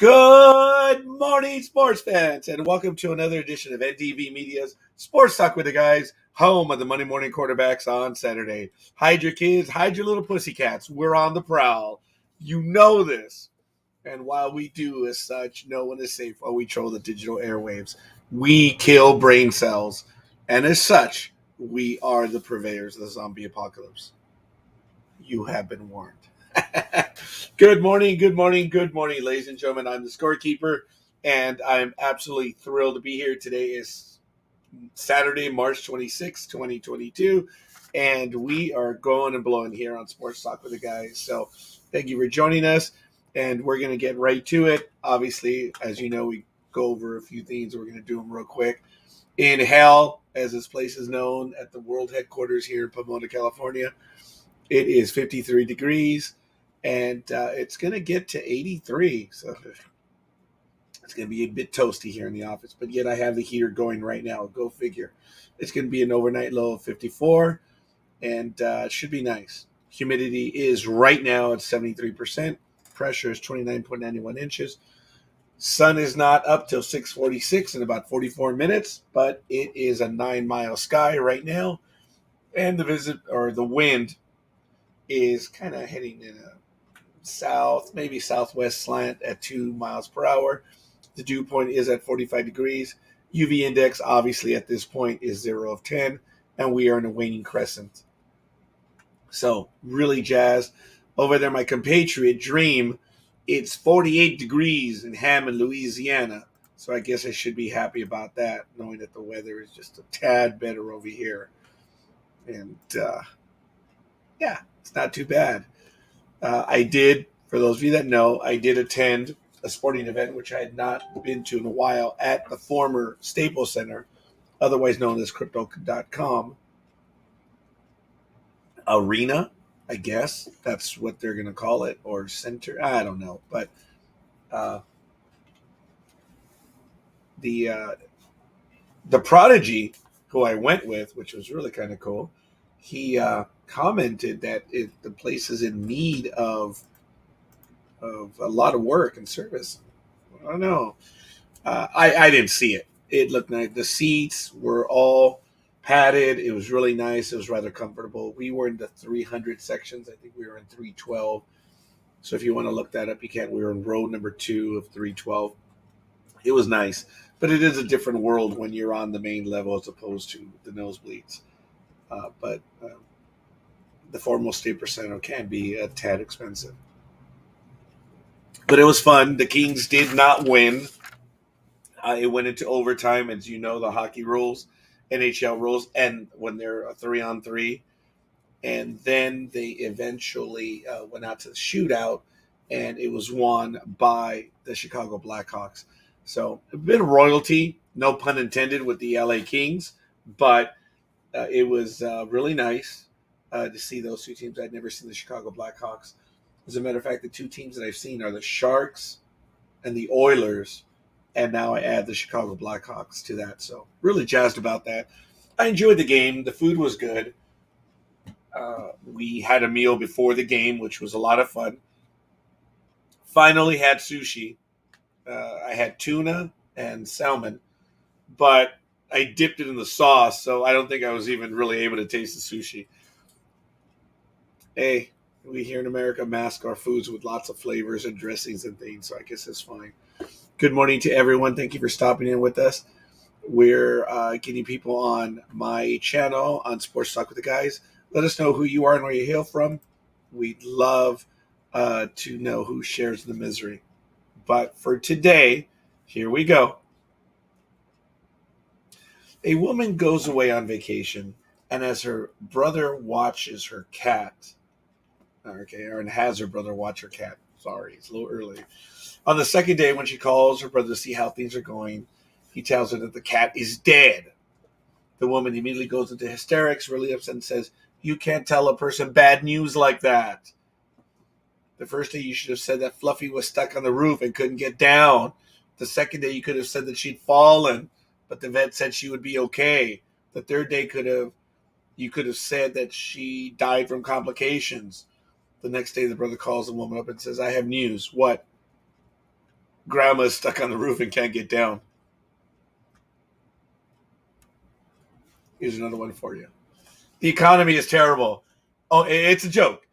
Good morning, sports fans, and welcome to another edition of NDV Media's Sports Talk with the Guys, home of the Monday morning quarterbacks on Saturday. Hide your kids, hide your little pussycats. We're on the prowl. You know this. And while we do as such, no one is safe while we troll the digital airwaves. We kill brain cells. And as such, we are the purveyors of the zombie apocalypse. You have been warned. Good morning, ladies and gentlemen. I'm the Scorekeeper, and I'm absolutely thrilled to be here. Today is Saturday, March 26, 2022, and we are going and blowing here on Sports Talk with the Guys. So thank you for joining us, and we're going to get right to it. Obviously, as you know, we go over a few things. We're going to do them real quick. In hell, as this place is known, at the world headquarters here in Pomona, California, it is 53 degrees. And it's going to get to 83. So it's going to be a bit toasty here in the office. But yet I have the heater going right now. Go figure. It's going to be an overnight low of 54. And it should be nice. Humidity is right now at 73%. Pressure is 29.91 inches. Sun is not up till 6:46 in about 44 minutes. But it is a 9-mile sky right now. And the wind is kind of heading in a south, maybe southwest slant at 2 miles per hour. The dew point is at 45 degrees. UV index, obviously, at this point is 0 of 10, and we are in a waning crescent. So, really jazzed. Over there, my compatriot, Dreem, it's 48 degrees in Hammond, Louisiana. So I guess I should be happy about that, knowing that the weather is just a tad better over here. And, yeah, it's not too bad. I did, for those of you that know, I did attend a sporting event, which I had not been to in a while, at the former Staples Center, otherwise known as Crypto.com Arena, I guess. That's what they're going to call it, or center. I don't know. But the Prodigy, who I went with, which was really kind of cool, he commented that the place is in need of a lot of work and service. I don't know. I didn't see it. It looked nice. The seats were all padded. It was really nice. It was rather comfortable. We were in the 300 sections. I think we were in 312. So if you want to look that up, you can. We were in row number 2 of 312. It was nice. But it is a different world when you're on the main level as opposed to the nosebleeds. But the foremost Staples Center can be a tad expensive. But it was fun. The Kings did not win. It went into overtime, as you know, the hockey rules, NHL rules, and when they're a 3-on-3. And then they eventually went out to the shootout, and it was won by the Chicago Blackhawks. So a bit of royalty, no pun intended, with the LA Kings, but it was really nice to see those two teams. I'd never seen the Chicago Blackhawks. As a matter of fact, the two teams that I've seen are the Sharks and the Oilers, and now I add the Chicago Blackhawks to that. So really jazzed about that. I enjoyed the game. The food was good. We had a meal before the game, which was a lot of fun. Finally had sushi. I had tuna and salmon, but I dipped it in the sauce, so I don't think I was even really able to taste the sushi. Hey, we here in America mask our foods with lots of flavors and dressings and things, so I guess it's fine. Good morning to everyone. Thank you for stopping in with us. We're getting people on my channel on Sports Talk with the Guys. Let us know who you are and where you hail from. We'd love to know who shares the misery. But for today, here we go. A woman goes away on vacation, and as her brother watches her cat, and has her brother watch her cat. Sorry, it's a little early. On the second day, when she calls her brother to see how things are going, he tells her that the cat is dead. The woman immediately goes into hysterics, really upset, and says, "You can't tell a person bad news like that. The first day you should have said that Fluffy was stuck on the roof and couldn't get down. The second day you could have said that she'd fallen, but the vet said she would be okay. The third day you could have said that she died from complications." The next day the brother calls the woman up and says, "I have news." "What?" Grandma's stuck on the roof and can't get down. Here's another one for you. The economy is terrible. Oh, it's a joke.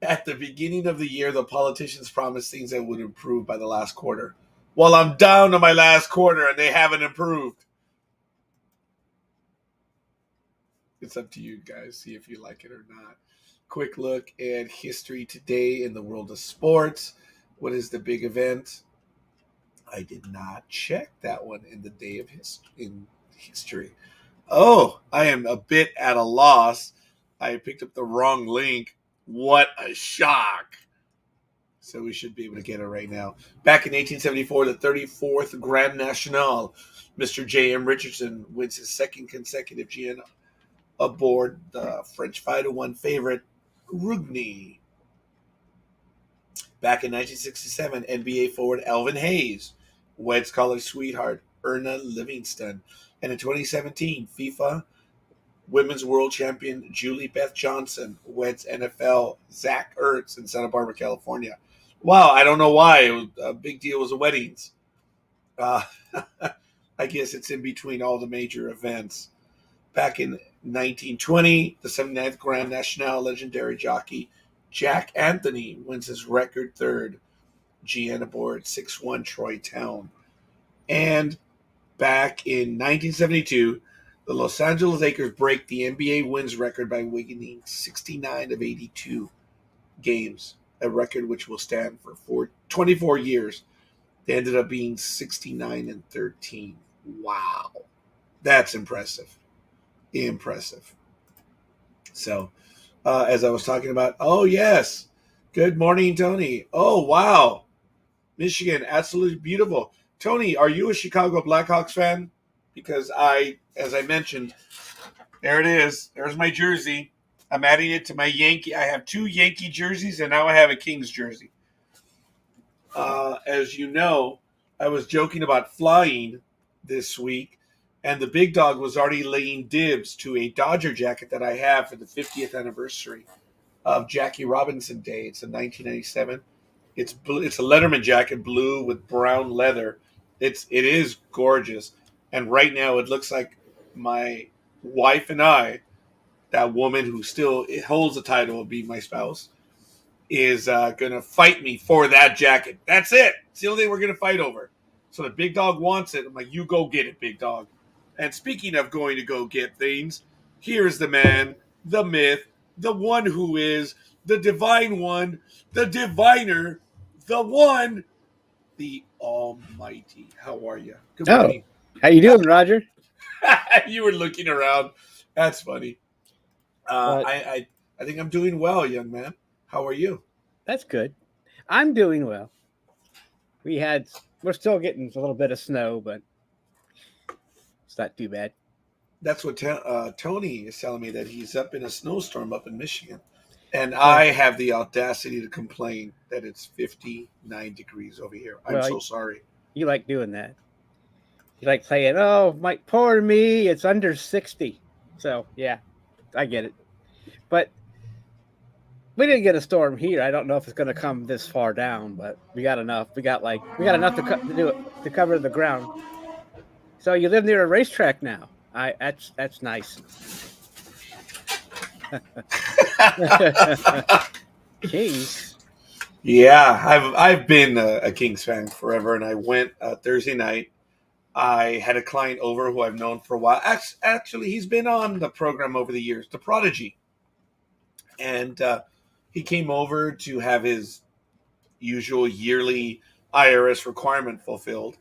At the beginning of the year, the politicians promised things that would improve by the last quarter. Well, I'm down to my last quarter and they haven't improved. It's up to you guys. See if you like it or not. Quick look at history today in the world of sports. What is the big event? I did not check that one in the day of history. Oh, I am a bit at a loss. I picked up the wrong link. What a shock. So we should be able to get it right now. Back in 1874, the 34th Grand National, Mr. J.M. Richardson wins his second consecutive GN aboard the French 5-1 favorite, Rugni. Back in 1967, NBA forward Alvin Hayes weds college sweetheart Erna Livingston. And in 2017, FIFA Women's World Champion Julie Beth Johnson weds NFL Zach Ertz in Santa Barbara, California. Wow, I don't know why. It was a big deal was the weddings. Uh, I guess it's in between all the major events. Back in 1920, the 79th Grand National legendary jockey Jack Anthony wins his record third GN aboard 6-1 Troy Town. And back in 1972, the Los Angeles Lakers break the NBA wins record by winning 69 of 82 games, a record which will stand for 24 years. They ended up being 69 and 13. Wow. That's impressive. Impressive. So, as I was talking about, oh, yes. Good morning, Tony. Oh, wow. Michigan, absolutely beautiful. Tony, are you a Chicago Blackhawks fan? Because as I mentioned, there it is. There's my jersey. I'm adding it to my Yankee. I have 2 Yankee jerseys, and now I have a Kings jersey. As you know, I was joking about flying this week, and the big dog was already laying dibs to a Dodger jacket that I have for the 50th anniversary of Jackie Robinson Day. It's in 1997. It's blue. It's a Letterman jacket, blue with brown leather. It is gorgeous, and right now it looks like my wife and I, that woman who still holds the title of being my spouse, is going to fight me for that jacket. That's it. It's the only thing we're going to fight over. So the big dog wants it. I'm like, you go get it, big dog. And speaking of going to go get things, here's the man, the myth, the one who is, the divine one, the diviner, the one, the almighty. How are you? Good morning. How you doing, Roger? You were looking around. That's funny. I think I'm doing well, young man. How are you? That's good. I'm doing well. We're still getting a little bit of snow, but it's not too bad. That's what Tony is telling me, that he's up in a snowstorm up in Michigan. And I have the audacity to complain that it's 59 degrees over here. I'm so sorry. You like doing that. You like saying, oh, my poor me, it's under 60. So, yeah, I get it. But we didn't get a storm here. I don't know if it's going to come this far down, but we got enough. We got enough to do it, to cover the ground. So you live near a racetrack now. That's nice. Kings. Yeah, I've been a Kings fan forever, and I went Thursday night. I had a client over who I've known for a while. Actually, he's been on the program over the years, The Prodigy. And he came over to have his usual yearly IRS requirement fulfilled.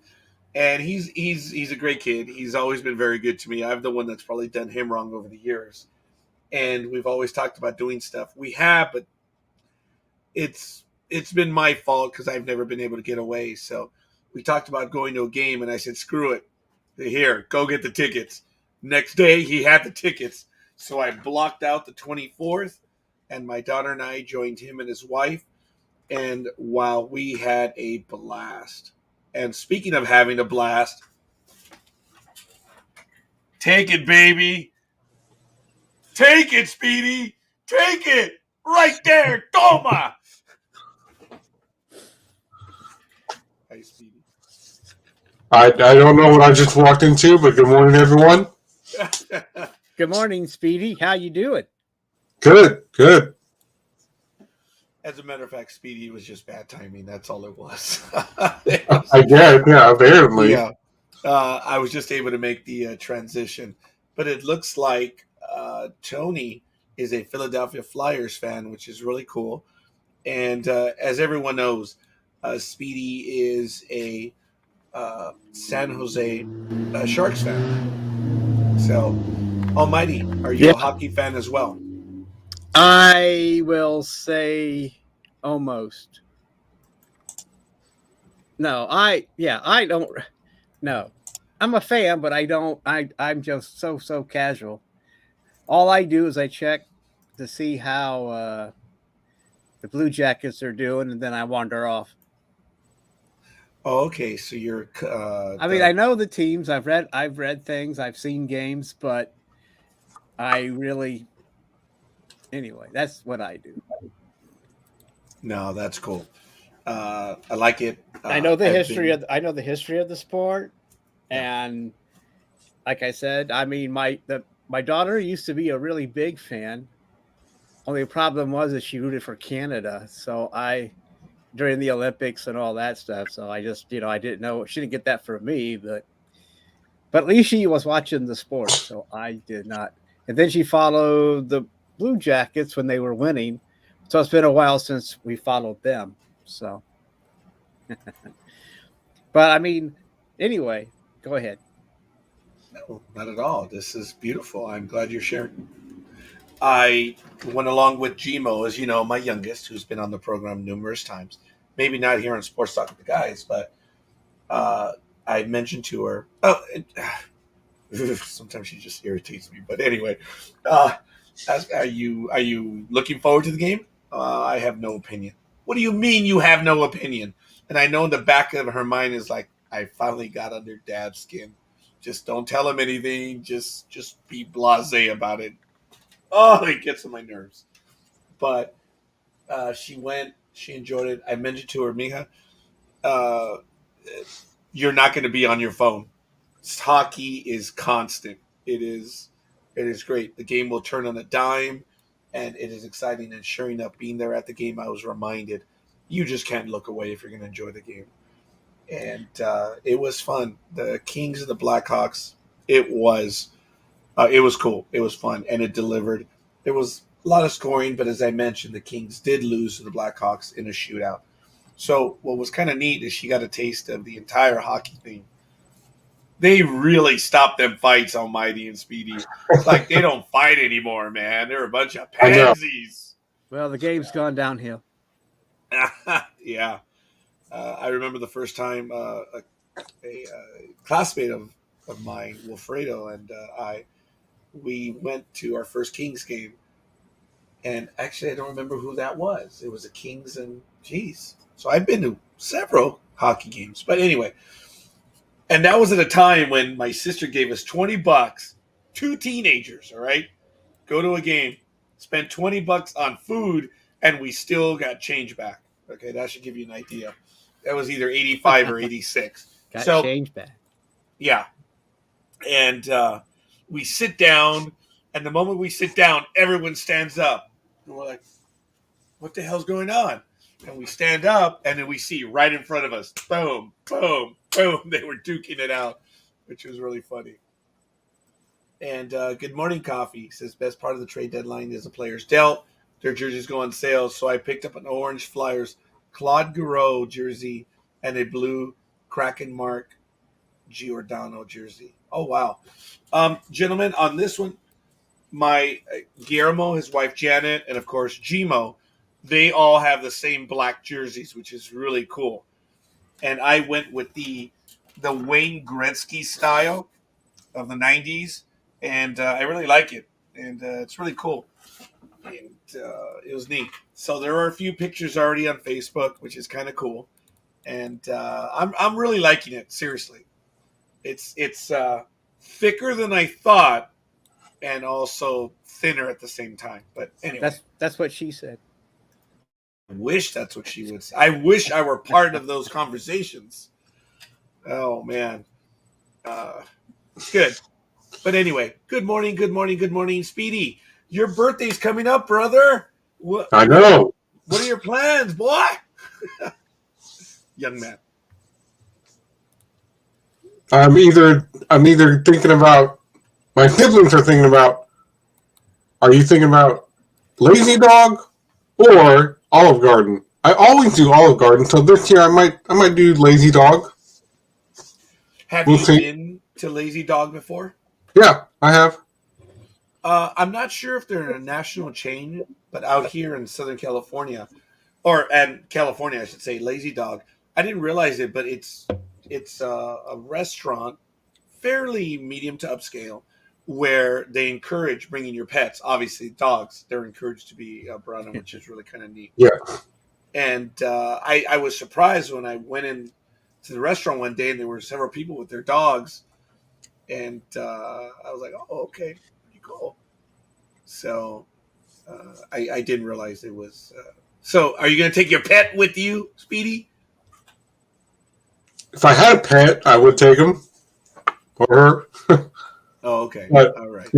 And he's a great kid. He's always been very good to me. I'm the one that's probably done him wrong over the years. And we've always talked about doing stuff. We have, but it's been my fault because I've never been able to get away. So we talked about going to a game, and I said, screw it. Here, go get the tickets. Next day, he had the tickets. So I blocked out the 24th, and my daughter and I joined him and his wife. And wow, we had a blast. And speaking of having a blast, take it, baby. Take it, Speedy. Take it. Right there. Toma. Hi, Speedy. I don't know what I just walked into, but good morning, everyone. Good morning, Speedy. How you doing? Good. As a matter of fact, Speedy was just bad timing. That's all it was. I guess, yeah, apparently. Yeah. I was just able to make the transition. But it looks like Tony is a Philadelphia Flyers fan, which is really cool. And as everyone knows, Speedy is a San Jose Sharks fan. So, Almighty, are you a hockey fan as well? I will say almost. No, I don't. No, I'm a fan, but I'm just so casual. All I do is I check to see how the Blue Jackets are doing, and then I wander off. Oh, okay. So you're. I mean, I know the teams. I've read things. I've seen games, but I really. Anyway, that's what I do. No, that's cool. I like it. I know the history of the sport, and like I said, I mean my daughter used to be a really big fan. Only problem was that she rooted for Canada, so during the Olympics and all that stuff. So I just I didn't know she didn't get that from me, but at least she was watching the sport, so I did not. And then she followed the Blue Jackets when they were winning. So it's been a while since we followed them. So. But I mean, anyway, go ahead. No, not at all. This is beautiful. I'm glad you're sharing. I went along with Gmo, as you know, my youngest, who's been on the program numerous times. Maybe not here on Sports Talk with the Guys, but I mentioned to her. Sometimes she just irritates me. But anyway, are you looking forward to the game? I have no opinion. What do you mean you have no opinion? And I know in the back of her mind is like, I finally got under Dad's skin. Just don't tell him anything. Just be blasé about it. Oh, it gets on my nerves. But she went. She enjoyed it. I mentioned to her, Mija, you're not going to be on your phone. Hockey is constant. It is great. The game will turn on a dime, and it is exciting. And sure enough, being there at the game, I was reminded you just can't look away if you're going to enjoy the game. And it was fun. The Kings and the Blackhawks. It was cool. It was fun, and it delivered. There was a lot of scoring, but as I mentioned, the Kings did lose to the Blackhawks in a shootout. So what was kind of neat is she got a taste of the entire hockey thing. They really stopped them fights, Almighty and Speedy. It's like they don't fight anymore, man. They're a bunch of pansies. Well, the game's gone downhill. Yeah. I remember the first time a classmate of mine, Wilfredo, and we went to our first Kings game. And actually, I don't remember who that was. It was a Kings and geez. So I've been to several hockey games. But anyway, and that was at a time when my sister gave us $20, 2 teenagers, all right? Go to a game, spend $20 on food, and we still got change back. Okay, that should give you an idea. That was either 85 or 86. Got change back. Yeah. And we sit down, and the moment we sit down, everyone stands up. And we're like, what the hell's going on? And we stand up, and then we see right in front of us, boom, boom, boom. They were duking it out, which was really funny. And Good Morning Coffee says, best part of the trade deadline is the players dealt. Their jerseys go on sale, so I picked up an orange Flyers Claude Giroux jersey and a blue Kraken Mark Giordano jersey. Oh, wow. Gentlemen, on this one, my Guillermo, his wife Janet, and of course Gmo, they all have the same black jerseys, which is really cool. And I went with the Wayne Gretzky style of the 90s, and I really like it. And it's really cool. And it was neat. So there are a few pictures already on Facebook, which is kind of cool. And I'm really liking it, seriously. It's thicker than I thought, and also thinner at the same time. But anyway, that's what she said. I wish that's what she would say. I wish I were part of those conversations. Oh man. Good. But anyway, good morning, Speedy. Your birthday's coming up, brother. What I know. what are your plans, boy? Young man. I'm either thinking about my siblings are thinking about. Are you thinking about Lazy Dog or Olive Garden? I always do Olive Garden, so this year I might do Lazy Dog. Have We'll you see. been to Lazy Dog before? Yeah, I have. I'm not sure if they're a national chain, but out here in Southern California, and California, I should say, Lazy Dog. I didn't realize it, but it's a restaurant, fairly medium to upscale, where they encourage bringing your pets. Obviously, dogs they're encouraged to be brought in, which is really kind of neat. Yeah. And I was surprised when I went in to the restaurant one day, and there were several people with their dogs, and I was like, "Oh, okay, pretty cool." So I didn't realize it was. So, are you going to take your pet with you, Speedy? If I had a pet, I would take him or her. Oh, okay. But All right.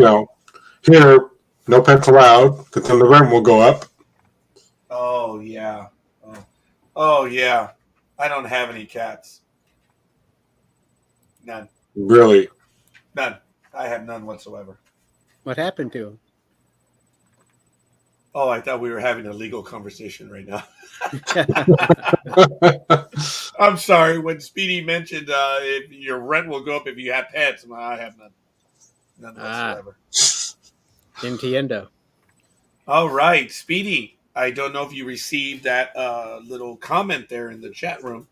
here, no pets allowed because then the rent will go up. Oh yeah. Oh yeah. I don't have any cats. None. Really. None. I have none whatsoever. What happened to him? Oh, I thought we were having a legal conversation right now. I'm sorry. When Speedy mentioned if your rent will go up if you have pets, I have none. None whatsoever. Entiendo. All right, Speedy. I don't know if you received that little comment there in the chat room.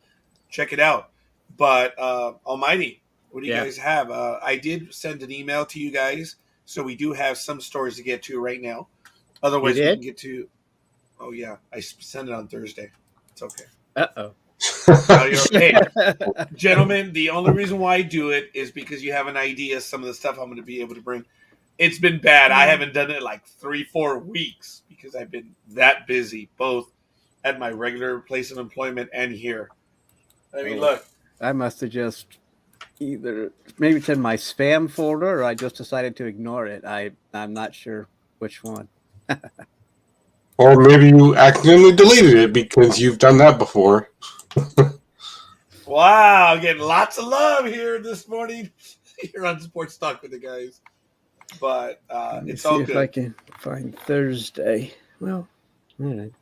Check it out. But Almighty, what do you guys have? I did send an email to you guys, so we do have some stories to get to right now. Otherwise, we can get to. Oh yeah, I sent it on Thursday. It's okay. Uh-oh. Hey, gentlemen, the only reason why I do it is because you have an idea of some of the stuff I'm going to be able to bring. It's been bad. I haven't done it in like 3-4 weeks because I've been that busy, both at my regular place of employment and here. I mean, look. I must have just either maybe it's in my spam folder or I just decided to ignore it. I'm not sure which one. Or maybe you accidentally deleted it because you've done that before. Wow, getting lots of love here this morning here on Sports Talk with the guys. But it's all good. If I can find Thursday. Well, all right.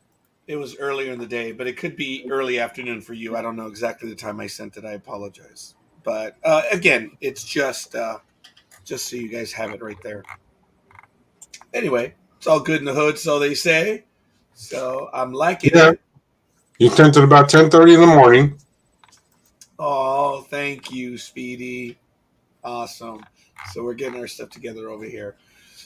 It was earlier in the day, but it could be early afternoon for you. I don't know exactly the time I sent it. I apologize. But again, it's just so you guys have it right there. Anyway, it's all good in the hood, so they say. So I'm liking it. You sent it about 10:30 in the morning. Oh, thank you, Speedy. Awesome. So we're getting our stuff together over here.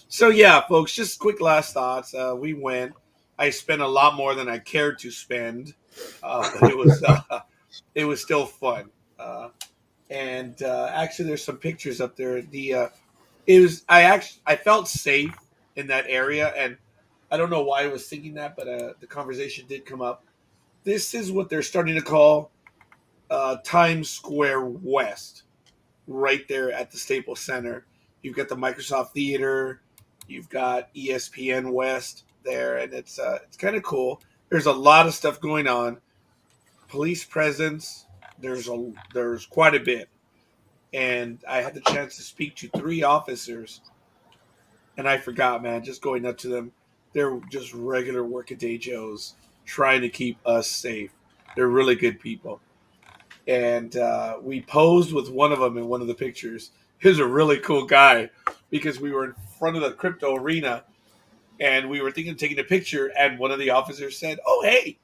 So yeah, folks, just quick last thoughts. We went. I spent a lot more than I cared to spend, but it was still fun. And actually, there's some pictures up there. I felt safe in that area, and I don't know why I was thinking that, but the conversation did come up. This is what they're starting to call Times Square West, right there at the Staples Center. You've got the Microsoft Theater, you've got ESPN West there, and it's kind of cool. There's a lot of stuff going on. Police presence. There's quite a bit, and I had the chance to speak to 3 officers, and I forgot, man. Just going up to them, they're just regular workaday Joes trying to keep us safe. They're really good people. And we posed with one of them in one of the pictures. He was a really cool guy because we were in front of the crypto arena and we were thinking of taking a picture. And one of the officers said, "Oh, hey,"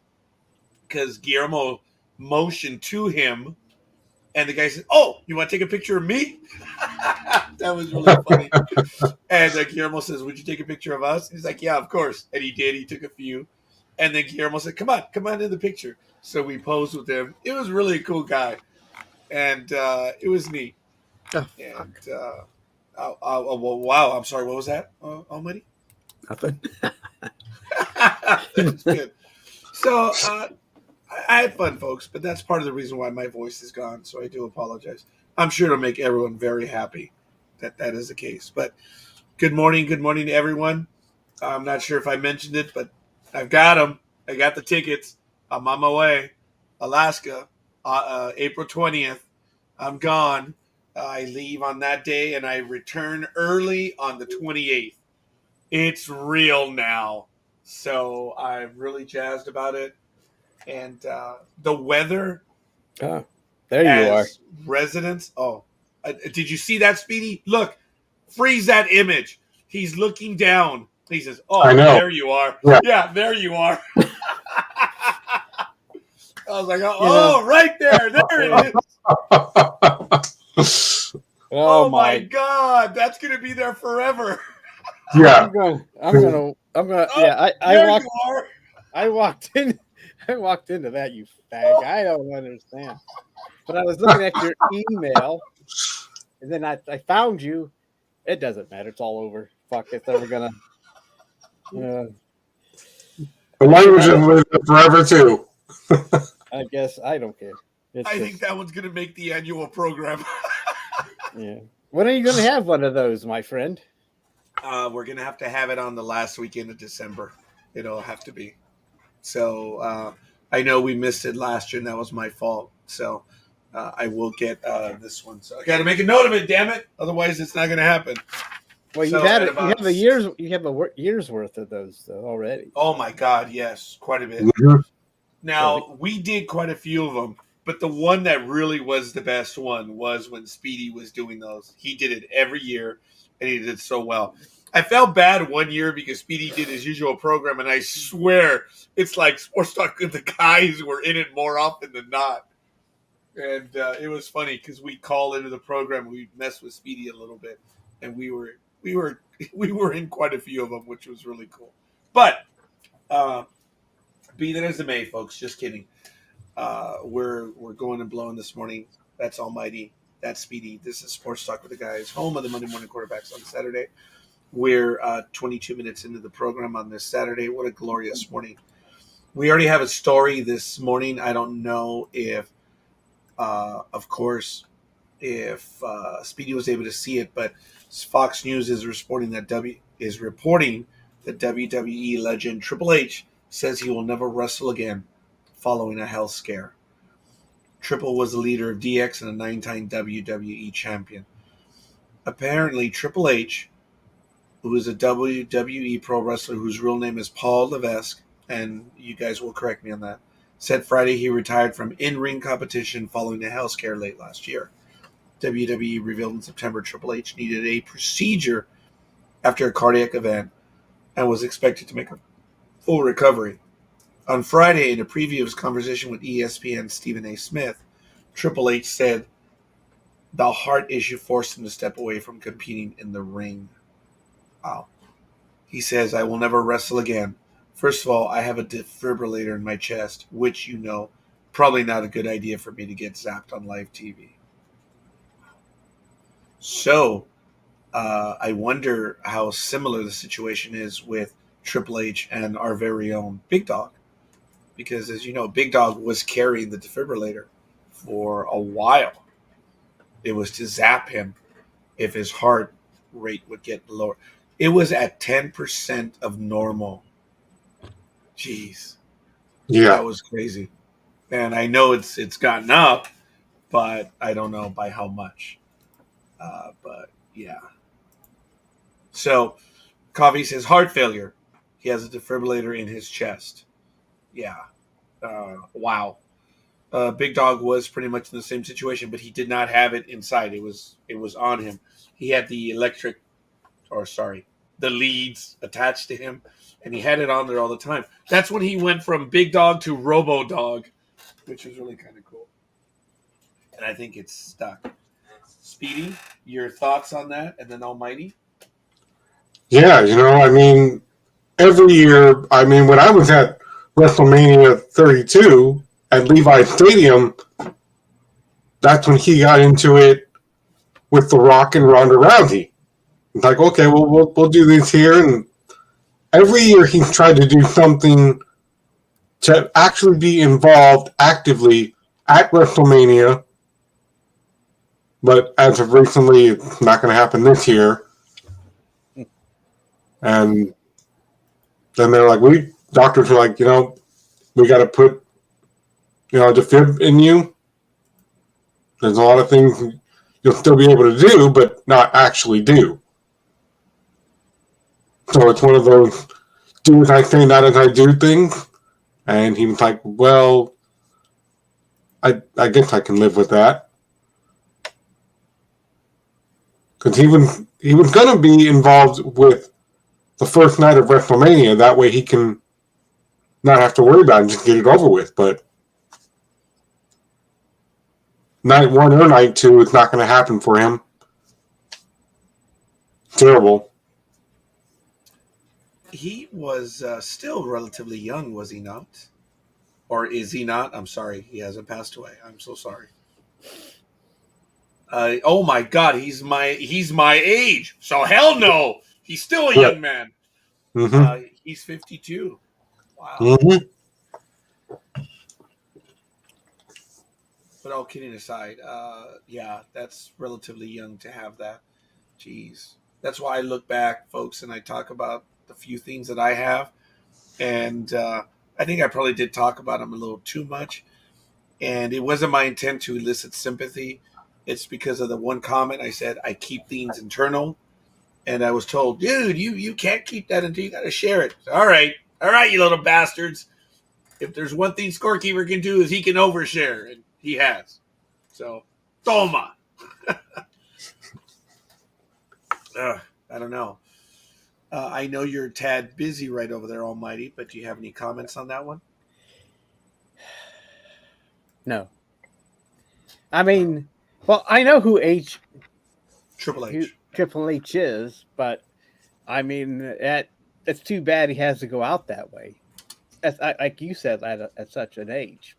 because Guillermo motioned to him. And the guy said, "Oh, you want to take a picture of me?" That was really funny. And Guillermo says, "Would you take a picture of us?" And he's like, "Yeah, of course." And he did. He took a few. And then Guillermo said, "Come on in the picture." So we posed with him. It was really a cool guy. And it was neat. Oh, and wow, I'm sorry. What was that, Almighty? Nothing. That was good. So I had fun, folks, but that's part of the reason why my voice is gone. So I do apologize. I'm sure it'll make everyone very happy that that is the case. But good morning to everyone. I'm not sure if I mentioned it, but I've got them. I got the tickets. I'm on my way. Alaska, April 20th. I'm gone. I leave on that day, and I return early on the 28th. It's real now. So I'm really jazzed about it. And the weather, Oh, there you are. as residents. Oh, did you see that, Speedy? Look, freeze that image. He's looking down. He says, "Oh, I know. there you are. Yeah, there you are." I was like, "Oh, right there. There it is." Oh my God, that's gonna be there forever. Yeah. I'm gonna. Oh, Yeah, there you are. I walked into that, you fag. I don't understand. But I was looking at your email, and then I found you. It doesn't matter. It's all over. Fuck, it's never gonna. The language has lived forever too. I guess I don't care. I think that one's gonna make the annual program. Yeah. When are you gonna have one of those, my friend? We're gonna have to have it on the last weekend of December. It'll have to be. So I know we missed it last year, and that was my fault. So I will get this one. So I got to make a note of it. Damn it! Otherwise, it's not gonna happen. Well, you have a year's worth of those though, already. Oh my God, yes, quite a bit. Mm-hmm. Now we did quite a few of them, but the one that really was the best one was when Speedy was doing those. He did it every year, and he did so well. I felt bad one year because Speedy did his usual program, and I swear it's like Sports Talk. The guys were in it more often than not, and it was funny because we call into the program, we mess with Speedy a little bit, and we were in quite a few of them, which was really cool. But be that as it may, folks, just kidding. We're going and blowing this morning. That's Almighty. That's Speedy. This is Sports Talk with the Guys, home of the Monday Morning Quarterbacks on Saturday. We're 22 minutes into the program on this Saturday. What a glorious morning. We already have a story this morning. I don't know if, of course, if Speedy was able to see it, but Fox News is reporting that WWE legend Triple H says he will never wrestle again following a health scare. Triple was the leader of DX and a 9-time WWE champion. Apparently, Triple H, who is a WWE pro wrestler whose real name is Paul Levesque, and you guys will correct me on that, said Friday he retired from in-ring competition following a health scare late last year. WWE revealed in September Triple H needed a procedure after a cardiac event and was expected to make a full recovery. On Friday, in a preview of his conversation with ESPN's Stephen A. Smith, Triple H said the heart issue forced him to step away from competing in the ring. Wow. He says, "I will never wrestle again. First of all, I have a defibrillator in my chest, which, you know, probably not a good idea for me to get zapped on live TV." So, I wonder how similar the situation is with Triple H and our very own Big Dawg. Because, as you know, Big Dawg was carrying the defibrillator for a while. It was to zap him if his heart rate would get lower. It was at 10% of normal. Jeez. Yeah. That was crazy. And I know it's gotten up, but I don't know by how much. But, yeah. So, Coffee says heart failure. He has a defibrillator in his chest. Yeah. Wow. Big Dawg was pretty much in the same situation, but he did not have it inside. It was on him. He had the the leads attached to him, and he had it on there all the time. That's when he went from Big Dawg to Robo Dog, which was really kind of cool. And I think it's stuck. Speedy, your thoughts on that, and then Almighty? Yeah, every year, when I was at WrestleMania 32 at Levi Stadium, that's when he got into it with The Rock and Ronda Rousey. It's like, okay, we'll do this here, and every year he's tried to do something to actually be involved actively at WrestleMania. But as of recently, it's not going to happen this year. And then they're like, doctors are like, we got to put, the fib in you. There's a lot of things you'll still be able to do, but not actually do. So it's one of those do as I say, not as I do things. And he was like, well, I guess I can live with that. Because he was going to be involved with the first night of WrestleMania. That way he can not have to worry about it and just get it over with. But night 1 or night 2, it's not going to happen for him. Terrible. He was still relatively young, was he not? Or is he not? I'm sorry. He hasn't passed away. I'm so sorry. Oh my God, he's my age. So hell no. He's still a young man. Mm-hmm. He's 52. Wow. Mm-hmm. But all kidding aside, yeah, that's relatively young to have that. Jeez. That's why I look back, folks, and I talk about the few things that I have. And I think I probably did talk about them a little too much. And it wasn't my intent to elicit sympathy. It's because of the one comment I said, I keep things internal. And I was told, dude, you can't keep that until you got to share it. All right, you little bastards. If there's one thing Scorekeeper can do is he can overshare, and he has. So, toma. I don't know. I know you're a tad busy right over there, Almighty, but do you have any comments on that one? No. I mean, well, I know who Triple H. Triple H is, but I mean, it's too bad he has to go out that way. Like you said, at such an age.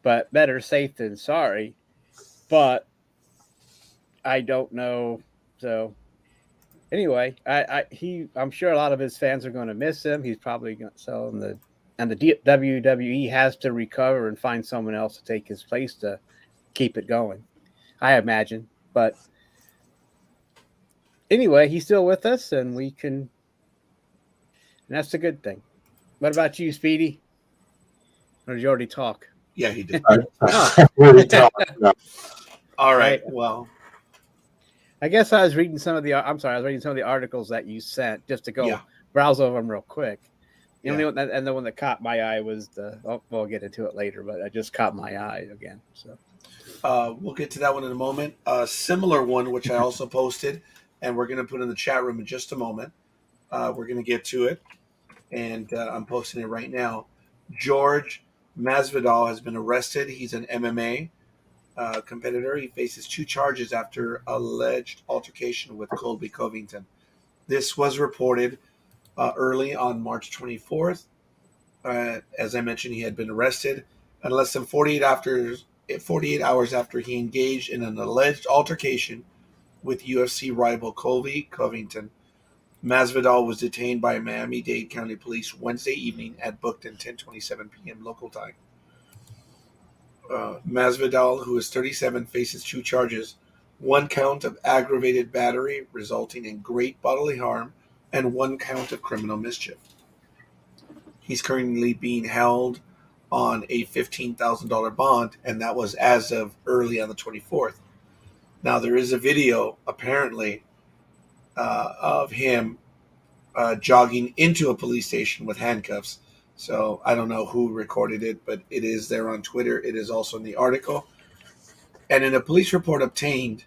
But better safe than sorry. But I don't know. So anyway, I'm sure a lot of his fans are going to miss him. He's probably going to sell him and the WWE has to recover and find someone else to take his place to keep it going, I imagine. But anyway, he's still with us, and and that's a good thing. What about you, Speedy? Or did you already talk? Yeah, he did. All right. Well, I guess I was reading some of the articles that you sent just to go browse over them real quick. The only one and the one that caught my eye was we'll get into it later, but it just caught my eye again. So we'll get to that one in a moment. A similar one, which I also posted, and we're going to put in the chat room in just a moment. We're going to get to it, and I'm posting it right now. George Masvidal has been arrested. He's an MMA competitor. He faces 2 charges after alleged altercation with Colby Covington. This was reported early on March 24th. As I mentioned, he had been arrested, and less than 48 hours after he engaged in an alleged altercation with UFC rival Colby Covington. Masvidal was detained by Miami-Dade County Police Wednesday evening at booked at 10:27 p.m. local time. Masvidal, who is 37, faces 2 charges, 1 count of aggravated battery resulting in great bodily harm, and 1 count of criminal mischief. He's currently being held on a $15,000 bond, and that was as of early on the 24th. Now, there is a video, apparently, of him jogging into a police station with handcuffs. So I don't know who recorded it, but it is there on Twitter. It is also in the article. And in a police report obtained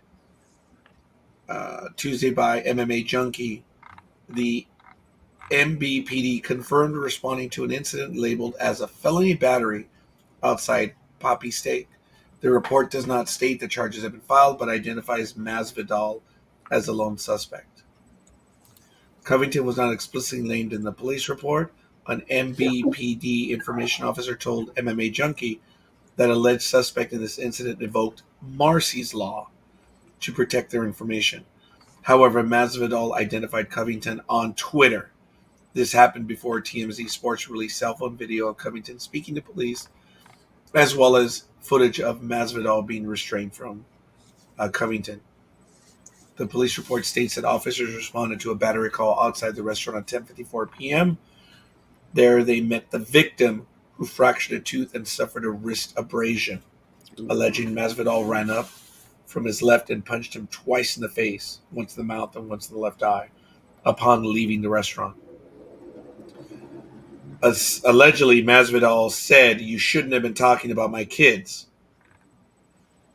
Tuesday by MMA Junkie, the MBPD confirmed responding to an incident labeled as a felony battery outside Poppy Steak. The report does not state the charges have been filed, but identifies Masvidal as a lone suspect. Covington was not explicitly named in the police report. An MBPD information officer told MMA Junkie that alleged suspect in this incident invoked Marsy's Law to protect their information. However, Masvidal identified Covington on Twitter This happened before TMZ Sports released cell phone video of Covington speaking to police, as well as footage of Masvidal being restrained from Covington. The police report states that officers responded to a battery call outside the restaurant at 10:54 p.m. There they met the victim, who fractured a tooth and suffered a wrist abrasion, alleging Masvidal ran up from his left and punched him twice in the face, once in the mouth and once in the left eye, upon leaving the restaurant. Allegedly, Masvidal said, "You shouldn't have been talking about my kids."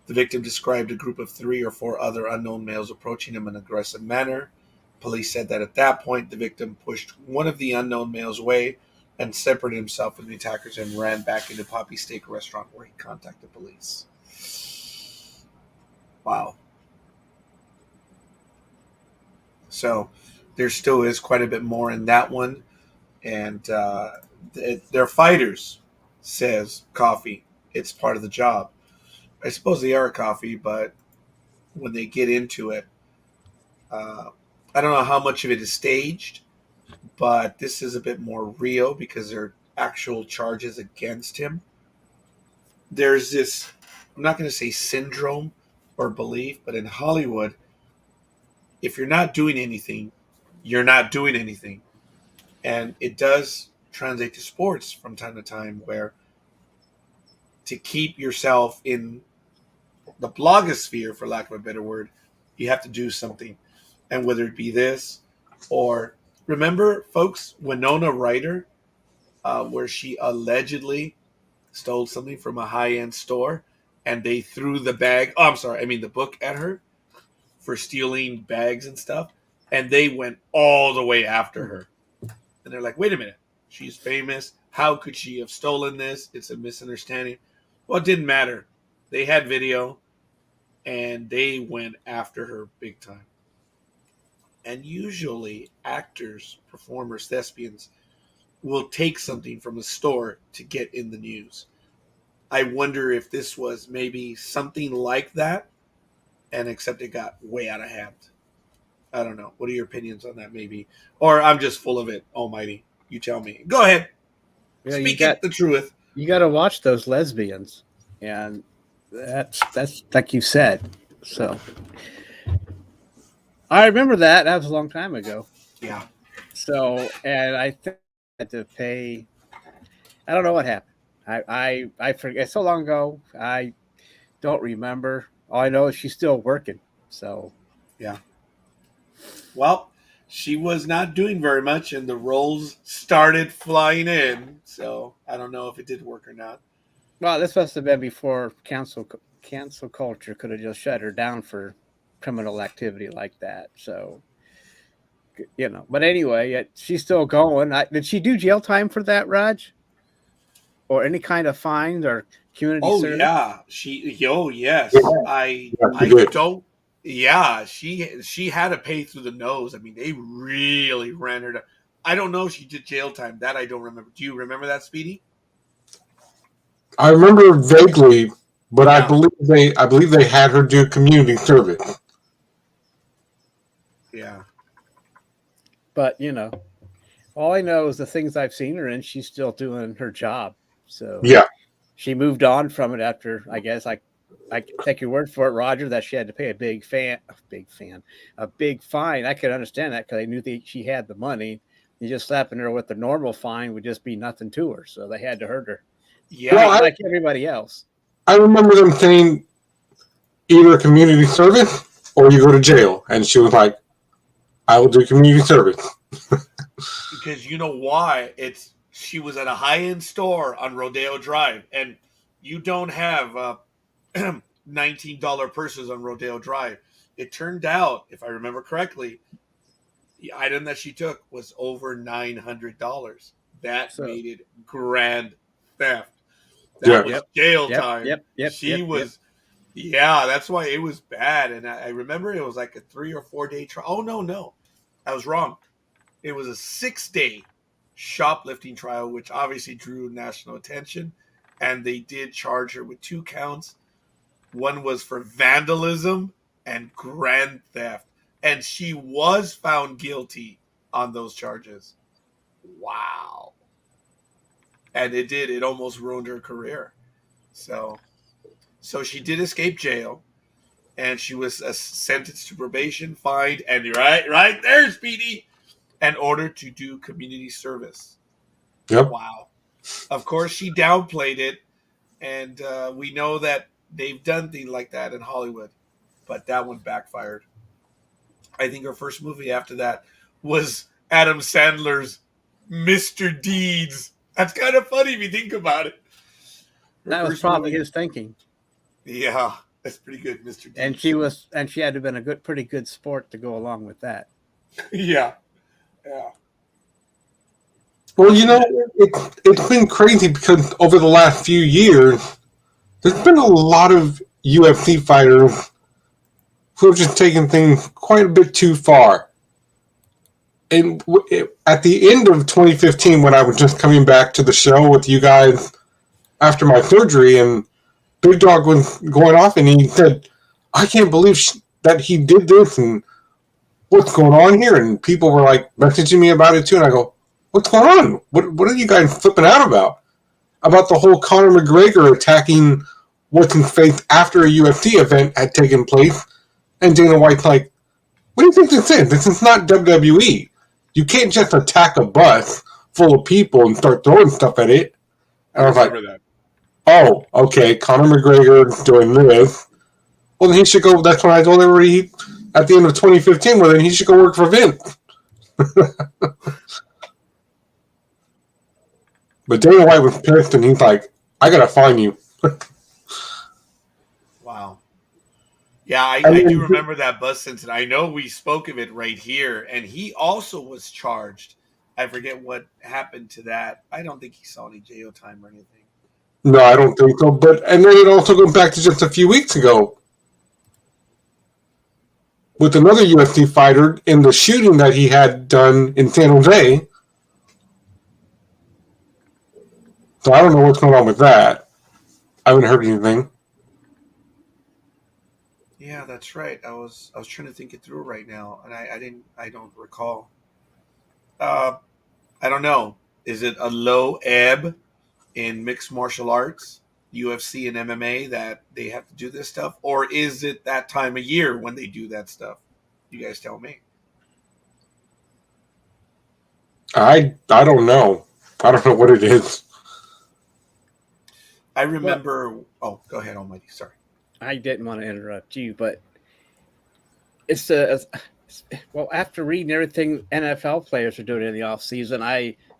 The victim described a group of 3 or 4 other unknown males approaching him in an aggressive manner. Police said that at that point, the victim pushed one of the unknown males away and separated himself from the attackers and ran back into Poppy Steak restaurant, where he contacted police. Wow. So there still is quite a bit more in that one. And they're fighters, says Coffee. It's part of the job. I suppose they are Coffee, but when they get into it, I don't know how much of it is staged, but this is a bit more real because there are actual charges against him. There's this, I'm not going to say syndrome or belief, but in Hollywood, if you're not doing anything, you're not doing anything. And it does translate to sports from time to time, where to keep yourself in the blogosphere, for lack of a better word, you have to do something. And whether it be this or, remember, folks, Winona Ryder, where she allegedly stole something from a high-end store and they threw the book at her for stealing bags and stuff. And they went all the way after her. And they're like, wait a minute, she's famous. How could she have stolen this? It's a misunderstanding. Well, it didn't matter. They had video, and they went after her big time. And usually actors, performers, thespians will take something from a store to get in the news. I wonder if this was maybe something like that, and except it got way out of hand. I don't know. What are your opinions on that, maybe? Or I'm just full of it, almighty. You tell me. Go ahead. Yeah, Speak the truth. You got to watch those lesbians. And that's like you said. So I remember that. That was a long time ago. Yeah. So, and I think I had to pay. I don't know what happened. I forget. So long ago, I don't remember. All I know is she's still working. So, yeah. Well, she was not doing very much, and the roles started flying in. So I don't know if it did work or not. Well, this must have been before cancel culture could have just shut her down for criminal activity like that. So, but anyway, she's still going. Did she do jail time for that, Raj? Or any kind of fines or community service? Yeah. Yes. I don't. Yeah, she had to pay through the nose. I mean, they really ran her down. I don't know if she did jail time. That I don't remember. Do you remember that, Speedy? I remember vaguely, but yeah. I believe they had her do community service. Yeah. But all I know is the things I've seen her in, she's still doing her job. So yeah, she moved on from it after, I guess, I take your word for it, Roger, that she had to pay a big fine. I could understand that because I knew she had the money. You just slapping her with the normal fine would just be nothing to her. So they had to hurt her. Yeah, like everybody else. I remember them saying either community service or you go to jail. And she was like, I will do community service. Because you know why? She was at a high-end store on Rodeo Drive, and you don't have $19 purses on Rodeo Drive. It turned out, if I remember correctly, the item that she took was over $900. That made it grand theft. That was jail time. She was. Yeah, that's why it was bad. And I remember it was like a 3 or 4 day trial. Oh, no. I was wrong. It was a 6-day shoplifting trial, which obviously drew national attention. And they did charge her with 2 counts. One was for vandalism and grand theft. And she was found guilty on those charges. Wow. And it did. It almost ruined her career. So she did escape jail, and she was sentenced to probation, fined, and right there, Speedy, and ordered to do community service. Yep. Wow. Of course, she downplayed it, and we know that they've done things like that in Hollywood, but that one backfired. I think her first movie after that was Adam Sandler's Mr. Deeds. That's kind of funny if you think about it. That was probably his thinking. Yeah, that's pretty good, Mr. Deeds. And she had to have been a pretty good sport to go along with that. Yeah. Well, it's been crazy because over the last few years, there's been a lot of UFC fighters who have just taken things quite a bit too far. And at the end of 2015, when I was just coming back to the show with you guys after my surgery, and Big Dawg was going off, and he said, I can't believe that he did this, and what's going on here? And people were like messaging me about it too, and I go, what's going on? What are you guys flipping out about? About the whole Conor McGregor attacking what's-his-face after a UFC event had taken place, and Dana White's like, what do you think this is? This is not WWE. You can't just attack a bus full of people and start throwing stuff at it. And I was like, oh, okay, Conor McGregor doing this. Well, then he should go, that's when I told everybody at the end of 2015, well, then he should go work for Vince. But Dana White was pissed, and he's like, I gotta fine you. Wow. Yeah, I do remember that bus incident. I know we spoke of it right here, and he also was charged. I forget what happened to that. I don't think he saw any jail time or anything. No, I don't think so. And then it also goes back to just a few weeks ago with another UFC fighter in the shooting that he had done in San Jose. So I don't know what's going on with that. I haven't heard anything. Yeah, that's right. I was trying to think it through right now, and I don't recall. I don't know. Is it a low ebb in mixed martial arts, UFC and MMA, that they have to do this stuff, or is it that time of year when they do that stuff? You guys tell me. I don't know. I don't know what it is. I remember. Oh, go ahead, Almighty. Sorry. I didn't want to interrupt you, but it's well, after reading everything NFL players are doing in the off season,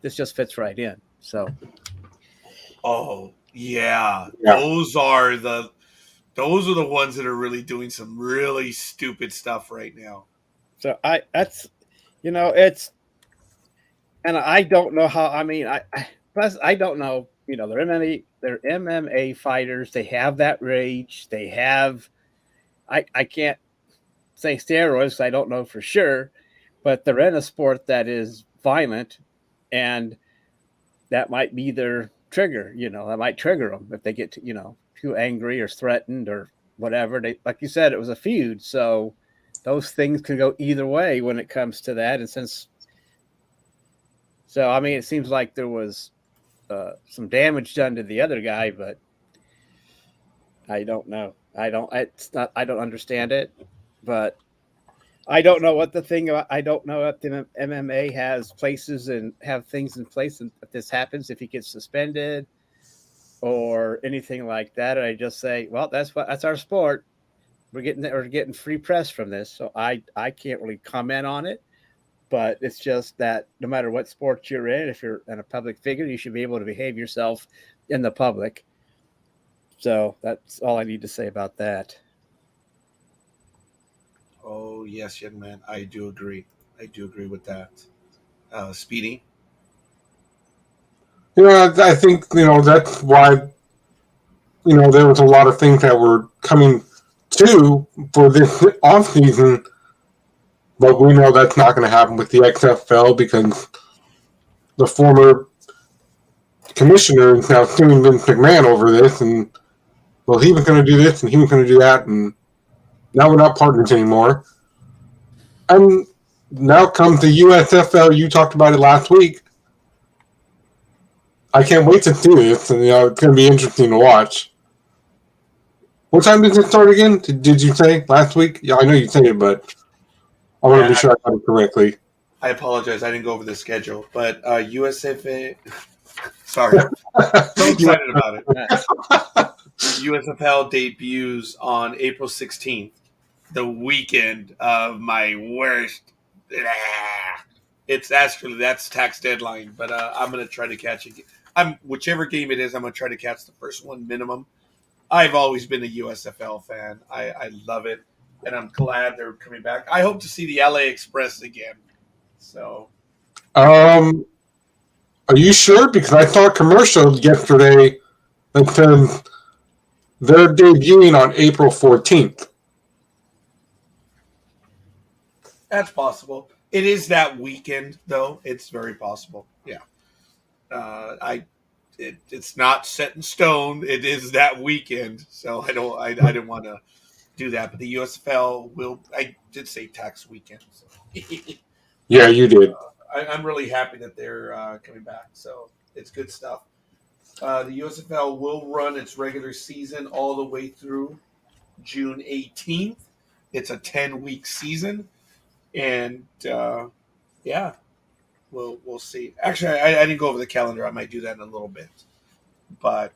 this just fits right in. So, oh yeah. Those are the ones that are really doing some really stupid stuff right now. So it's, and I don't know how. I mean, I don't know. They're MMA fighters. They have that rage. They have, I can't say steroids. I don't know for sure, but they're in a sport that is violent, and that might be their trigger. That might trigger them if they get too angry or threatened or whatever. Like you said, it was a feud, so those things could go either way when it comes to that. And I mean, it seems like there was some damage done to the other guy, but I don't know. I don't understand it, but I don't know what the thing about. I don't know if the MMA has places and have things in place and if this happens, if he gets suspended or anything like that. I just say, well, that's our sport. We're getting free press from this, so I can't really comment on it. But it's just that no matter what sport you're in, if you're in a public figure, you should be able to behave yourself in the public. So that's all I need to say about that. Oh, yes, young man. I do agree. I do agree with that. Speedy? I think, that's why, there was a lot of things that were coming to for this off season. But we know that's not going to happen with the XFL because the former commissioner is now suing Vince McMahon over this. And, well, he was going to do this and he was going to do that. And now we're not partners anymore. And now comes the USFL. You talked about it last week. I can't wait to see this, and it's going to be interesting to watch. What time does it start again? Did you say last week? Yeah, I know you said it, but I want to be sure I got it correctly. I apologize. I didn't go over the schedule, but USFA. Sorry, so excited about it. USFL debuts on April 16th, the weekend of my worst. That's tax deadline, but I'm gonna try to catch it. Whichever game it is, I'm gonna try to catch the first one minimum. I've always been a USFL fan. I love it, and I'm glad they're coming back. I hope to see the LA Express again. So, are you sure? Because I saw a commercial yesterday that says they're debuting on April 14th. that's possible. It is that weekend, though. It's very possible. Yeah. It's not set in stone. It is that weekend, so I didn't want to do that. But the USFL will. I did say tax weekend. So. Yeah, you did. I'm really happy that they're coming back. So it's good stuff. The USFL will run its regular season all the way through June 18th. It's a 10-week season, and yeah. We'll see. Actually, I didn't go over the calendar. I might do that in a little bit. But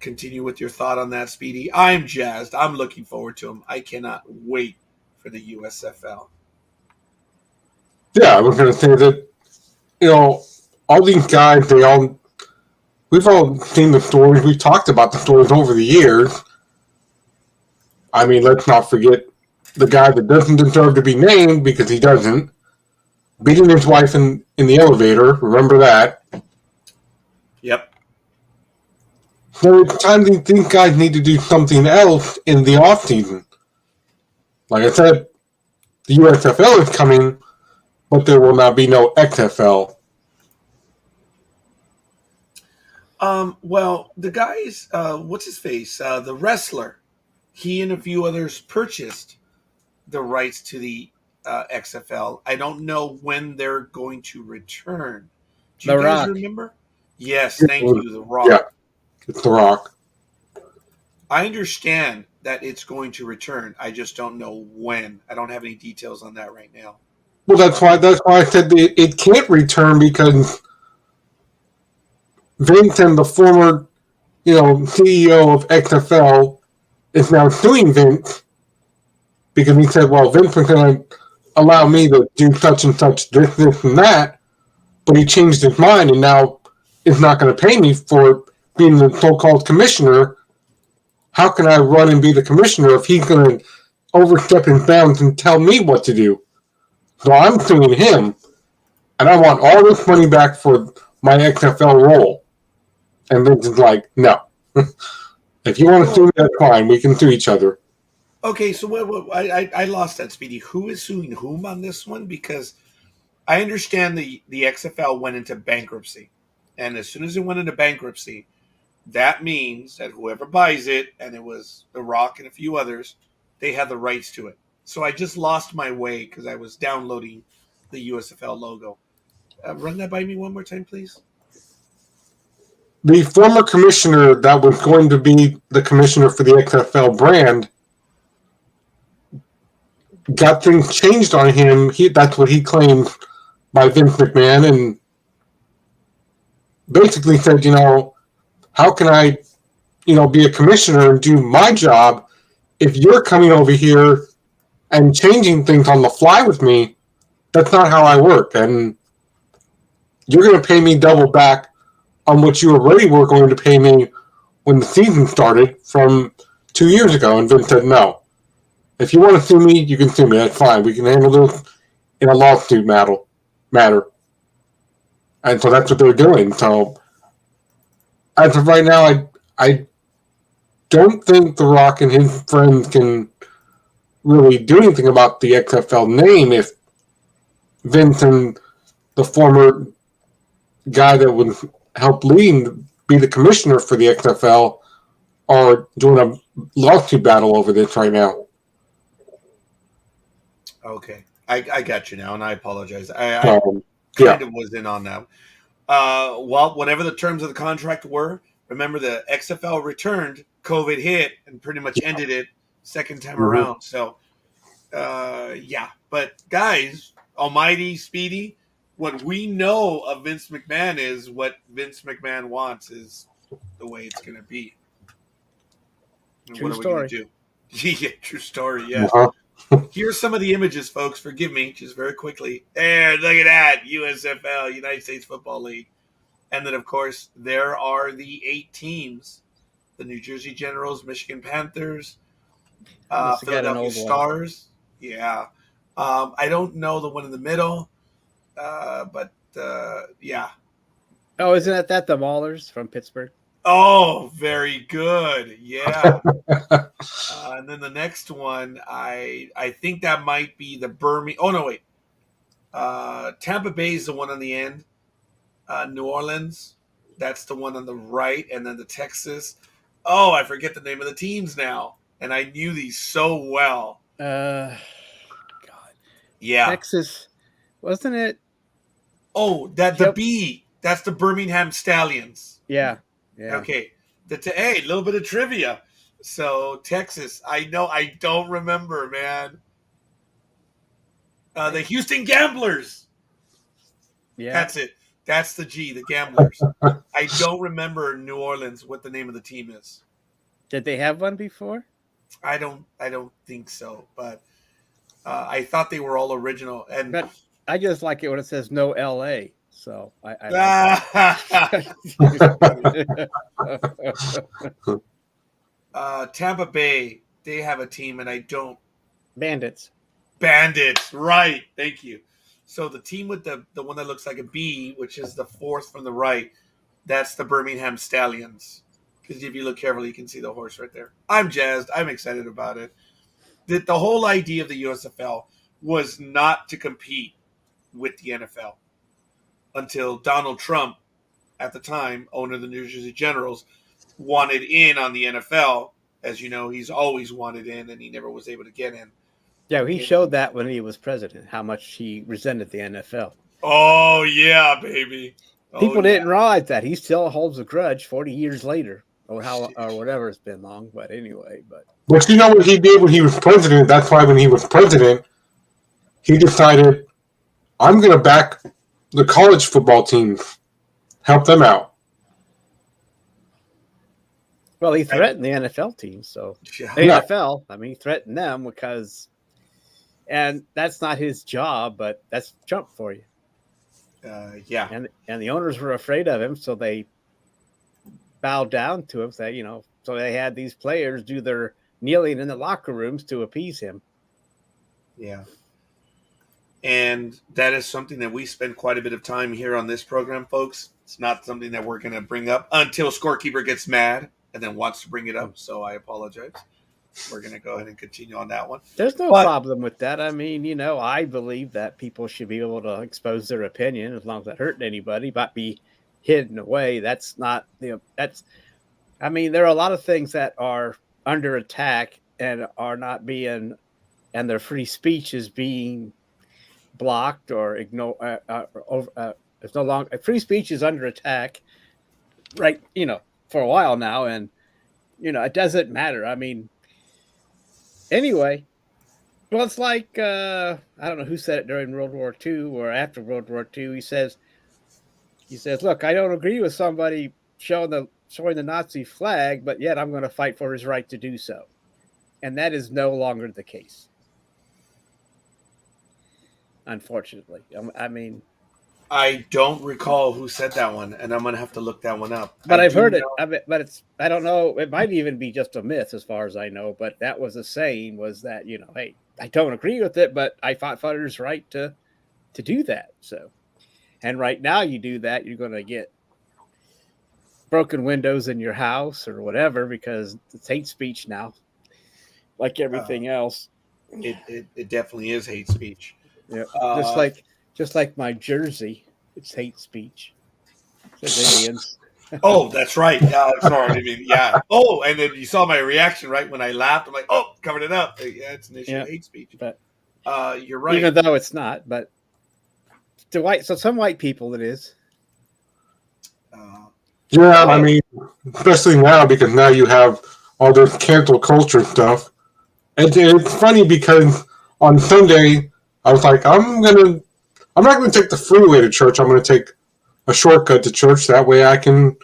continue with your thought on that, Speedy. I'm jazzed. I'm looking forward to them. I cannot wait for the USFL. Yeah, I was going to say that, all these guys, we've all seen the stories. We've talked about the stories over the years. I mean, let's not forget the guy that doesn't deserve to be named because he doesn't. Beating his wife in the elevator. Remember that? Yep. So it's time these guys need to do something else in the off season. Like I said, the USFL is coming, but there will not be no XFL. Well, the guys, what's his face? The wrestler, he and a few others purchased the rights to the XFL. I don't know when they're going to return. Do you guys remember? Yes, thank you, The Rock. Yeah, it's The Rock. I understand that it's going to return. I just don't know when. I don't have any details on that right now. Well, that's why I said it can't return because Vince and the former, CEO of XFL is now suing Vince because he said, well, Vince was going to allow me to do such and such, this, and that, but he changed his mind and now is not going to pay me for being the so-called commissioner. How can I run and be the commissioner if he's going to overstep his bounds and tell me what to do? So I'm suing him, and I want all this money back for my XFL role. And Vince is like, no. If you want to sue me, that's fine. We can sue each other. Okay, so I lost that, Speedy. Who is suing whom on this one? Because I understand the XFL went into bankruptcy. And as soon as it went into bankruptcy, that means that whoever buys it, and it was The Rock and a few others, they had the rights to it. So I just lost my way because I was downloading the USFL logo. Run that by me one more time, please. The former commissioner that was going to be the commissioner for the XFL brand got things changed on him. That's what he claimed by Vince McMahon, and basically said, how can I, be a commissioner and do my job if you're coming over here and changing things on the fly with me? That's not how I work, and you're going to pay me double back on what you already were going to pay me when the season started from 2 years ago. And Vince said, no. If you want to sue me, you can sue me. That's fine. We can handle this in a lawsuit matter. And so that's what they're doing. So as of right now, I don't think The Rock and his friends can really do anything about the XFL name if Vince and the former guy that would help be the commissioner for the XFL are doing a lawsuit battle over this right now. Okay. I got you now, and I apologize. I kind of was in on that. Well, whatever the terms of the contract were, remember the XFL returned, COVID hit, and pretty much ended it second time around. So, yeah. But guys, Almighty Speedy, what we know of Vince McMahon is what Vince McMahon wants is the way it's going to be. And True what are we story. going to do? Yeah, true story. Yeah. Here's some of the images, folks. Forgive me, just very quickly. There, look at that. USFL, United States Football League. And then, of course, there are the 8 teams. The New Jersey Generals, Michigan Panthers, Must have got an Philadelphia old one. Stars. Yeah. I don't know the one in the middle, but yeah. Oh, isn't that the Maulers from Pittsburgh? Oh, very good. Yeah. And then the next one, I think that might be the Birmingham. Oh, no, wait. Tampa Bay is the one on the end. New Orleans, that's the one on the right. And then the Texas. Oh, I forget the name of the teams now. And I knew these so well. God. Yeah. Texas, wasn't it? Oh, the B. That's the Birmingham Stallions. Yeah. Yeah. Okay. Hey, a little bit of trivia. So Texas, I know, I don't remember, man. The Houston Gamblers. Yeah. That's it. That's the G, the Gamblers. I don't remember New Orleans what the name of the team is. Did they have one before? I don't think so, but I thought they were all original. And But I just like it when it says no LA. So I Tampa Bay, they have a team, and I don't. Bandits. Right. Thank you. So the team with the one that looks like a B, which is the fourth from the right, that's the Birmingham Stallions. Because if you look carefully, you can see the horse right there. I'm jazzed. I'm excited about it. The whole idea of the USFL was not to compete with the NFL until Donald Trump, at the time, owner of the New Jersey Generals, wanted in on the NFL. As you know, he's always wanted in, and he never was able to get in. Yeah, he showed that when he was president, how much he resented the NFL. Oh, yeah, baby. People didn't realize that. He still holds a grudge 40 years later, or whatever it's been long. But anyway, But you know what he did when he was president? That's why when he was president, he decided, I'm going to back the college football teams, help them out. well, he threatened the NFL team. So Yeah. the NFL, I mean, he threatened them because, and that's not his job, but that's Trump for you. Yeah. And the owners were afraid of him, so they bowed down to him. So they had these players do their kneeling in the locker rooms to appease him. Yeah. And that is something that we spend quite a bit of time here on this program, folks. It's not something that we're going to bring up until Scorekeeper gets mad and then wants to bring it up. So I apologize. We're going to go ahead and continue on that one. There's no problem with that. I mean, I believe that people should be able to expose their opinion as long as it hurting anybody, but be hidden away. That's not, I mean, there are a lot of things that are under attack and are not being, and their free speech is being blocked or ignored. It's no longer, free speech is under attack, right? For a while now, and it doesn't matter. I mean, anyway, well, it's like I don't know who said it during World War II or after World War II. He says, "Look, I don't agree with somebody showing the Nazi flag, but yet I'm going to fight for his right to do so," and that is no longer the case. Unfortunately, I mean, I don't recall who said that one, and I'm going to have to look that one up. But I've heard it. I don't know. It might even be just a myth as far as I know, but that was a saying, was that, hey, I don't agree with it, but I fought for his right to do that. So, and right now you do that, you're going to get broken windows in your house or whatever, because it's hate speech now, like everything else. It definitely is hate speech. Yeah. Just like my jersey, it's hate speech. Says Indians. Oh, that's right. Yeah, sorry. I mean, yeah. Oh, and then you saw my reaction, right? When I laughed, I'm like, oh, covered it up. Yeah, it's an issue of hate speech. But you're right. Even though it's not, but some white people it is. Yeah, I mean, especially now because now you have all this cancel culture stuff. And it's funny because on Sunday I was like, I'm not gonna take the freeway to church. I'm gonna take a shortcut to church. That way I can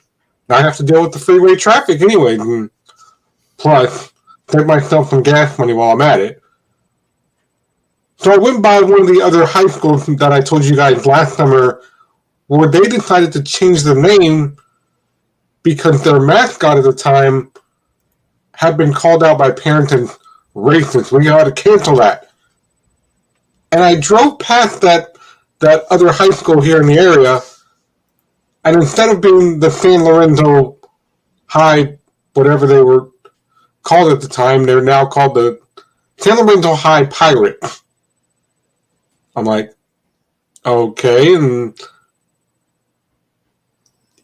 not have to deal with the freeway traffic anyway. And plus, save myself some gas money while I'm at it. So I went by one of the other high schools that I told you guys last summer where they decided to change the name because their mascot at the time had been called out by parents as racist. We got to cancel that. And I drove past that other high school here in the area, and instead of being the San Lorenzo High, whatever they were called at the time, they're now called the San Lorenzo High Pirates. I'm like, okay, and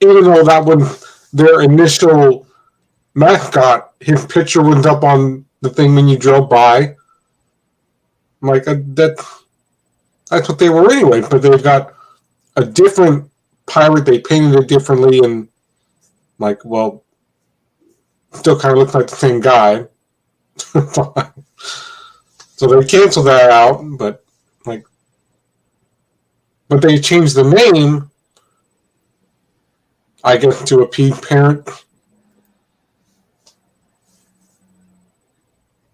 even though that was their initial mascot, his picture was up on the thing when you drove by. I'm like, that's what they were anyway, but they've got a different pirate, they painted it differently, and I'm like, well, still kind of looks like the same guy. So they canceled that out, but they changed the name, I guess, to appease parents.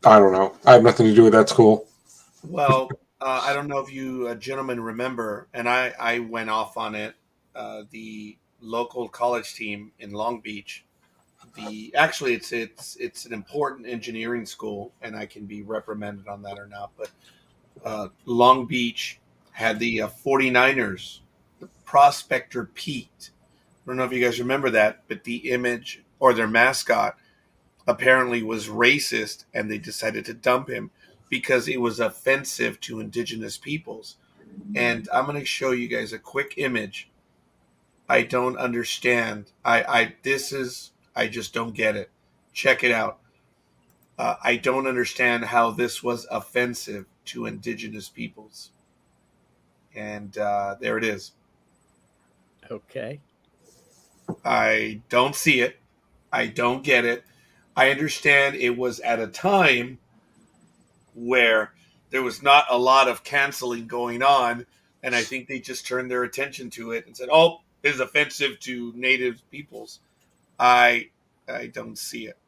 I don't know. I have nothing to do with that school. Well, I don't know if you gentlemen remember, and I went off on it. The local college team in Long Beach. Actually, it's an important engineering school, and I can be reprimanded on that or not. But Long Beach had the 49ers, the Prospector Pete. I don't know if you guys remember that, but the image or their mascot apparently was racist, and they decided to dump him because it was offensive to indigenous peoples. And I'm going to show you guys a quick image. I don't understand. I just don't get it. Check it out. I don't understand how this was offensive to indigenous peoples. And there it is. Okay. I don't see it. I don't get it. I understand it was at a time where there was not a lot of canceling going on, and I think they just turned their attention to it and said, "Oh, it is offensive to native peoples." I don't see it.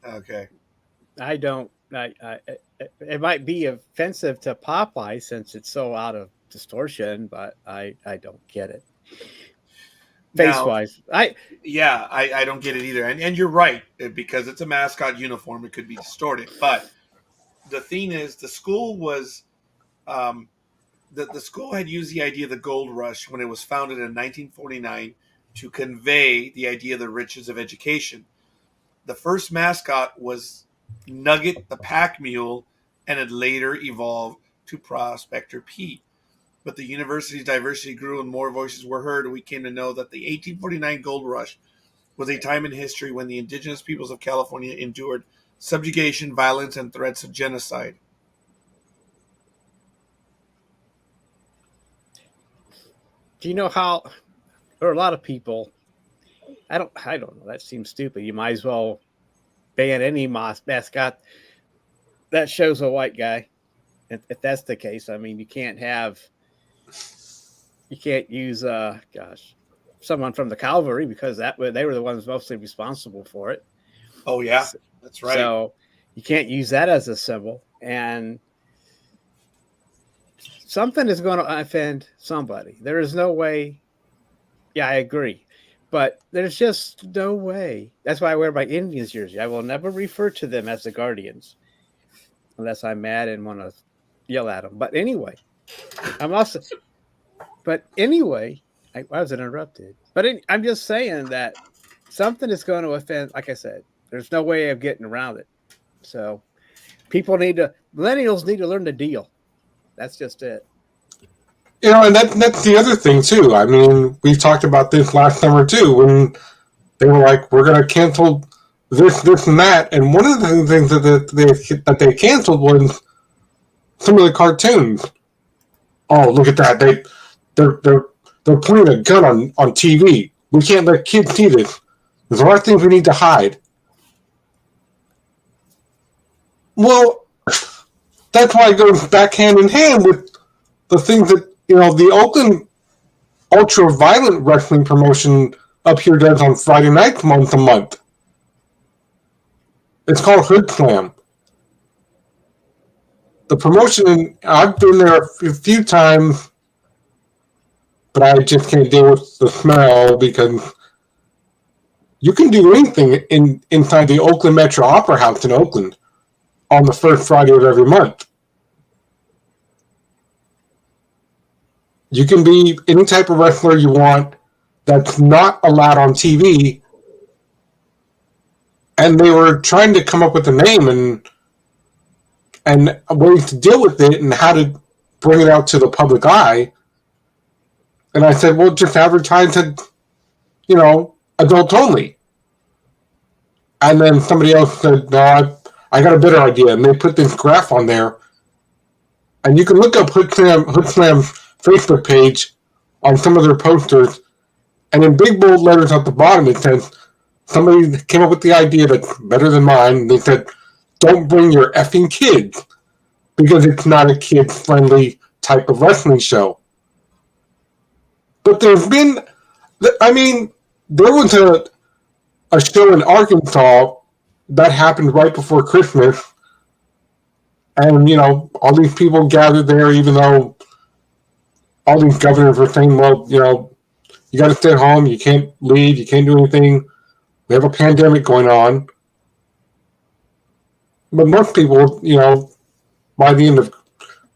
Okay. I don't. It might be offensive to Popeye since it's so out of distortion, but I don't get it. Face wise, I don't get it either. And you're right, because it's a mascot uniform, it could be distorted. But the thing is, the school was the school had used the idea of the gold rush when it was founded in 1949 to convey the idea of the riches of education. The first mascot was Nugget the pack mule, and it later evolved to Prospector Pete. But the university's diversity grew and more voices were heard, and we came to know that the 1849 gold rush was a time in history when the indigenous peoples of California endured subjugation, violence, and threats of genocide. Do you know how there are a lot of people, I don't know, that seems stupid. You might as well ban any mascot that shows a white guy. If that's the case, I mean, you can't use someone from the cavalry because they were the ones mostly responsible for it. Oh yeah, that's right. So you can't use that as a symbol, and something is going to offend somebody. There is no way. Yeah, I agree, but there's just no way. That's why I wear my Indians jersey. I will never refer to them as the Guardians unless I'm mad and want to yell at them. But anyway, I was interrupted. But I'm just saying that something is going to offend. Like I said, there's no way of getting around it. So millennials need to learn to deal. That's just it. You know, and that's the other thing too. I mean, we've talked about this last summer too, when they were like, "We're going to cancel this, and that." And one of the things that they canceled was some of the cartoons. Oh, look at that! They're pointing a gun on TV. we can't let kids see this. There's a lot of things we need to hide. Well, that's why it goes back hand in hand with the things that, the Oakland ultra-violent wrestling promotion up here does on Friday nights once a month. It's called Hood Slam. The promotion, I've been there a few times, but I just can't deal with the smell because you can do anything inside the Oakland Metro Opera House in Oakland on the first Friday of every month. You can be any type of wrestler you want that's not allowed on TV. And they were trying to come up with a name and ways to deal with it and how to bring it out to the public eye. And I said, well, just advertise it, adult only. And then somebody else said, no, I got a better idea. And they put this graph on there. And you can look up Hood Slam's Facebook page on some of their posters. And in big bold letters at the bottom, it says, somebody came up with the idea that's better than mine. They said, don't bring your effing kids because it's not a kid-friendly type of wrestling show. But there was a show in Arkansas that happened right before Christmas. And, all these people gathered there, even though all these governors were saying, well, you got to stay at home. You can't leave. You can't do anything. We have a pandemic going on. But most people, by the end of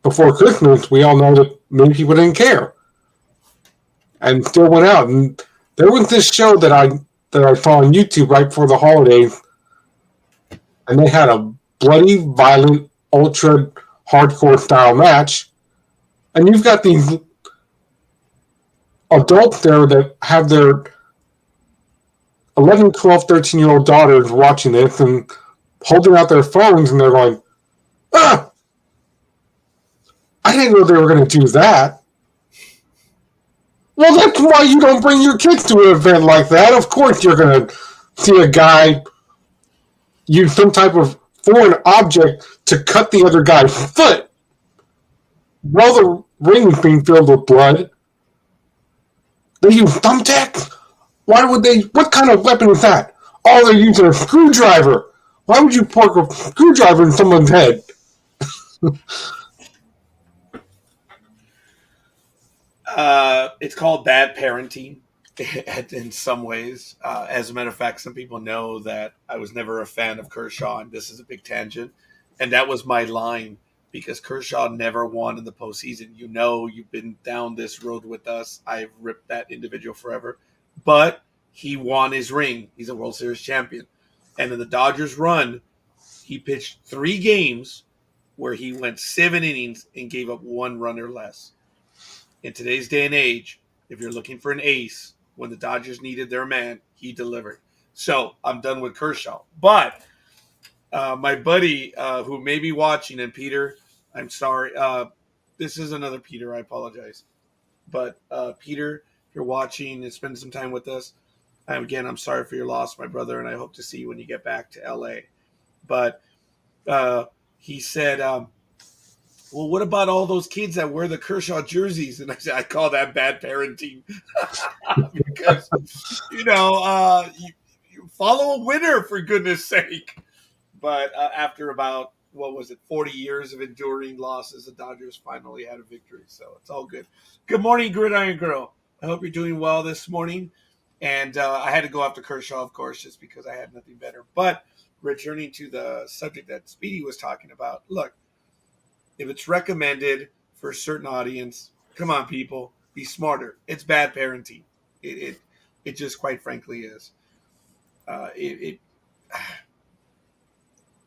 before Christmas, we all know that many people didn't care and still went out. And there was this show that I saw on YouTube right before the holidays, and they had a bloody, violent, ultra hardcore style match. And you've got these adults there that have their 11, 12, 13-year-old daughters watching this and holding out their phones, and they're going, I didn't know they were going to do that. Well, that's why you don't bring your kids to an event like that. Of course you're going to see a guy use some type of foreign object to cut the other guy's foot while the ring is being filled with blood. They use thumbtacks? Why would they? What kind of weapon is that? Oh, they're using a screwdriver. Why would you park a screwdriver in someone's head? It's called bad parenting in some ways. As a matter of fact, some people know that I was never a fan of Kershaw, and this is a big tangent. And that was my line because Kershaw never won in the postseason. You've been down this road with us. I've ripped that individual forever. But he won his ring. He's a World Series champion. And in the Dodgers run, he pitched 3 games where he went 7 innings and gave up 1 run or less. In today's day and age, if you're looking for an ace, when the Dodgers needed their man, he delivered. So I'm done with Kershaw. But my buddy who may be watching, and Peter, I'm sorry. This is another Peter. I apologize. But Peter, if you're watching and spend some time with us, again, I'm sorry for your loss, my brother, and I hope to see you when you get back to L.A. But he said, well, what about all those kids that wear the Kershaw jerseys? And I said, I call that bad parenting. Because, you follow a winner, for goodness sake. But after about, 40 years of enduring losses, the Dodgers finally had a victory. So it's all good. Good morning, Gridiron Girl. I hope you're doing well this morning. And I had to go after Kershaw, of course, just because I had nothing better. But returning to the subject that Speedy was talking about, look, if it's recommended for a certain audience, come on, people, be smarter. It's bad parenting. It just quite frankly is.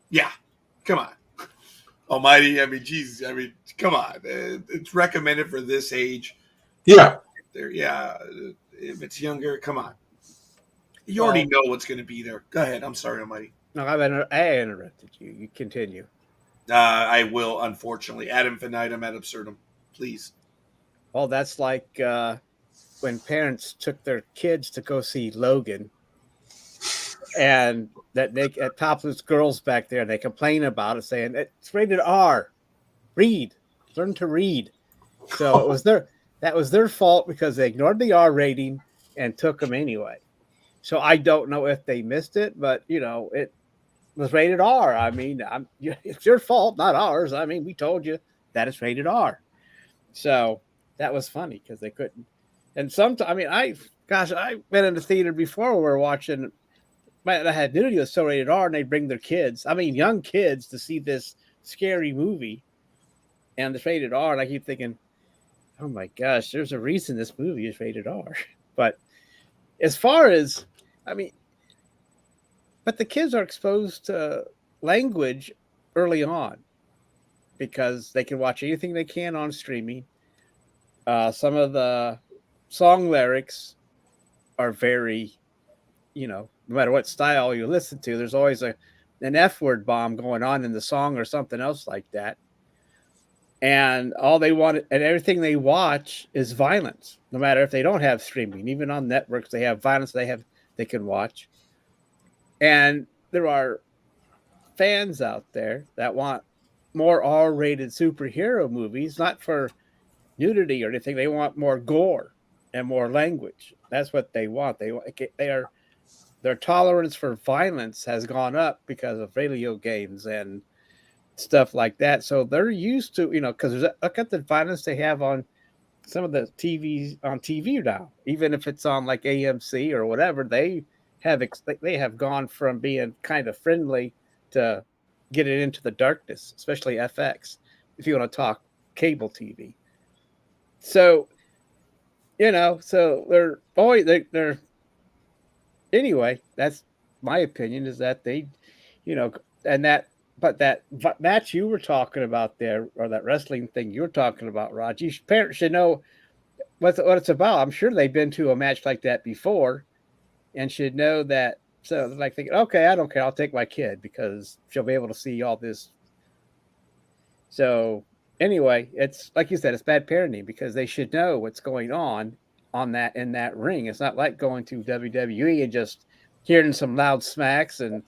Yeah, come on. Almighty, Jesus, come on. It's recommended for this age. Yeah. If it's younger, come on. You already know what's going to be there. Go ahead. I'm sorry, Almighty. No, I interrupted you. You continue. I will, unfortunately. Ad infinitum, ad absurdum. Please. Well, that's like when parents took their kids to go see Logan, and that they at topless girls back there, they complain about it, saying it's rated R. Read, learn to read. So it was that was their fault because they ignored the R rating and took them anyway. So I don't know if they missed it, but it was rated R. I mean, it's your fault, not ours. I mean, we told you that it's rated R. So that was funny because they couldn't. And sometimes, I mean, I've been in the theater before where we're watching. I had nudity was so rated R, and they'd bring their kids. I mean, young kids to see this scary movie, and it's rated R. And I keep thinking, oh my gosh, there's a reason this movie is rated R. But as far as, I mean, but the kids are exposed to language early on because they can watch anything they can on streaming. Some of the song lyrics are very, no matter what style you listen to, there's always an F word bomb going on in the song or something else like that. And all they want and everything they watch is violence, no matter if they don't have streaming. Even on networks, they have violence they can watch. And there are fans out there that want more R-rated superhero movies, not for nudity or anything. They want more gore and more language. That's what they want. Their tolerance for violence has gone up because of radio games and stuff like that. So they're used to, because look at the violence they have on some of the TV now. Even if it's on like AMC or whatever, they have gone from being kind of friendly to get it into the darkness, especially FX, if you want to talk cable TV. So, so they're anyway, that's my opinion, is that they, but that match you were talking about there, or that wrestling thing you were talking about, Raj, parents should know what it's about. I'm sure they've been to a match like that before and should know that. So like thinking, okay, I don't care. I'll take my kid because she'll be able to see all this. So anyway, it's like you said, it's bad parenting because they should know what's going on that in that ring. It's not like going to WWE and just hearing some loud smacks. And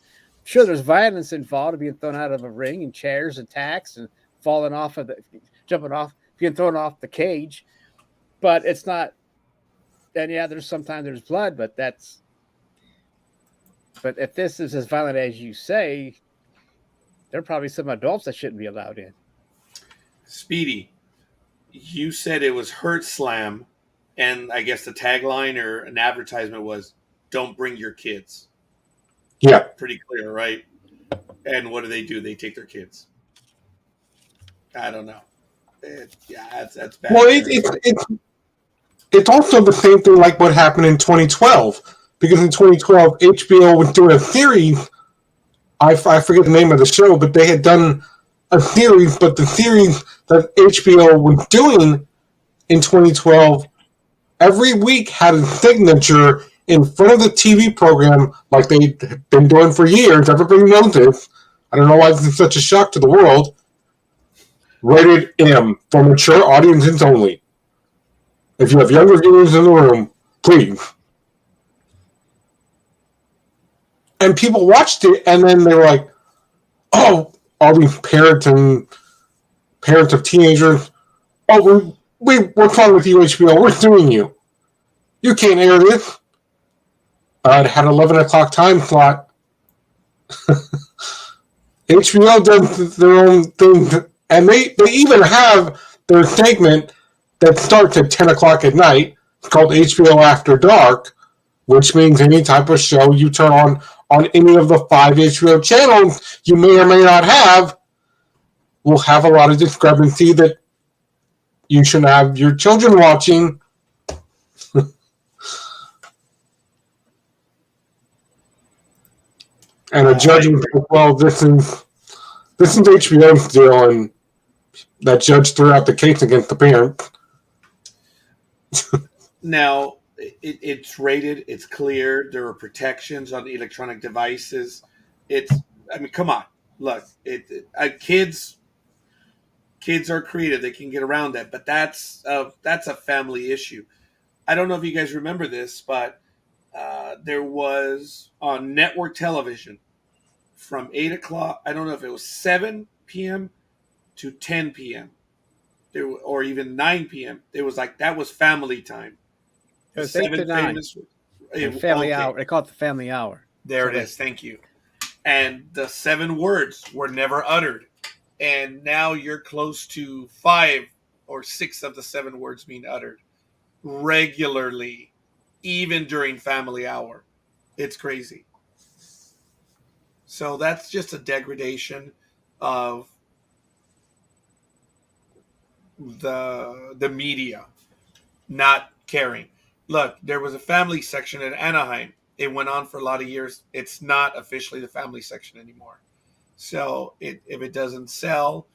sure, there's violence involved, being thrown out of a ring and chairs and tacks and falling off of jumping off, being thrown off the cage. But it's not. And yeah, sometimes there's blood, but if this is as violent as you say, there are probably some adults that shouldn't be allowed in. Speedy, you said it was Hurt Slam, and I guess the tagline or an advertisement was, "Don't bring your kids." Yeah. Pretty clear, right? And what do? They take their kids. I don't know. That's bad. Well, it's also the same thing like what happened in 2012. Because in 2012, HBO was doing a series. I forget the name of the show, but they had done a series. But the series that HBO was doing in 2012, every week had a signature in front of the TV program like they've been doing for years. Everybody knows this. I don't know why this is such a shock to the world. Rated M for mature audiences only. If you have younger viewers in the room, please. And people watched it, and then they were like, "Oh, all these parents of teenagers, oh, what's wrong with you, HBO? We're suing you. You can't air this." It had 11 o'clock time slot. HBO does their own thing, and they even have their segment that starts at 10 o'clock at night. It's called HBO After Dark, which means any type of show you turn on any of the 5 HBO channels you may or may not have will have a lot of discrepancy that you shouldn't have your children watching. And a judge will think, well, this is HBO's deal, and that judge threw out the case against the parent. Now, it's rated. It's clear. There are protections on electronic devices. Come on. Look, kids are creative. They can get around that, but that's a family issue. I don't know if you guys remember this, but there was on network television from 8 o'clock, I don't know if it was 7 p.m. to 10 p.m. Or even 9 p.m. It was like, that was family time. It was 8 to 9. Family hour. They call it the family hour. There it is. Thank you. And the 7 words were never uttered. And now you're close to 5 or 6 of the 7 words being uttered regularly, even during family hour. It's crazy. So that's just a degradation of the media not caring. Look, there was a family section in Anaheim. It went on for a lot of years. It's not officially the family section anymore. So if it doesn't sell,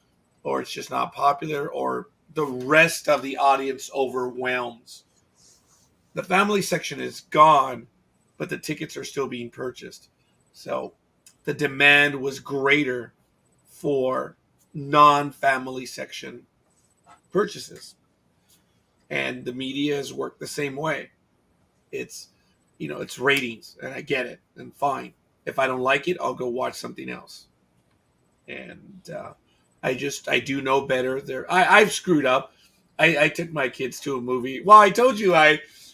or it's just not popular, or the rest of the audience overwhelms, the family section is gone, but the tickets are still being purchased. So the demand was greater for non-family section purchases. And the media has worked the same way. It's, it's ratings, and I get it, and fine. If I don't like it, I'll go watch something else. And I do know better. I've screwed up. I took my kids to a movie. Well, I told you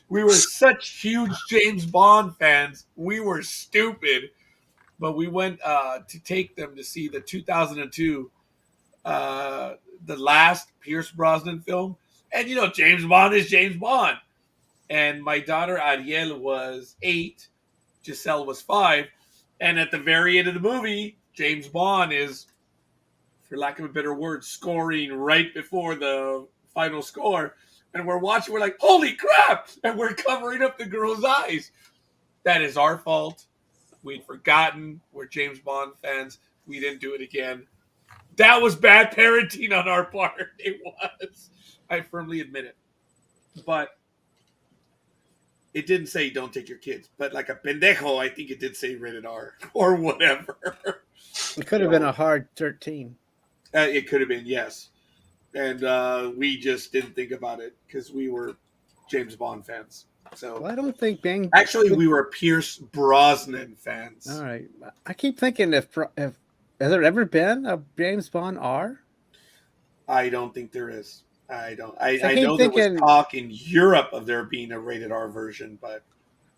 we were such huge James Bond fans. We were stupid, but we went to take them to see the 2002, the last Pierce Brosnan film. And James Bond is James Bond. And my daughter Ariel was 8, Giselle was 5, and at the very end of the movie, James Bond is, for lack of a better word, scoring right before the final score. And we're watching, we're like, holy crap! And we're covering up the girl's eyes. That is our fault. We'd forgotten. We're James Bond fans. We didn't do it again. That was bad parenting on our part. It was. I firmly admit it. But it didn't say don't take your kids. But like a pendejo, I think it did say rated R or whatever. It could have been a hard 13. It could have been, yes. And we just didn't think about it because we were James Bond fans. So well, I don't think actually we were Pierce Brosnan fans. All right. I keep thinking if has there ever been a James Bond R? I don't think there is. I know there was talk in Europe of there being a rated R version, but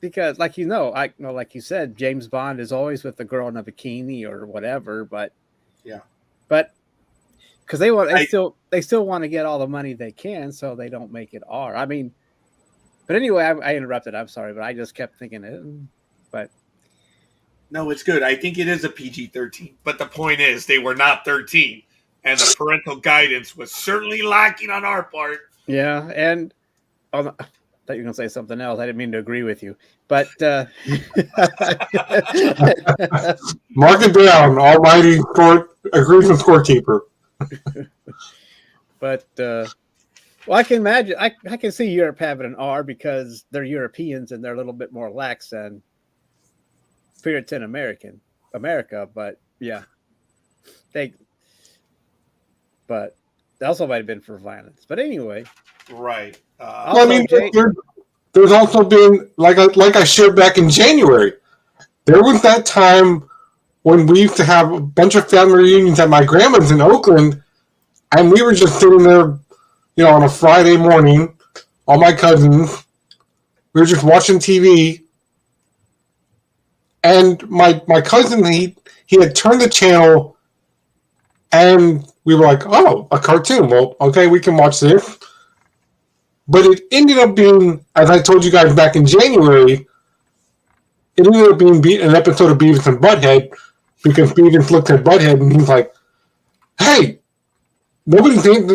because like like you said, James Bond is always with the girl in a bikini or whatever, but yeah. But because they still want to get all the money they can, so they don't make it R. I mean, but anyway, I interrupted. I'm sorry, but I just kept thinking it. But no, it's good. I think it is a PG-13. But the point is, they were not 13, and the parental guidance was certainly lacking on our part. Yeah, and I thought you were going to say something else. I didn't mean to agree with you, but mark it down. Almighty agrees with Scorekeeper. But well, I can imagine. I can see Europe having an R because they're Europeans and they're a little bit more lax than Puritan America. But yeah, but they also might have been for violence. But anyway, right. I mean, there's also been like I shared back in January. There was that time when we used to have a bunch of family reunions at my grandma's in Oakland, and we were just sitting there, on a Friday morning, all my cousins, we were just watching TV, and my cousin, he had turned the channel, and we were like, oh, a cartoon. Well, okay, we can watch this. But it ended up being, as I told you guys back in January, it ended up being an episode of Beavis and Butthead, because Beavis looked at Butthead and he's like, hey, nobody thinks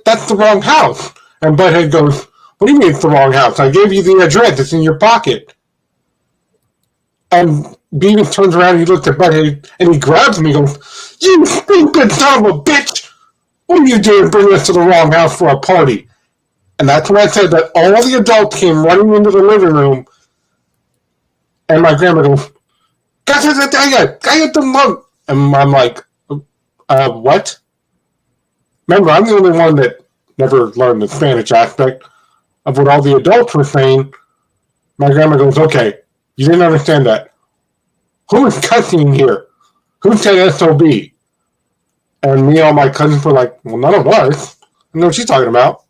that's the wrong house. And Butthead goes, what do you mean it's the wrong house? I gave you the address. It's in your pocket. And Beavis turns around and he looks at Butthead and he grabs him and he goes, you stupid son of a bitch! What are you doing bringing us to the wrong house for a party? And that's when I said that all the adults came running into the living room, and my grandma goes, and I'm like, what? Remember, I'm the only one that never learned the Spanish aspect. of what all the adults were saying, my grandma goes, okay, you didn't understand that. Who is cussing here? Who said SOB? And me and all my cousins were like, well, none of us. I know what she's talking about.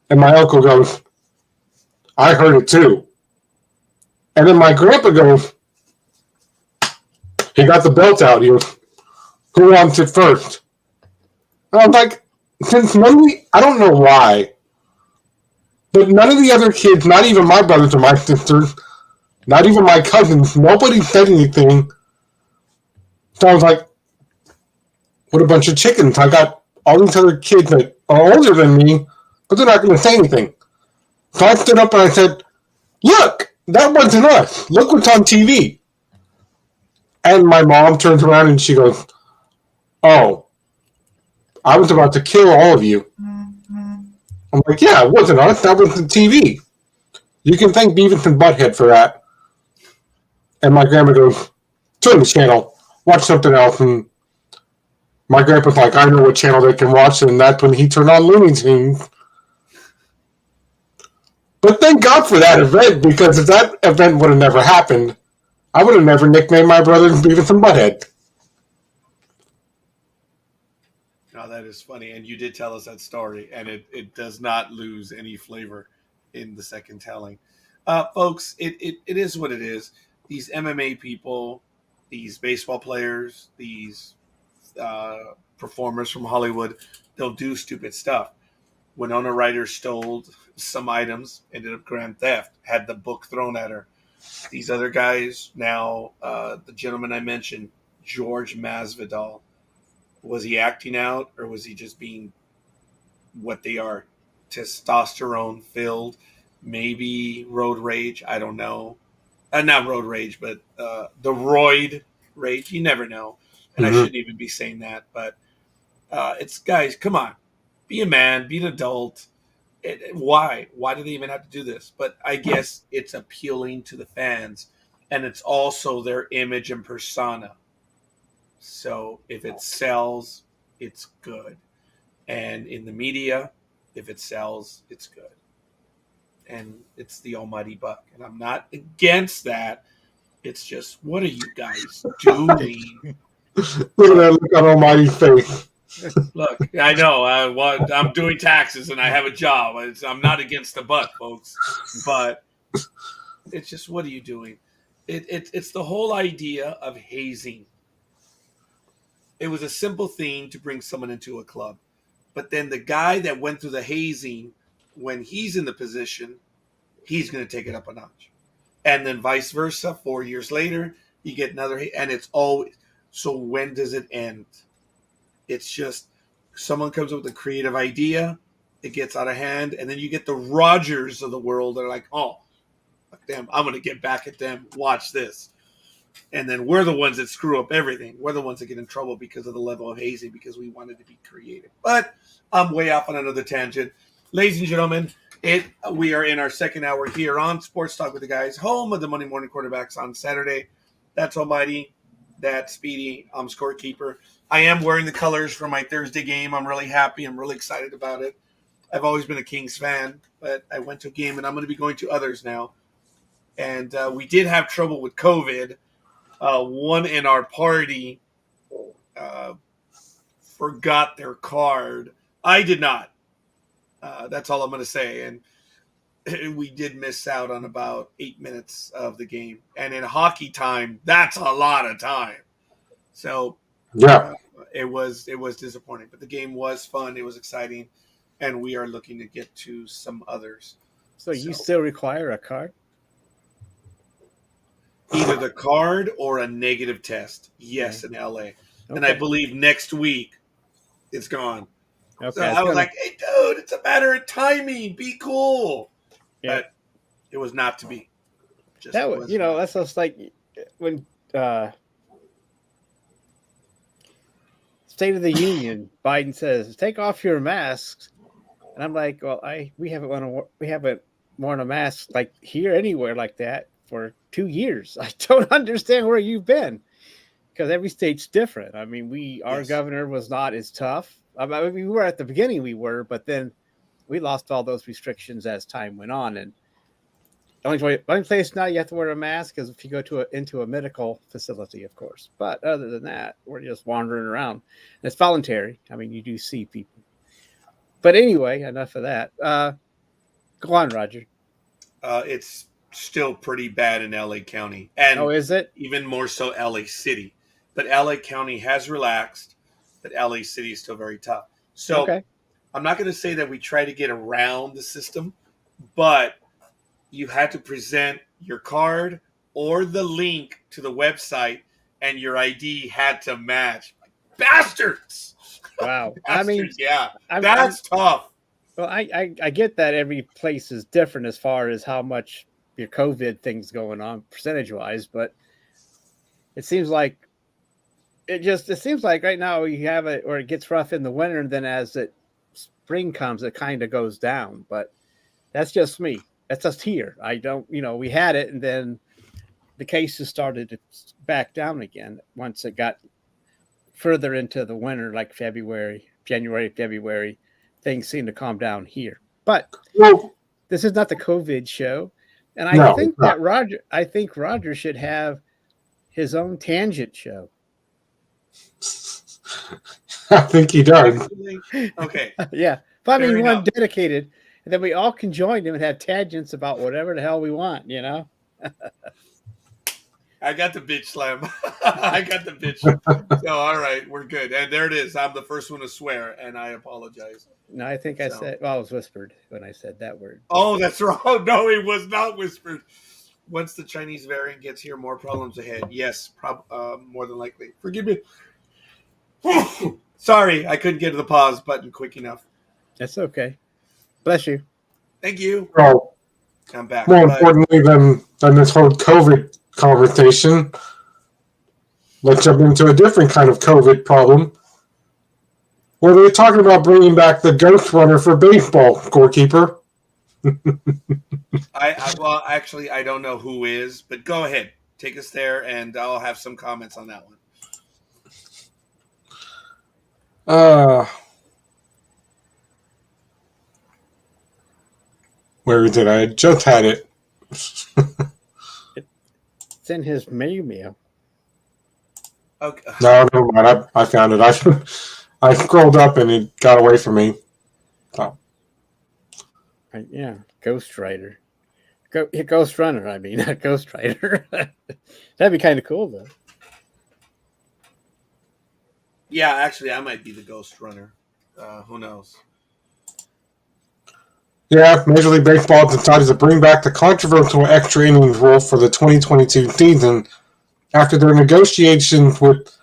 And my uncle goes, I heard it too. And then my grandpa goes, he got the belt out. He goes, who wants it first? And I was like, since nobody, I don't know why, but none of the other kids, not even my brothers or my sisters, not even my cousins, nobody said anything. So I was like, what a bunch of chickens. I got all these other kids that are older than me, but they're not going to say anything. So I stood up and I said, look, that wasn't us. Look what's on TV. And my mom turns around and she goes, oh, I was about to kill all of you. I'm like, yeah, it wasn't us. That was the TV. You can thank Beavis and Butthead for that. And my grandma goes, turn the channel. Watch something else. And my grandpa's like, I know what channel they can watch. And that's when he turned on Looney Tunes. But thank God for that event, because if that event would have never happened, I would have never nicknamed my brothers Beavis and Butthead. Oh, that is funny. And you did tell us that story, and it does not lose any flavor in the second telling. Folks, it is what it is. These MMA people, these baseball players, these performers from Hollywood, they'll do stupid stuff. Winona Ryder stole some items, ended up grand theft, had the book thrown at her. These other guys now, the gentleman I mentioned, George Masvidal, was he acting out or was he just being what they are? Testosterone filled, maybe road rage. I don't know. Not road rage, but the roid rage. You never know. And I shouldn't even be saying that, but it's guys, come on. Be a man, be an adult. Why? Why do they even have to do this? But I guess it's appealing to the fans, and it's also their image and persona. So if it sells, it's good. And in the media, if it sells, it's good. And it's the almighty buck. And I'm not against that. It's just, what are you guys doing? Look at that look on Almighty's face. Look, I know. I'm doing taxes and I have a job. I'm not against the buck, folks. But it's just, what are you doing? It's the whole idea of hazing. It was a simple thing to bring someone into a club. But then the guy that went through the hazing, when he's in the position, he's going to take it up a notch. And then vice versa, 4 years later, you get another. And it's always. So when does it end? It's just someone comes up with a creative idea, it gets out of hand, and then you get the Rogers of the world that are like, oh, fuck them, I'm going to get back at them. Watch this. And then we're the ones that screw up everything. We're the ones that get in trouble because of the level of hazing, because we wanted to be creative. But I'm way off on another tangent. Ladies and gentlemen, we are in our second hour here on Sports Talk with the Guys, home of the Monday Morning Quarterbacks on Saturday. That's Almighty. That's Speedy. I'm Scorekeeper. I am wearing the colors for my Thursday game. I'm really happy. I'm really excited about it. I've always been a Kings fan, but I went to a game, and I'm going to be going to others now. And we did have trouble with COVID. One in our party forgot their card. I did not. That's all I'm going to say. And we did miss out on about 8 minutes of the game. And in hockey time, that's a lot of time. So Yeah. It was disappointing. But the game was fun. It was exciting. And we are looking to get to some others. So you still require a card? Either the card or a negative test. Yes, in LA. Okay. And I believe next week it's gone. Okay, so I was like, hey, dude, it's a matter of timing. Be cool. Yeah. But it was not to be. That was, that's just like when State of the Union, Biden says, take off your masks. And I'm like, well, we haven't worn a mask like here anywhere like that for 2 years. I don't understand where you've been, because every state's different. I mean, our governor was not as tough. I mean, we were at the beginning, but then we lost all those restrictions as time went on, and the only place now you have to wear a mask is if you go into a medical facility, of course. But other than that, we're just wandering around. And it's voluntary. I mean, you do see people. But anyway, enough of that. Go on, Roger. It's still pretty bad in LA County, and is it? Even more so LA City. But LA County has relaxed, but LA City is still very tough. So okay. I'm not going to say that we try to get around the system, but you had to present your card or the link to the website, and your ID had to match. Bastards! Wow. Bastards, I mean, yeah, that's tough. Well, I get that every place is different as far as how much your COVID thing's going on percentage-wise, but it seems like right now you have it, or it gets rough in the winter, and then as spring comes, it kind of goes down. But that's just me. That's just here. I don't, we had it, and then the cases started to back down again once it got further into the winter, like January, February. Things seem to calm down here. But this is not the COVID show, and I think Roger should have his own tangent show. I think he does. Okay. Yeah. But I mean, one dedicated, and then we all can join him and have tangents about whatever the hell we want, I got the bitch slam. I got the bitch. So, all right, we're good. And there it is. I'm the first one to swear, and I apologize. No, I think I said, well, it was whispered when I said that word. Oh, that's wrong. No, it was not whispered. Once the Chinese variant gets here, more problems ahead. Yes, more than likely. Forgive me. Sorry, I couldn't get to the pause button quick enough. That's okay. Bless you. Thank you. Well, I'm back. More importantly than this whole COVID conversation, let's jump into a different kind of COVID problem. Where they're talking about bringing back the ghost runner for baseball, Scorekeeper. Well, actually, I don't know who is, but go ahead. Take us there, and I'll have some comments on that one. Where is it? I just had it. It's in his mail. Okay. No, never mind. I found it. I scrolled up and it got away from me. Oh. Yeah, Ghost Rider. Ghost Runner, I mean, not Ghost Rider. That'd be kind of cool, though. Yeah, actually, I might be the Ghost Runner. Who knows? Yeah, Major League Baseball decided to bring back the controversial extra innings rule for the 2022 season after their negotiations with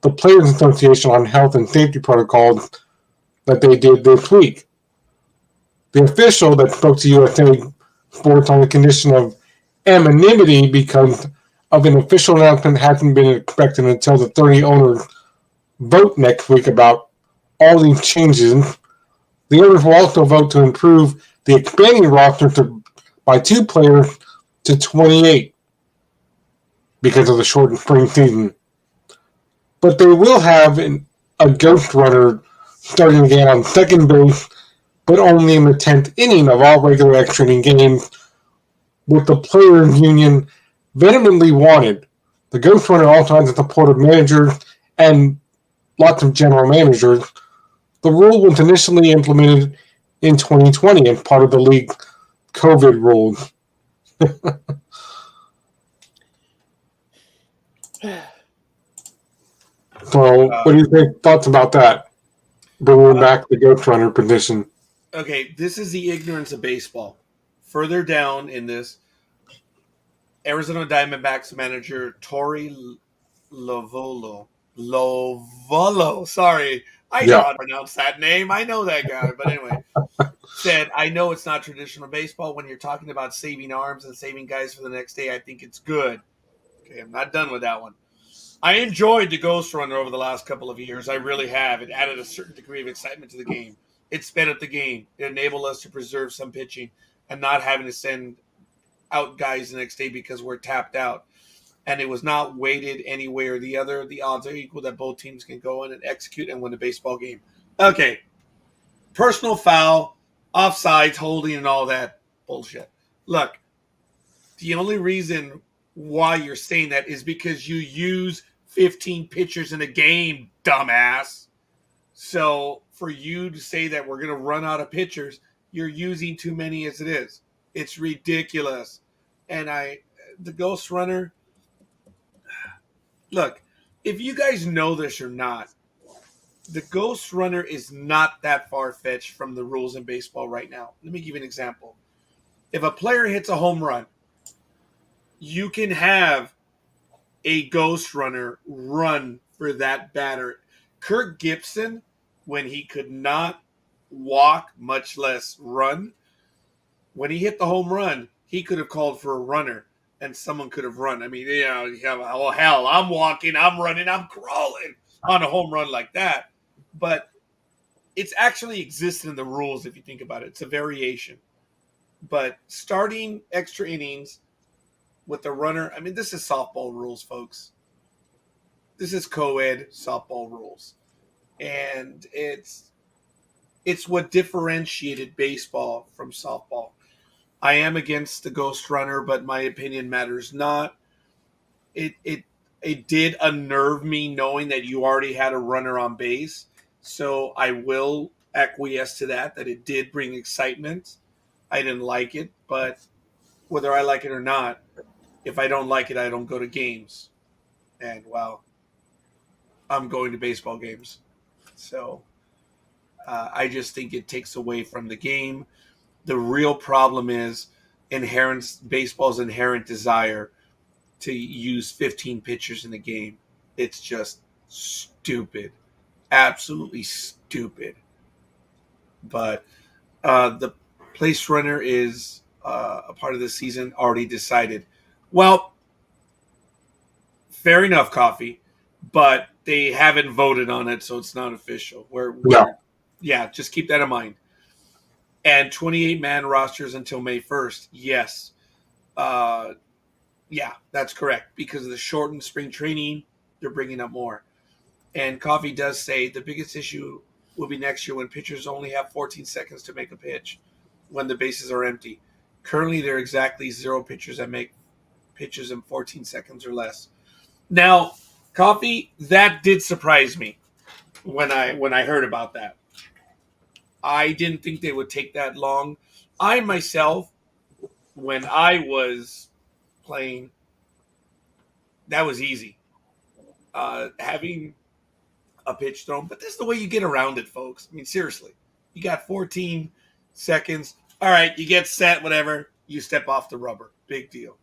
the Players Association on health and safety protocols that they did this week. The official that spoke to USA Sports on the condition of anonymity because of an official announcement hasn't been expected until the 30 owners vote next week about all these changes. The owners will also vote to improve the expanding roster by 2 players to 28 because of the shortened spring season. But they will have a ghost runner starting again on second base, but only in the 10th inning of all regular extra inning games, what the players' union vehemently wanted. The ghost runner also has the support of managers and lots of general managers. The rule was initially implemented in 2020 as part of the league COVID rules. So, what do you think? Thoughts about that? Bringing back the ghost runner position. Okay, this is the ignorance of baseball. Further down in this, Arizona Diamondbacks manager Torey Lovullo. Sorry, I know how to pronounce that name. I know that guy. But anyway, said, I know it's not traditional baseball. When you're talking about saving arms and saving guys for the next day, I think it's good. Okay, I'm not done with that one. I enjoyed the Ghost Runner over the last couple of years. I really have. It added a certain degree of excitement to the game. It sped up the game. It enabled us to preserve some pitching and not having to send out guys the next day because we're tapped out. And it was not weighted any way or the other. The odds are equal that both teams can go in and execute and win a baseball game. Okay. Personal foul. offsides, holding, and all that bullshit. Look, the only reason why you're saying that is because you use 15 pitchers in a game, dumbass. So for you to say that we're going to run out of pitchers, you're using too many as it is. It's ridiculous. And the Ghost Runner, look, if you guys know this or not, the Ghost Runner is not that far-fetched from the rules in baseball right now. Let me give you an example. If a player hits a home run, you can have a Ghost Runner run for that batter. Kirk Gibson, when he could not walk, much less run, when he hit the home run, he could have called for a runner, and someone could have run. I mean, oh, hell, I'm walking, I'm running, I'm crawling on a home run like that. But it's actually existed in the rules if you think about it. It's a variation. But starting extra innings with the runner, I mean, this is softball rules, folks. This is co-ed softball rules. And it's what differentiated baseball from softball. I am against the Ghost Runner, but my opinion matters not. It did unnerve me knowing that you already had a runner on base. So I will acquiesce to that it did bring excitement. I didn't like it, but whether I like it or not, if I don't like it, I don't go to games. And, well, I'm going to baseball games. So I just think it takes away from the game. The real problem is baseball's inherent desire to use 15 pitchers in the game. It's just stupid. Absolutely stupid. But the place runner is a part of the season already decided. Well, fair enough, Coffee, but they haven't voted on it, so it's not official. Yeah, just keep that in mind. And 28-man rosters until May 1st. Yes. Yeah, that's correct. Because of the shortened spring training, they're bringing up more. And Coffee does say the biggest issue will be next year when pitchers only have 14 seconds to make a pitch when the bases are empty. Currently, there are exactly 0 pitchers that make pitches in 14 seconds or less. Now, Coffee, that did surprise me when I heard about that. I didn't think they would take that long. I myself, when I was playing, that was easy. Having a pitch thrown, but this is the way you get around it, folks. I mean, seriously, you got 14 seconds. All right, you get set, whatever. You step off the rubber. Big deal.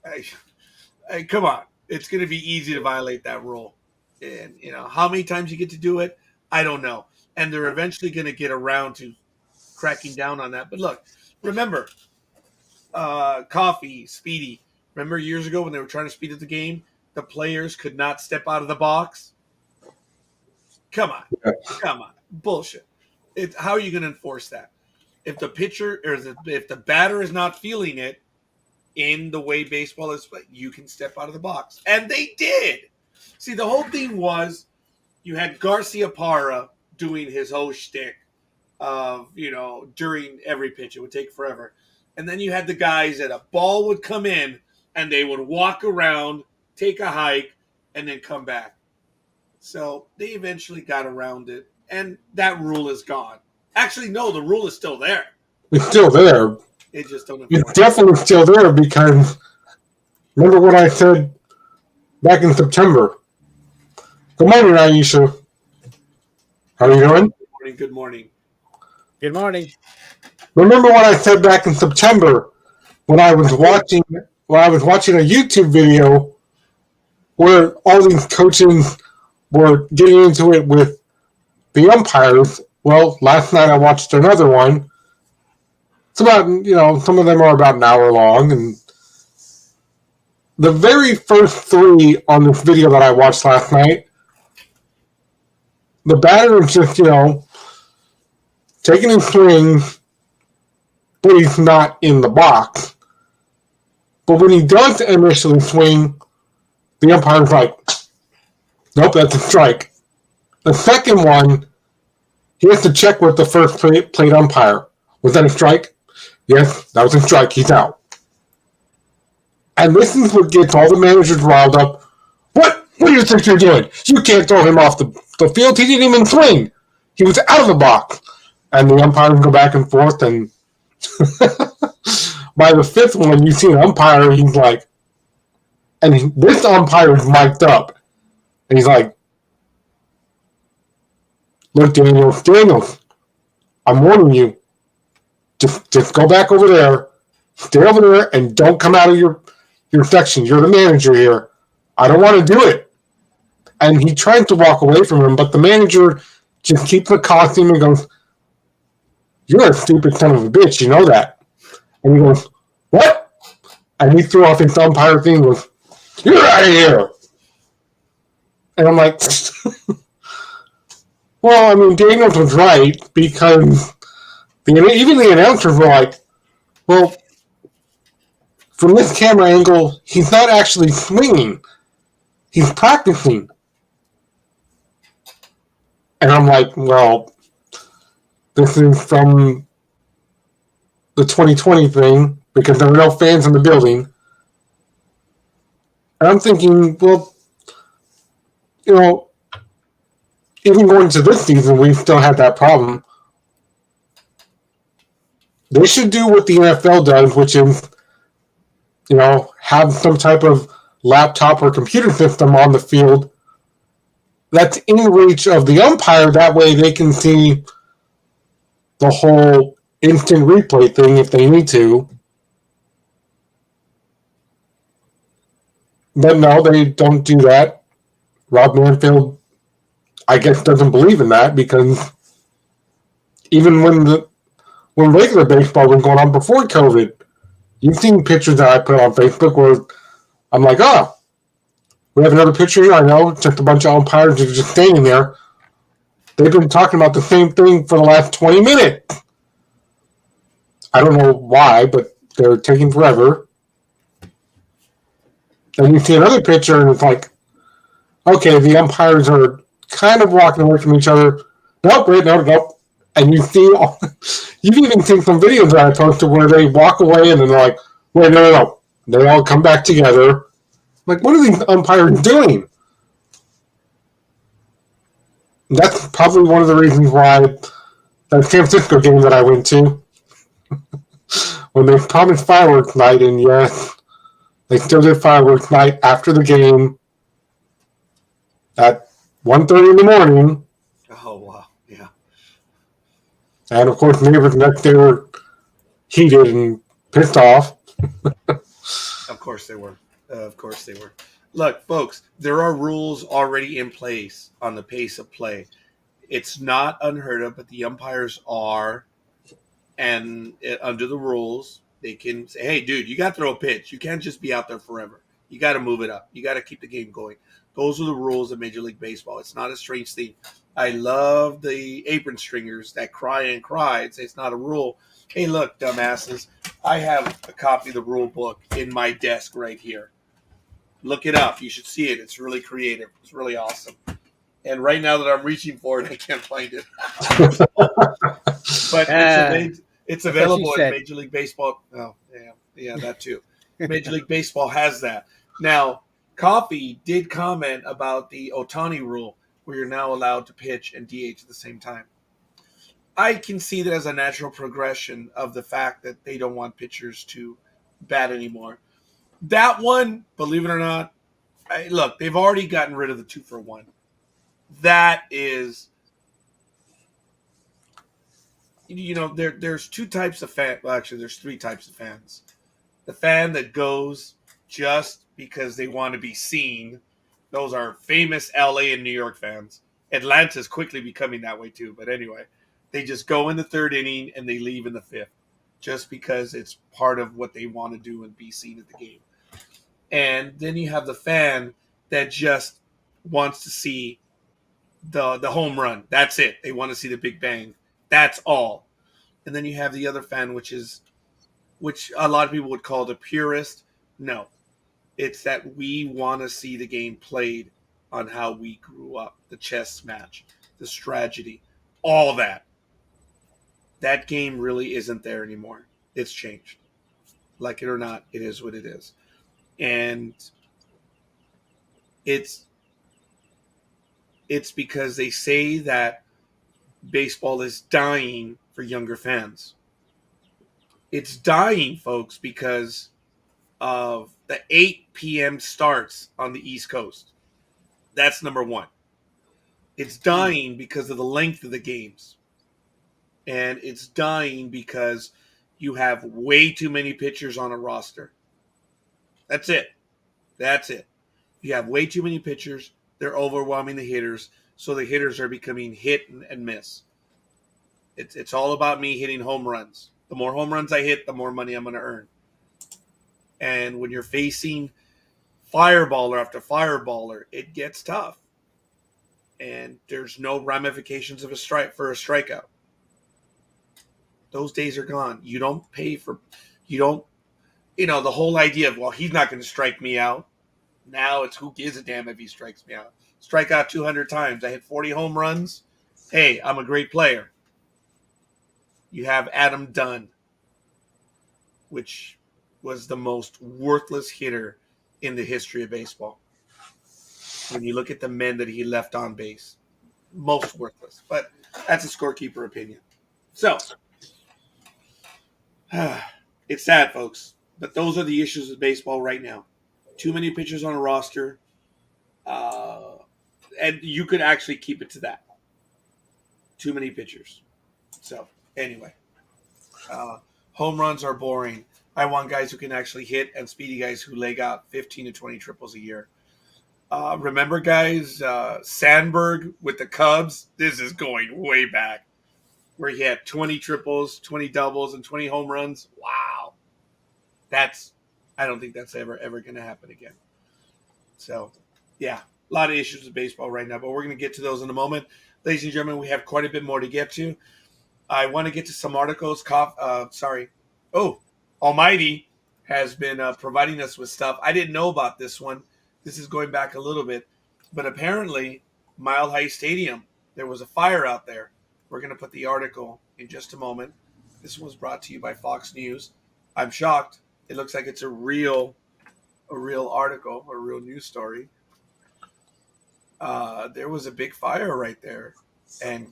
Hey, come on. It's going to be easy to violate that rule. And, how many times you get to do it, I don't know. And they're eventually going to get around to cracking down on that. But look, remember, Coffee, Speedy, remember years ago when they were trying to speed up the game, the players could not step out of the box? Come on. Bullshit. How are you going to enforce that? If the pitcher or if the batter is not feeling it in the way baseball is played, you can step out of the box. And they did. See, the whole thing was you had Garcia Parra doing his whole shtick of, during every pitch. It would take forever. And then you had the guys that a ball would come in and they would walk around, take a hike, and then come back. So they eventually got around it. And that rule is gone. Actually, no, the rule is still there. It's still there. It just don't. It's definitely still there because remember what I said back in September. Good morning, Aisha. How are you doing? Good morning. Good morning. Remember what I said back in September when I was watching a YouTube video where all these coaches were getting into it with the umpires. Well, last night I watched another one. It's about, some of them are about an hour long. And the very first 3 on this video that I watched last night, the batter is just, taking his swings, but he's not in the box. But when he does initially swing, the umpire's like, nope, that's a strike. The second one, he has to check with the first plate umpire. Was that a strike? Yes, that was a strike. He's out. And this is what gets all the managers riled up. What do you think you're doing? You can't throw him off the field. He didn't even swing. He was out of the box. And the umpires go back and forth. And by the fifth one, you see an umpire. He's like, this umpire is mic'd up. And he's like, look, Daniels, I'm warning you. Just go back over there. Stay over there and don't come out of your section. You're the manager here. I don't want to do it. And he tried to walk away from him, but the manager just keeps accosting him and goes, you're a stupid son of a bitch. You know that. And he goes, what? And he threw off his umpire thing and goes, you're out of here. And I'm like, well, I mean, Daniels was right because even the announcers were like, well, from this camera angle, he's not actually swinging. He's practicing. And I'm like, well, this is from the 2020 thing because there were no fans in the building. And I'm thinking, well, even going to this season, we still had that problem. They should do what the NFL does, which is, have some type of laptop or computer system on the field that's in reach of the umpire. That way they can see the whole instant replay thing if they need to. But no, they don't do that. Rob Manfield, I guess, doesn't believe in that because even when regular baseball was going on before COVID, you've seen pictures that I put on Facebook where I'm like, we have another picture here. I know, just a bunch of umpires are just standing there. They've been talking about the same thing for the last 20 minutes. I don't know why, but they're taking forever. Then you see another picture, and it's like, okay, the umpires are kind of walking away from each other. Nope, wait, nope. And you see, you've even seen some videos that I posted where they walk away and then they're like, wait, no. They all come back together. Like, what are these umpires doing? That's probably one of the reasons why that San Francisco game that I went to, when they promised fireworks night, and yes, they still did fireworks night after the game at 1:30 in the morning. Oh, wow. Yeah. And, of course, neighbors next door were heated and pissed off. Of course they were. Look, folks, there are rules already in place on the pace of play. It's not unheard of, but the umpires are, and under the rules, they can say, hey, dude, you got to throw a pitch. You can't just be out there forever. You got to move it up. You got to keep the game going. Those are the rules of Major League Baseball. It's not a strange thing. I love the apron stringers that cry and say it's not a rule. Hey, look, dumbasses, I have a copy of the rule book in my desk right here. Look it up. You should see it. It's really creative. It's really awesome. And right now that I'm reaching for it, I can't find it. But it's available in Major League Baseball. Oh, yeah, that too. Major League Baseball has that. Now, Coffee did comment about the Ohtani rule, where you're now allowed to pitch and DH at the same time. I can see that as a natural progression of the fact that they don't want pitchers to bat anymore. That one, believe it or not, look, they've already gotten rid of the 2-for-1. That is, there's two types of fans. Well, actually, there's three types of fans. The fan that goes just because they want to be seen. Those are famous LA and New York fans. Atlanta's quickly becoming that way too. But anyway, they just go in the third inning and they leave in the fifth just because it's part of what they want to do and be seen at the game. And then you have the fan that just wants to see the home run. That's it. They want to see the big bang. That's all. And then you have the other fan, which a lot of people would call the purist. No. It's that we want to see the game played on how we grew up. The chess match, the strategy, all that. that game really isn't there anymore. It's changed. Like it or not, it is what it is. And it's because they say that baseball is dying for younger fans. It's dying, folks, because of the 8 p.m. starts on the East Coast. That's number one. It's dying because of the length of the games. And it's dying because you have way too many pitchers on a roster. That's it. That's it. You have way too many pitchers. They're overwhelming the hitters. So the hitters are becoming hit and miss. It's all about me hitting home runs. The more home runs I hit, the more money I'm going to earn. And when you're facing fireballer after fireballer, it gets tough. And there's no ramifications of a strikeout. Those days are gone. You don't pay for, the whole idea of, well, he's not going to strike me out. Now it's who gives a damn if he strikes me out. Strike out 200 times. I hit 40 home runs. Hey, I'm a great player. You have Adam Dunn, which was the most worthless hitter in the history of baseball. When you look at the men that he left on base, most worthless. But that's a scorekeeper opinion. So, it's sad, folks. But those are the issues with baseball right now. Too many pitchers on a roster. And you could actually keep it to that. Too many pitchers. So, anyway. Home runs are boring. I want guys who can actually hit and speedy guys who leg out 15 to 20 triples a year. Remember, guys, Sandberg with the Cubs? This is going way back. Where he had 20 triples, 20 doubles, and 20 home runs. Wow. I don't think that's ever going to happen again. So, yeah, a lot of issues with baseball right now, but we're going to get to those in a moment. Ladies and gentlemen, we have quite a bit more to get to. I want to get to some articles. Almighty has been providing us with stuff. I didn't know about this one. This is going back a little bit. But apparently, Mile High Stadium, there was a fire out there. We're going to put the article in just a moment. This was brought to you by Fox News. I'm shocked. It looks like it's a real article, a real news story. There was a big fire right there. And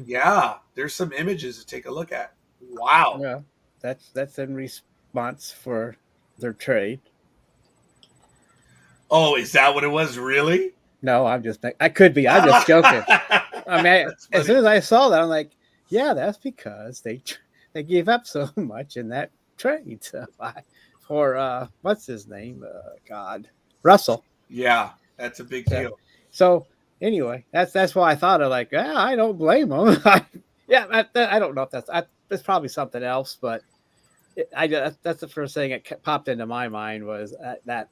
yeah, there's some images to take a look at. Wow. Yeah, that's in response for their trade. Oh, is that what it was? Really? No, I could be. I'm just joking. I mean, as soon as I saw that, I'm like, yeah, that's because they gave up so much in that trade for what's his name? Russell. Yeah, that's a big deal. So anyway, that's why I thought of like, I don't blame him. I don't know if that's probably something else, but that's the first thing that popped into my mind was that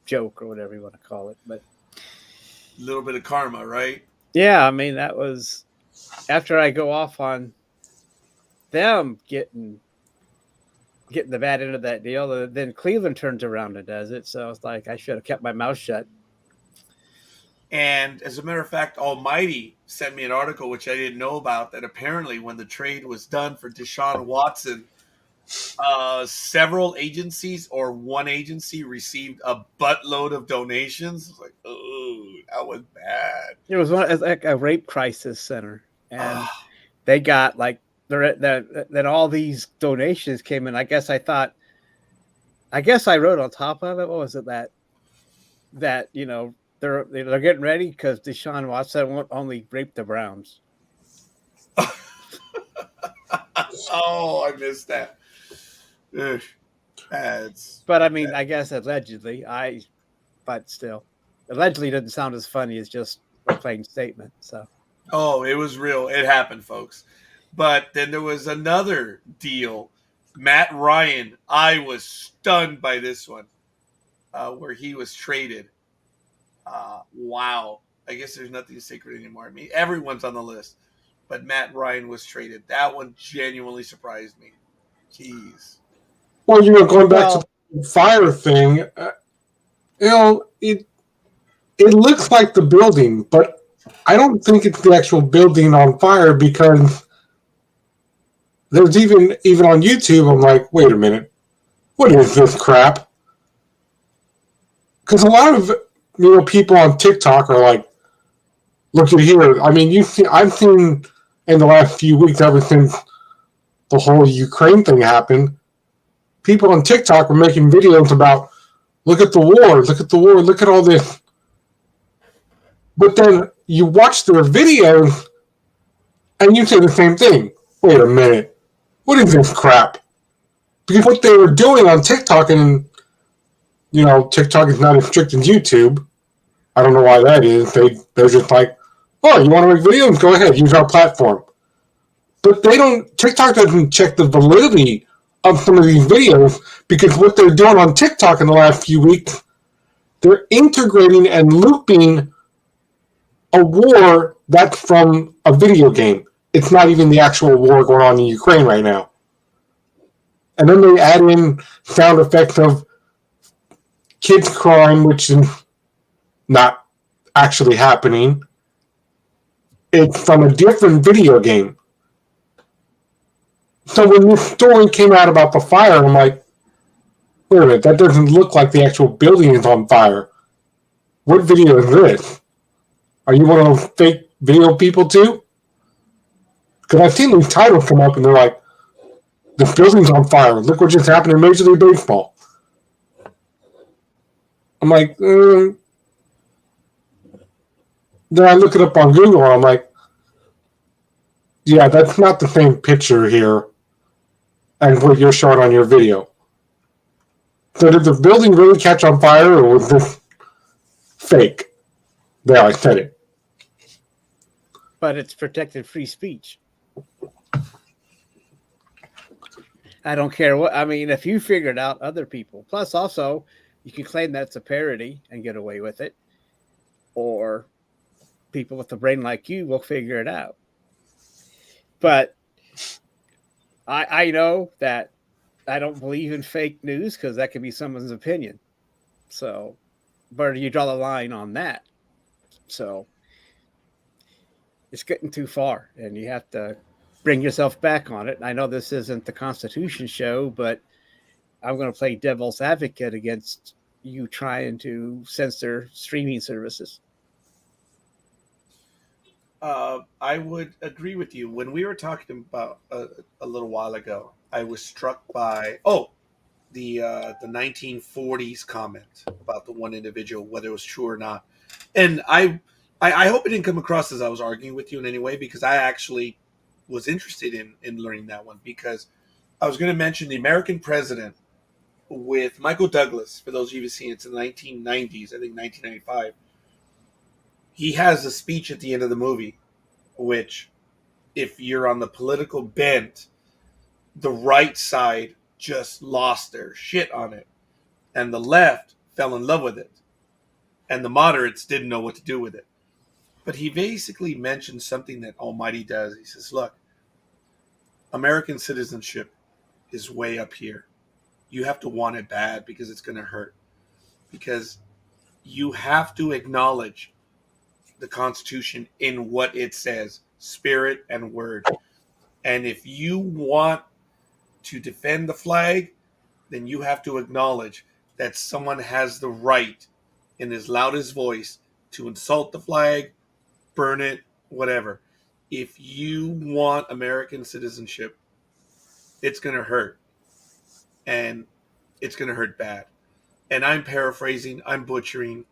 joke or whatever you want to call it. But a little bit of karma, right? Yeah, I mean, that was after I go off on them getting the bad end of that deal. Then Cleveland turns around and does it. So it's like I should have kept my mouth shut. And as a matter of fact, Almighty sent me an article, which I didn't know about, that apparently when the trade was done for Deshaun Watson, several agencies or one agency received a buttload of donations. It's like, oh, that was bad. It was like a rape crisis center. And they got like then all these donations came in. I guess I wrote on top of it. What was it that they're getting ready because Deshaun Watson won't only rape the Browns. Oh, I missed that. But I mean, I guess allegedly, but still, allegedly doesn't sound as funny as just a plain statement. So. Oh, it was real. It happened, folks. But then there was another deal. Matt Ryan, I was stunned by this one, where he was traded. Wow. I guess there's nothing sacred anymore. I mean, everyone's on the list. But Matt Ryan was traded. That one genuinely surprised me. Jeez. Well, going back to the fire thing, it looks like the building, but I don't think it's the actual building on fire because there's even on YouTube, I'm like, wait a minute, what is this crap? Because a lot of people on TikTok are like, look at here. I mean, I've seen in the last few weeks, ever since the whole Ukraine thing happened, people on TikTok were making videos about, look at the war, look at all this. But then you watch their videos and you say the same thing. Wait a minute, what is this crap? Because what they were doing on TikTok, and TikTok is not as strict as YouTube. I don't know why that is. They're just like, oh, you want to make videos? Go ahead, use our platform. But TikTok doesn't check the validity of some of these videos, because what they're doing on TikTok in the last few weeks, they're integrating and looping a war that's from a video game. It's not even the actual war going on in Ukraine right now. And then they add in sound effects of kids crying, which is not actually happening. It's from a different video game. So when this story came out about the fire, I'm like, wait a minute, that doesn't look like the actual building is on fire. What video is this? Are you one of those fake video people too? Because I've seen these titles come up and they're like, the building's on fire. Look what just happened in Major League Baseball. I'm like, Then I look it up on Google and I'm like, yeah, that's not the same picture here and what you're showing on your video. So did the building really catch on fire, or was this fake? There, I said it. But it's protected free speech. I don't care what. I mean, if you figured out, other people. Plus, also, you can claim that it's a parody and get away with it. Or people with a brain like you will figure it out. But I know that I don't believe in fake news, because that could be someone's opinion. So, where do you draw the line on that? So, it's getting too far, and you have to bring yourself back on it. I know this isn't the Constitution show, but I'm going to play devil's advocate against you trying to censor streaming services. I would agree with you. When we were talking about a little while ago, I was struck by the 1940s comment about the one individual, whether it was true or not. And I hope it didn't come across as I was arguing with you in any way, because I actually was interested in learning that one, because I was going to mention the American president with Michael Douglas. For those of you who've seen it, it's in the 1990s, I think 1995. He has a speech at the end of the movie, which, if you're on the political bent, the right side just lost their shit on it, and the left fell in love with it, and the moderates didn't know what to do with it. But he basically mentioned something that Almighty does. He says, look, American citizenship is way up here. You have to want it bad, because it's going to hurt. Because you have to acknowledge the Constitution in what it says, spirit and word. And if you want to defend the flag, then you have to acknowledge that someone has the right, in his loudest voice, to insult the flag, burn it, whatever. If you want American citizenship, it's going to hurt. And it's going to hurt bad. And I'm paraphrasing, I'm butchering,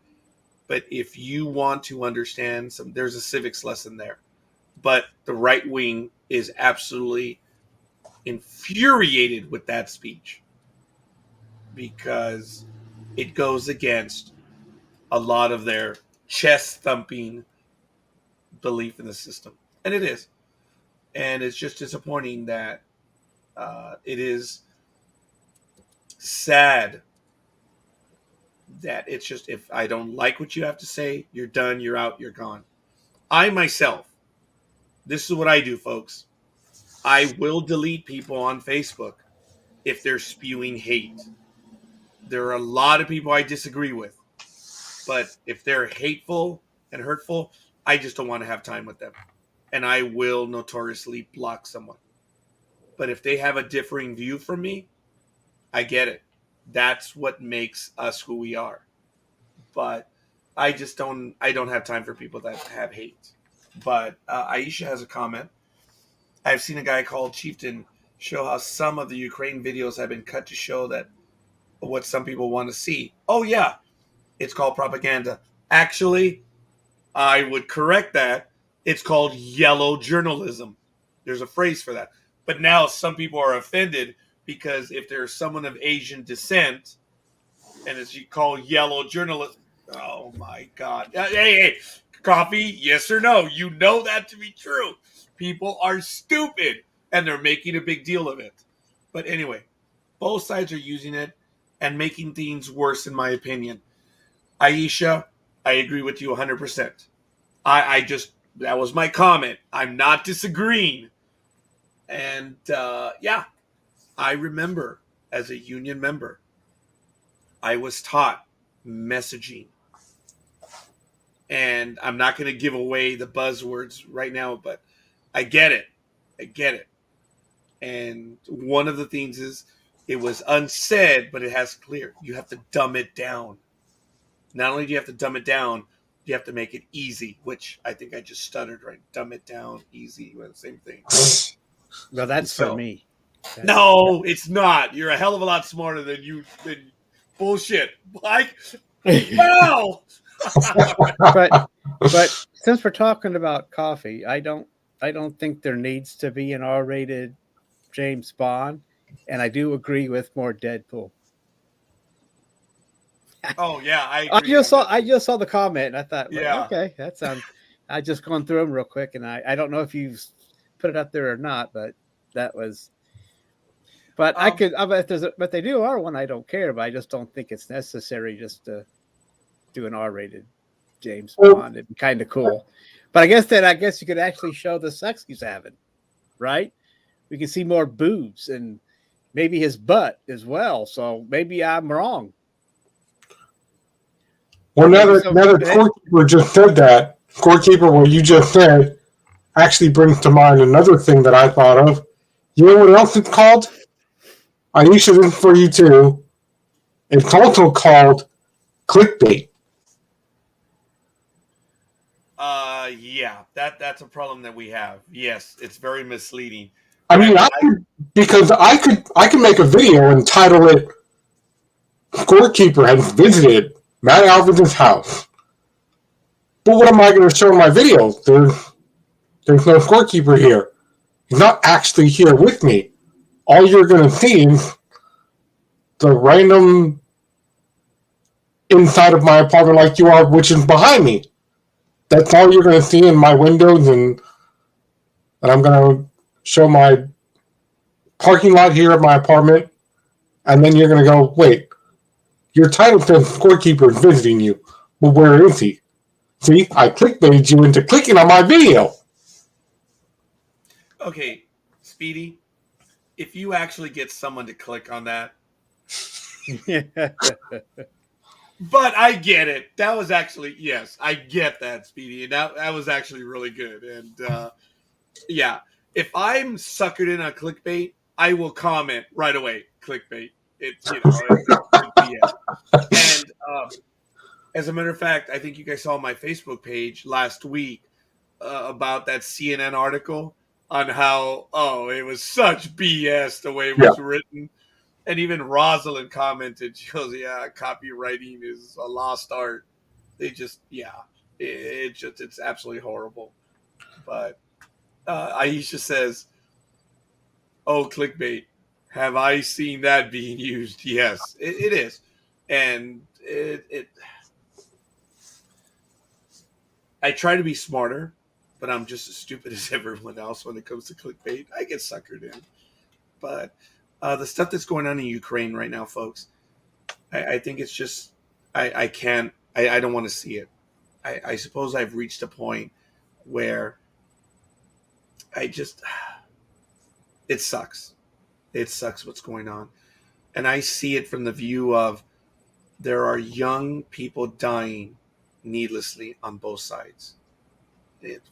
but if you want to understand there's a civics lesson there. But the right wing is absolutely infuriated with that speech, because it goes against a lot of their chest thumping belief in the system. And it is. And it's just disappointing that it is sad that it's just, if I don't like what you have to say, you're done, you're out, you're gone. I myself, this is what I do, folks. I will delete people on Facebook if they're spewing hate. There are a lot of people I disagree with, but if they're hateful and hurtful, I just don't want to have time with them. And I will notoriously block someone. But if they have a differing view from me, I get it. That's what makes us who we are. But I don't have time for people that have hate. But Aisha has a comment. I've seen a guy called Chieftain show how some of the Ukraine videos have been cut to show that what some people want to see. Oh yeah, it's called propaganda. Actually, I would correct that. It's called yellow journalism. There's a phrase for that. But now some people are offended because if there's someone of Asian descent and it's you call yellow journalism, oh my God. Hey, coffee, yes or no? You know that to be true. People are stupid and they're making a big deal of it. But anyway, both sides are using it and making things worse, in my opinion. Aisha, I agree with you 100%. That was my comment. I'm not disagreeing. And yeah, I remember as a union member, I was taught messaging. And I'm not going to give away the buzzwords right now, but I get it. I get it. And one of the things is it was unsaid, but it has clear. You have to dumb it down. Not only do you have to dumb it down, you have to make it easy, which I think I just stuttered, right? Dumb it down, easy, well, same thing. Well, that's for me. No, it's not. You're a hell of a lot smarter than you. Bullshit. Like, wow. but since we're talking about coffee, I don't think there needs to be an R-rated James Bond, and I do agree with more Deadpool. Oh yeah, I agree. I just saw the comment and I thought, well, yeah, okay, that sounds. I just gone through them real quick, and I don't know if you've put it up there or not, but that was. But I could. But they do R1. I don't care, but I just don't think it's necessary just to do an R-rated James Bond. It'd be kind of cool. But I guess you could actually show the sex he's having, right? We can see more boobs and maybe his butt as well. So maybe I'm wrong. Well, now that Scorekeeper just said that, Scorekeeper, what you just said, actually brings to mind another thing that I thought of. You know what else it's called? Aisha, this is for you too. It's also called clickbait. Yeah, that's a problem that we have. Yes, it's very misleading. I mean, I could make a video and title it "Scorekeeper has visited Matt Alvin's house." But what am I going to show in my video? There's no Scorekeeper here. He's not actually here with me. All you're going to see is the random inside of my apartment like you are, which is behind me. That's all you're going to see in my windows, and I'm going to show my parking lot here at my apartment, and then you're going to go, wait, your title says Scorekeeper is visiting you. Well, where is he? See, I clickbaited you into clicking on my video. Okay, Speedy, if you actually get someone to click on that. But I get it. That was actually, yes, I get that, Speedy. And that was actually really good. And yeah, if I'm suckered in on clickbait, I will comment right away. Clickbait. It's, yeah. And as a matter of fact, I think you guys saw my Facebook page last week about that CNN article on how, it was such BS the way it was written. And even Rosalind commented, she goes, yeah, copywriting is a lost art. They just, it's absolutely horrible. But Aisha says, oh, clickbait. Have I seen that being used? Yes, it is. And I try to be smarter, but I'm just as stupid as everyone else when it comes to clickbait. I get suckered in. But the stuff that's going on in Ukraine right now, folks, I think it's just, I don't want to see it. I suppose I've reached a point where it sucks. It sucks what's going on. And I see it from the view of there are young people dying needlessly on both sides.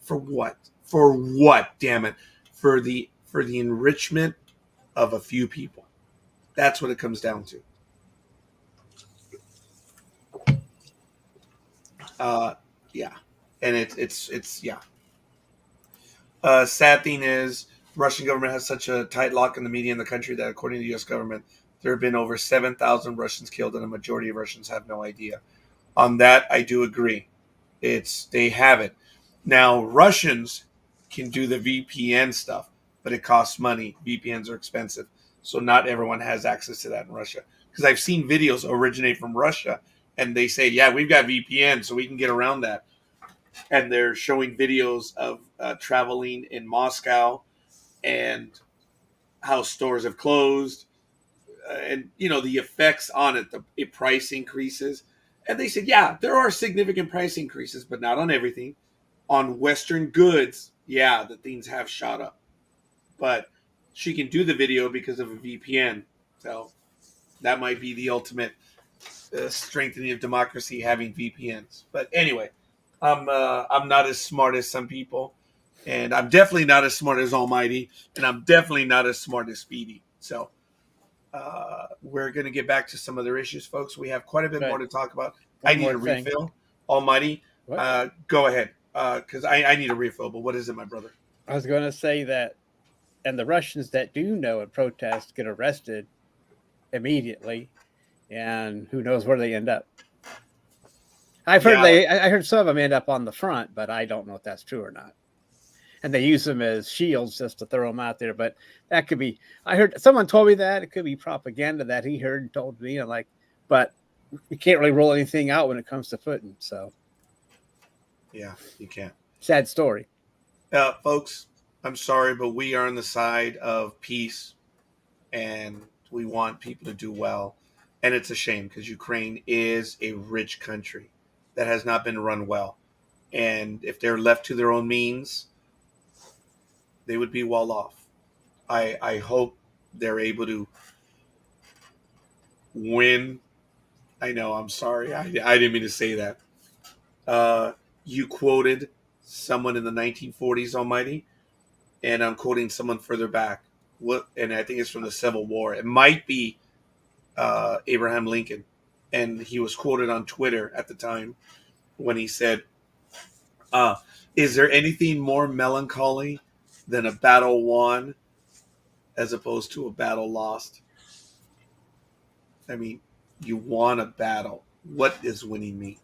For what? For what, damn it? For the enrichment of a few people. That's what it comes down to. Yeah, and it's yeah. Sad thing is, Russian government has such a tight lock on the media in the country that, according to the U.S. government, there have been over 7,000 Russians killed, and a majority of Russians have no idea. On that, I do agree. They have it. Now, Russians can do the VPN stuff, but it costs money. VPNs are expensive, so not everyone has access to that in Russia. Because I've seen videos originate from Russia, and they say, "Yeah, we've got VPN, so we can get around that." And they're showing videos of traveling in Moscow and how stores have closed, and the effects on it, the price increases. And they said, yeah, there are significant price increases, but not on everything. On Western goods, yeah, the things have shot up. But she can do the video because of a VPN. So that might be the ultimate strengthening of democracy, having VPNs. But anyway, I'm not as smart as some people, and I'm definitely not as smart as Almighty, and I'm definitely not as smart as Speedy. So we're going to get back to some other issues, folks. We have quite a bit more to talk about. I need a refill. Almighty, go ahead, because I need a refill. But what is it, my brother? I was going to say that, and the Russians that do know and protest get arrested immediately, and who knows where they end up. I heard some of them end up on the front, but I don't know if that's true or not. And they use them as shields just to throw them out there. But that could be, I heard someone told me that it could be propaganda that he heard and told me. I'm like, but you can't really roll anything out when it comes to footing. So, yeah, you can't. Sad story. Folks, I'm sorry, but we are on the side of peace, and we want people to do well. And it's a shame because Ukraine is a rich country that has not been run well. And if they're left to their own means, they would be well off. I hope they're able to win. I know, I'm sorry. I didn't mean to say that. You quoted someone in the 1940s, Almighty, and I'm quoting someone further back. And I think it's from the Civil War. It might be Abraham Lincoln. And he was quoted on Twitter at the time when he said, is there anything more melancholy than a battle won as opposed to a battle lost? I mean, you won a battle. What does winning mean?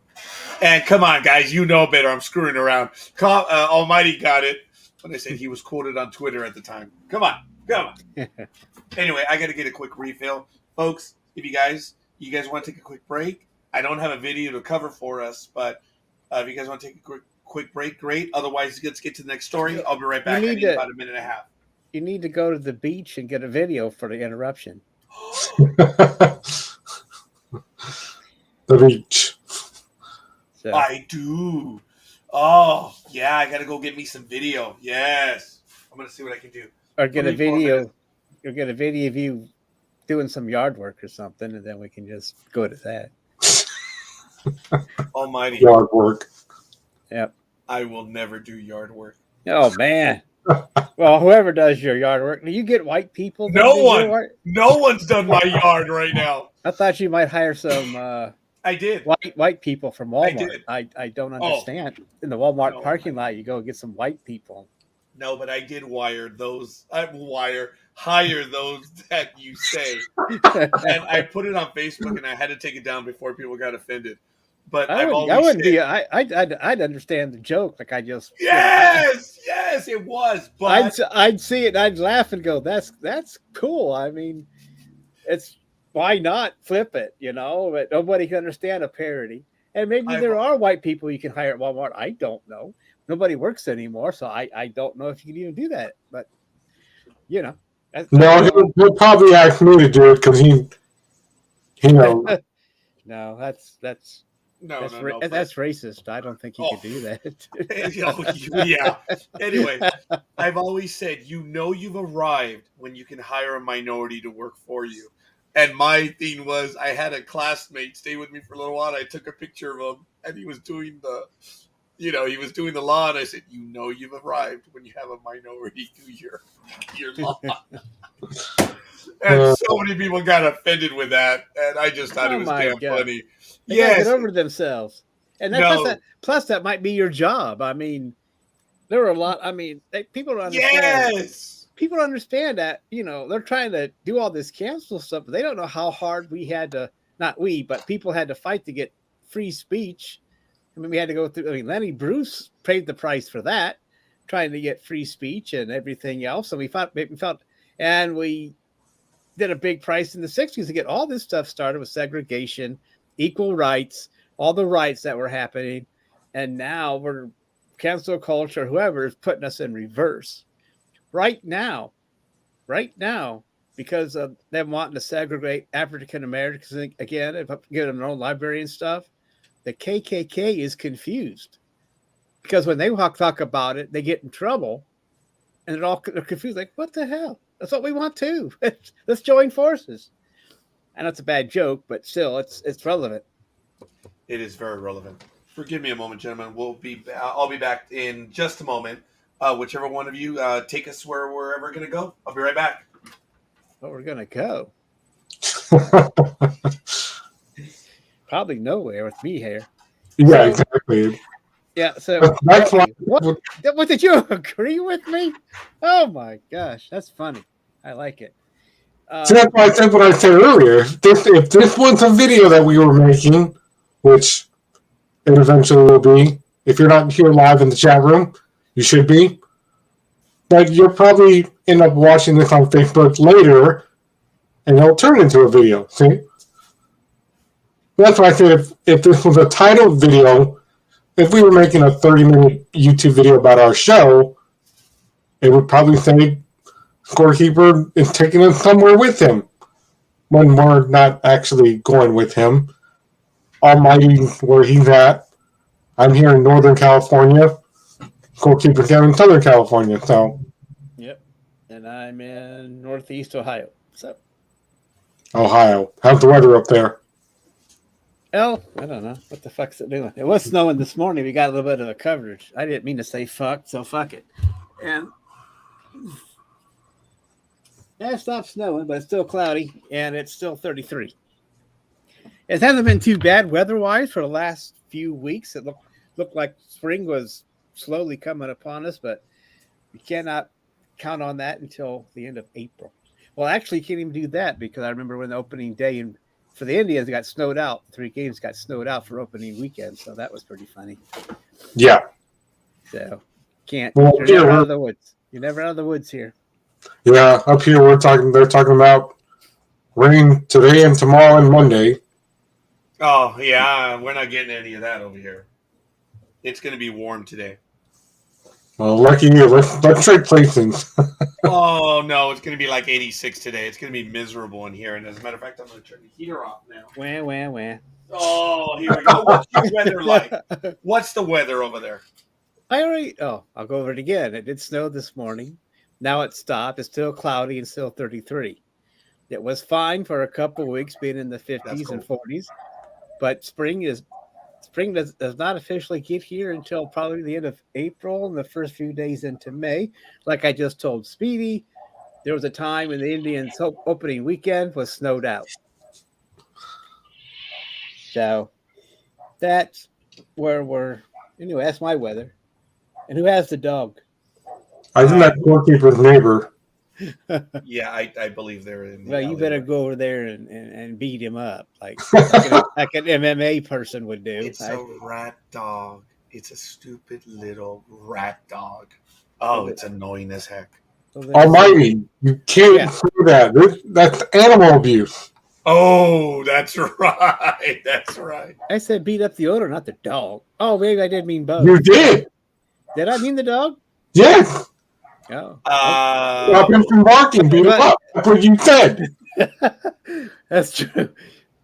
And come on, guys, you know better. I'm screwing around. Almighty got it when I said he was quoted on Twitter at the time. Come on. Anyway, I got to get a quick refill. Folks, if you guys want to take a quick break, I don't have a video to cover for us, but if you guys want to take a quick break, great. Otherwise, let's get to the next story. I'll be right back. I need about a minute and a half. You need to go to the beach and get a video for the interruption. The beach. So. I do. Oh, yeah, I got to go get me some video. Yes. I'm going to see what I can do. Or get a video. You'll get a video of you doing some yard work or something, and then we can just go to that. Almighty. Yard work. Yep. I will never do yard work. Oh, man. Well, whoever does your yard work, do you get white people? No one's done my yard right now. I thought you might hire some I did. White people from Walmart. I did. I don't understand. In the Walmart parking lot, you go get some white people. No, but I did hire those that you say. And I put it on Facebook, and I had to take it down before people got offended. But I'd understand the joke. Like I just yes, it was. But I'd see it, and I'd laugh and go, "That's cool." I mean, it's why not flip it, But nobody can understand a parody. And maybe there are white people you can hire at Walmart. I don't know. Nobody works anymore, so I don't know if you can even do that. But no, he'll probably ask me to do it because he knows. No, that's No, that's racist. I don't think you could do that. Yeah. Anyway, I've always said, you've arrived when you can hire a minority to work for you. And my thing was, I had a classmate stay with me for a little while. And I took a picture of him, and he was doing the lawn. I said, you've arrived when you have a minority do your lawn. And so many people got offended with that, and I just thought it was damn funny. They gotta get over themselves. And plus that might be your job. I mean, there were a lot. I mean, people don't understand. Yes. People don't understand that, they're trying to do all this cancel stuff, but they don't know how hard we had to, not we, but people had to fight to get free speech. I mean, we had to go through, Lenny Bruce paid the price for that, trying to get free speech and everything else. And we did a big price in the 60s to get all this stuff started with segregation, equal rights, all the rights that were happening. And now we're cancel culture, whoever is putting us in reverse right now, because of them wanting to segregate African Americans again, if give them their own library and stuff. The KKK is confused because when they talk about it, they get in trouble, and they're confused. Like, what the hell? That's what we want too. Let's join forces. And that's a bad joke, but still, it's relevant. It is very relevant. Forgive me a moment, gentlemen. I'll be back in just a moment. Whichever one of you take us where we're ever going to go. I'll be right back. Where we're going to go? Probably nowhere with me here. Yeah, exactly. Yeah, so that's what did you agree with me? Oh my gosh, that's funny. I like it. So that's why I said what I said earlier. If this was a video that we were making, which it eventually will be, if you're not here live in the chat room, you should be. But you'll probably end up watching this on Facebook later, and it'll turn into a video. See? That's why I said if this was a titled video, if we were making a 30-minute YouTube video about our show, it would probably say Scorekeeper is taking us somewhere with him when we're not actually going with him. Almighty, where he's at. I'm here in Northern California. Scorekeeper's down in Southern California. So. Yep, and I'm in Northeast Ohio. So. Ohio. How's the weather up there? Well, I don't know. What the fuck's it doing? It was snowing this morning. We got a little bit of a coverage. I didn't mean to say fuck, so fuck it. And it stopped snowing, but it's still cloudy, and it's still 33. It hasn't been too bad weather-wise for the last few weeks. It looked like spring was slowly coming upon us, but we cannot count on that until the end of April. Well, actually, you can't even do that because I remember when the opening day for the Indians, it got snowed out. 3 games got snowed out for opening weekend, so that was pretty funny. Yeah. So, you're never out of the woods. You're never out of the woods here. Yeah, up here they're talking about rain today and tomorrow and Monday. Oh, yeah, we're not getting any of that over here. It's going to be warm today. Well, lucky you. Let's trade places. Oh, no, it's going to be like 86 today. It's going to be miserable in here. And as a matter of fact, I'm going to turn the heater off now. Wah. Oh, here we go. What's your weather like? What's the weather over there? I'll go over it again. It did snow this morning. Now it stopped. It's still cloudy and still 33. It was fine for a couple of weeks being in the 50s and 40s. But spring does not officially get here until probably the end of April and the first few days into May. Like I just told Speedy, there was a time when the Indians' opening weekend was snowed out. So that's where anyway, that's my weather. And who has the dog? I think that's Scorekeeper's neighbor. Yeah, I believe they're in. Well, you better go over there and beat him up like an MMA person would do. It's a rat dog. It's a stupid little rat dog. Oh, it's annoying as heck. Almighty, you can't do that. That's animal abuse. Oh, that's right. That's right. I said beat up the owner, not the dog. Oh, maybe I did mean both. You did. Did I mean the dog? Yes. Oh. Stop him from barking. Beat him up. That's what you said. That's true.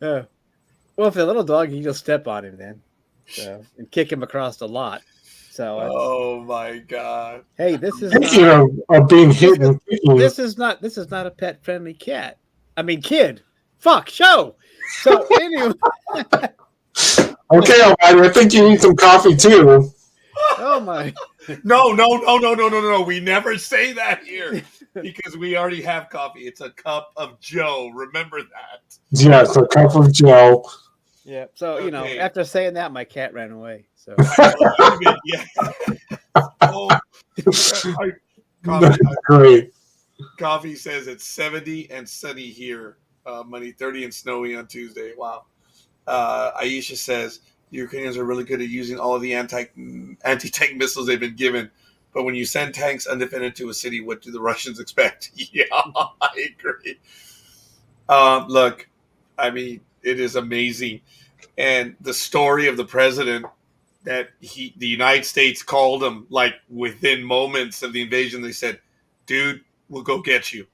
Well, if the little dog, you just step on him then, and kick him across the lot. So. Oh my God. Hey, this is of being hit. This is not a pet friendly cat. I mean, kid. Fuck show. So anyway. Okay, Almighty, I think you need some coffee too. Oh my. No. We never say that here. because we already have coffee. It's a cup of Joe. Remember that. Yes, a cup of Joe. Yeah. So, Okay. after saying that, my cat ran away. So Yeah. Oh, Great. Coffee says it's 70 and sunny here. Money 30 and snowy on Tuesday. Wow. Aisha says the Ukrainians are really good at using all of the anti-tank missiles they've been given. But when you send tanks undefended to a city, what do the Russians expect? Yeah, I agree. Look, I mean, it is amazing. And the story of the president that the United States called him like within moments of the invasion, they said, dude, we'll go get you.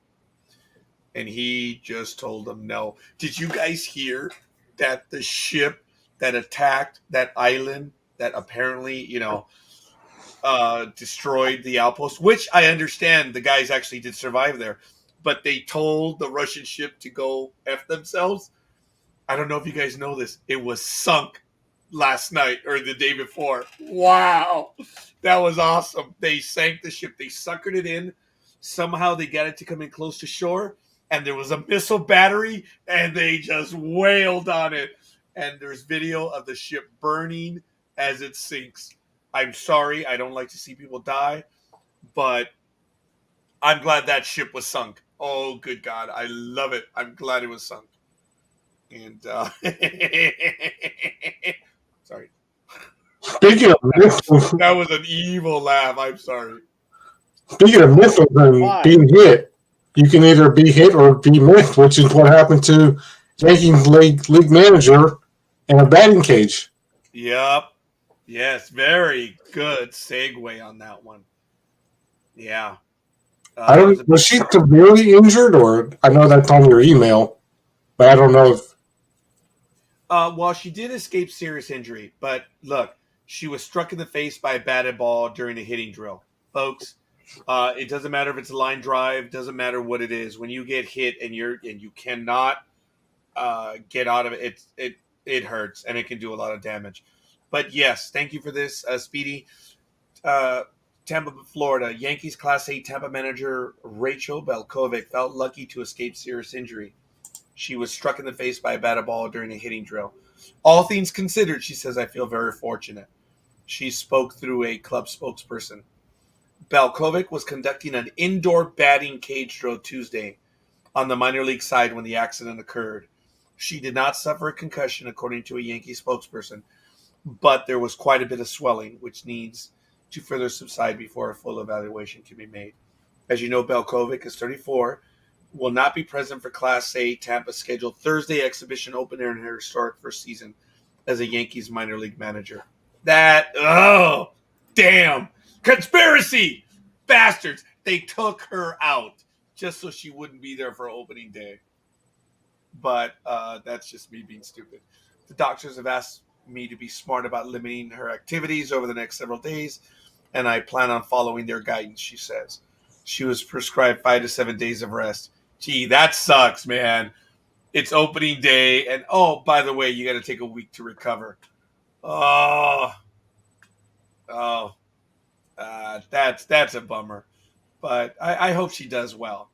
And he just told them no. Did you guys hear that the ship that attacked that island that apparently, destroyed the outpost, which I understand the guys actually did survive there, but they told the Russian ship to go F themselves? I don't know if you guys know this. It was sunk last night or the day before. Wow. That was awesome. They sank the ship. They suckered it in. Somehow they got it to come in close to shore, and there was a missile battery, and they just wailed on it. And there's video of the ship burning as it sinks. I'm sorry. I don't like to see people die, but I'm glad that ship was sunk. Oh, good God. I love it. I'm glad it was sunk. And sorry. Speaking of missiles, That was an evil laugh. I'm sorry. speaking of missiles and Why? being hit, you can either be hit or be missed, which is what happened to Yankees league manager in a batting cage. Yep. Yes, very good segue on that one. Yeah. I don't. Was she severely injured, or I know that's on your email, but I don't know if. Well, she did escape serious injury, but look, she was struck in the face by a batted ball during a hitting drill, folks. It doesn't matter if it's a line drive, doesn't matter what it is. When you get hit and you cannot get out of it, it hurts and it can do a lot of damage. But yes, thank you for this, Speedy. Tampa, Florida. Yankees Class A Tampa manager Rachel Belkovic felt lucky to escape serious injury. She was struck in the face by a batted ball during a hitting drill. All things considered, she says, I feel very fortunate. She spoke through a club spokesperson. Belkovic was conducting an indoor batting cage drill Tuesday on the minor league side when the accident occurred. She did not suffer a concussion, according to a Yankee spokesperson, but there was quite a bit of swelling, which needs to further subside before a full evaluation can be made. As you know, Belkovic is 34, will not be present for Class A Tampa's scheduled Thursday exhibition opener in her historic first season as a Yankees minor league manager. Damn. Conspiracy! Bastards! They took her out just so she wouldn't be there for opening day. But that's just me being stupid. The doctors have asked me to be smart about limiting her activities over the next several days, and I plan on following their guidance, she says. She was prescribed 5 to 7 days of rest. Gee, that sucks, man. It's opening day, and oh, by the way, you got to take a week to recover. That's a bummer. But I hope she does well.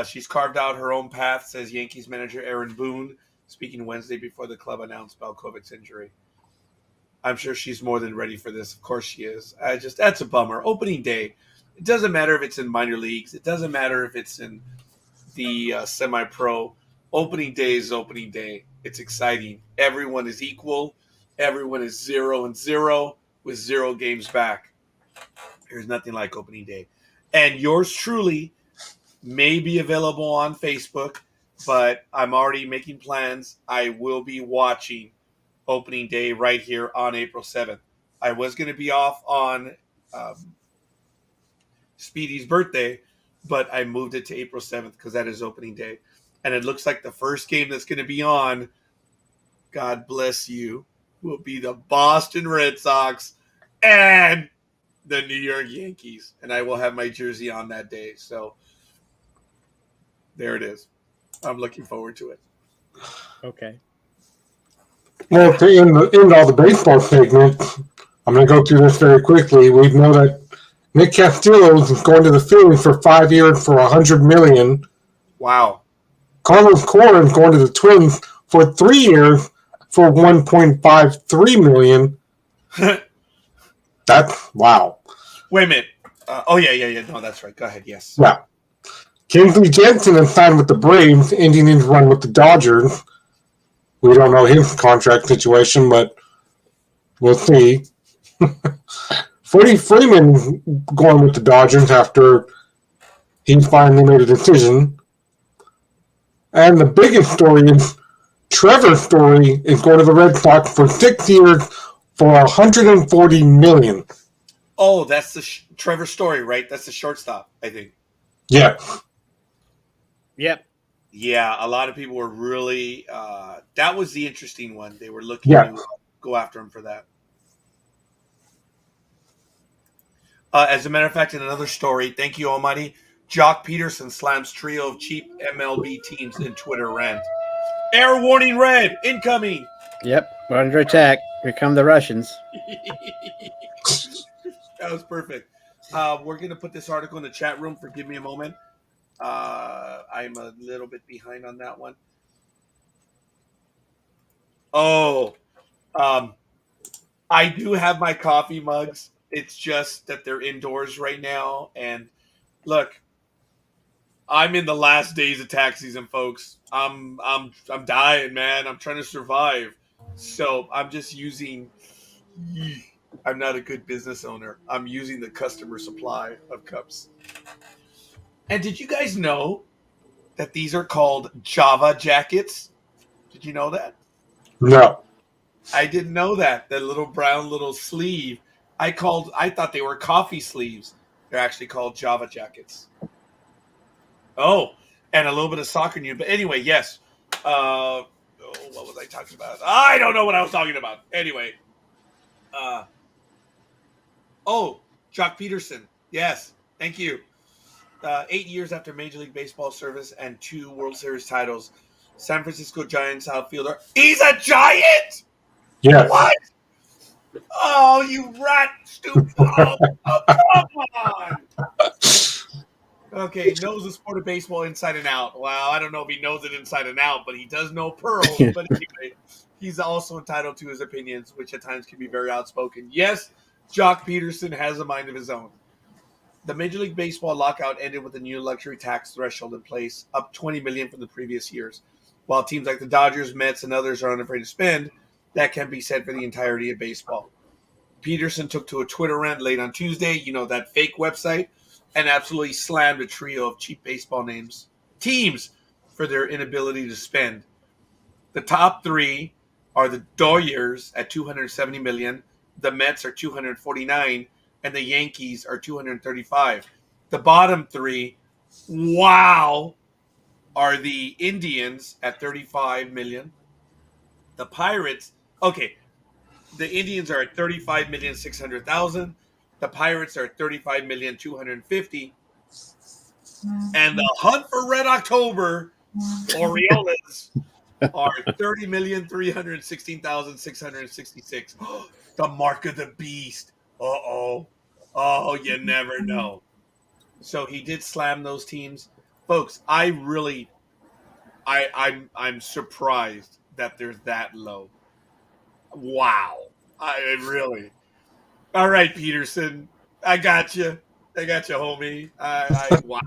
She's carved out her own path, says Yankees manager Aaron Boone, speaking Wednesday before the club announced Belkovic's injury. I'm sure she's more than ready for this. Of course she is. That's a bummer. Opening day. It doesn't matter if it's in minor leagues. It doesn't matter if it's in the semi-pro. Opening day is opening day. It's exciting. Everyone is equal. Everyone is 0-0 with 0 games back. There's nothing like opening day. And yours truly may be available on Facebook, but I'm already making plans. I will be watching opening day right here on April 7th. I was going to be off on Speedy's birthday, but I moved it to April 7th because that is opening day. And it looks like the first game that's going to be on, God bless you, will be the Boston Red Sox and the New York Yankees. And I will have my jersey on that day. So there it is. I'm looking forward to it. Okay. Well, to end all the baseball segment, I'm going to go through this very quickly. We know that Nick Castillo is going to the Phillies for 5 years for $100 million. Wow. Carlos Correa is going to the Twins for 3 years for $1.53 million. That's wow. Wait a minute. Yeah. No, that's right. Go ahead. Yes. Yeah. Kingsley Jensen has signed with the Braves. Indians run with the Dodgers. We don't know his contract situation, but we'll see. Freddie Freeman going with the Dodgers after he finally made a decision. And the biggest story is Trevor Story is going to the Red Sox for 6 years for $140 million. Oh, that's the Trevor Story, right? That's the shortstop, I think. Yeah. Yep. Yeah, a lot of people were really that was the interesting one. They were looking to go after him for that. As a matter of fact, in another story, thank you, Almighty, Jock Peterson slams trio of cheap MLB teams in Twitter rant. Air warning red, incoming. Yep, we're under attack. Here come the Russians. That was perfect. We're going to put this article in the chat room. Forgive me a moment. I'm a little bit behind on that one. Oh, I do have my coffee mugs. It's just that they're indoors right now. And look, I'm in the last days of tax season, folks. I'm dying, man. I'm trying to survive. So I'm just using. I'm not a good business owner. I'm using the customer supply of cups. And did you guys know that these are called Java jackets? Did you know that? No. I didn't know that. That little brown little sleeve. I thought they were coffee sleeves. They're actually called Java jackets. Oh, and a little bit of soccer news. But anyway, yes. What was I talking about? I don't know what I was talking about. Anyway. Jock Peterson. Yes. Thank you. 8 years after Major League Baseball service and 2 World Series titles, San Francisco Giants outfielder. He's a Giant? Yeah. What? Oh, you rat stupid. Oh, come on. Okay, knows the sport of baseball inside and out. Well, I don't know if he knows it inside and out, but he does know pearls. But anyway, he's also entitled to his opinions, which at times can be very outspoken. Yes, Jock Peterson has a mind of his own. The Major League Baseball lockout ended with a new luxury tax threshold in place, up $20 million from the previous years. While teams like the Dodgers, Mets, and others are unafraid to spend, that can be said for the entirety of baseball. Peterson took to a Twitter rant late on Tuesday, that fake website, and absolutely slammed a trio of cheap baseball teams for their inability to spend. The top 3 are the Dodgers at $270 million, the Mets are $249, and the Yankees are $235. The bottom 3, wow, are the Indians at $35 million. The Pirates, the Indians are at $35,600,000. The Pirates are at $35,250,000. And the hunt for Red October, Orioles, are $30,316,666. The mark of the beast. Uh-oh. Oh, you never know. So he did slam those teams. Folks, I'm surprised that they're that low. Wow. I really. All right, Peterson. I got you, homie. Wow.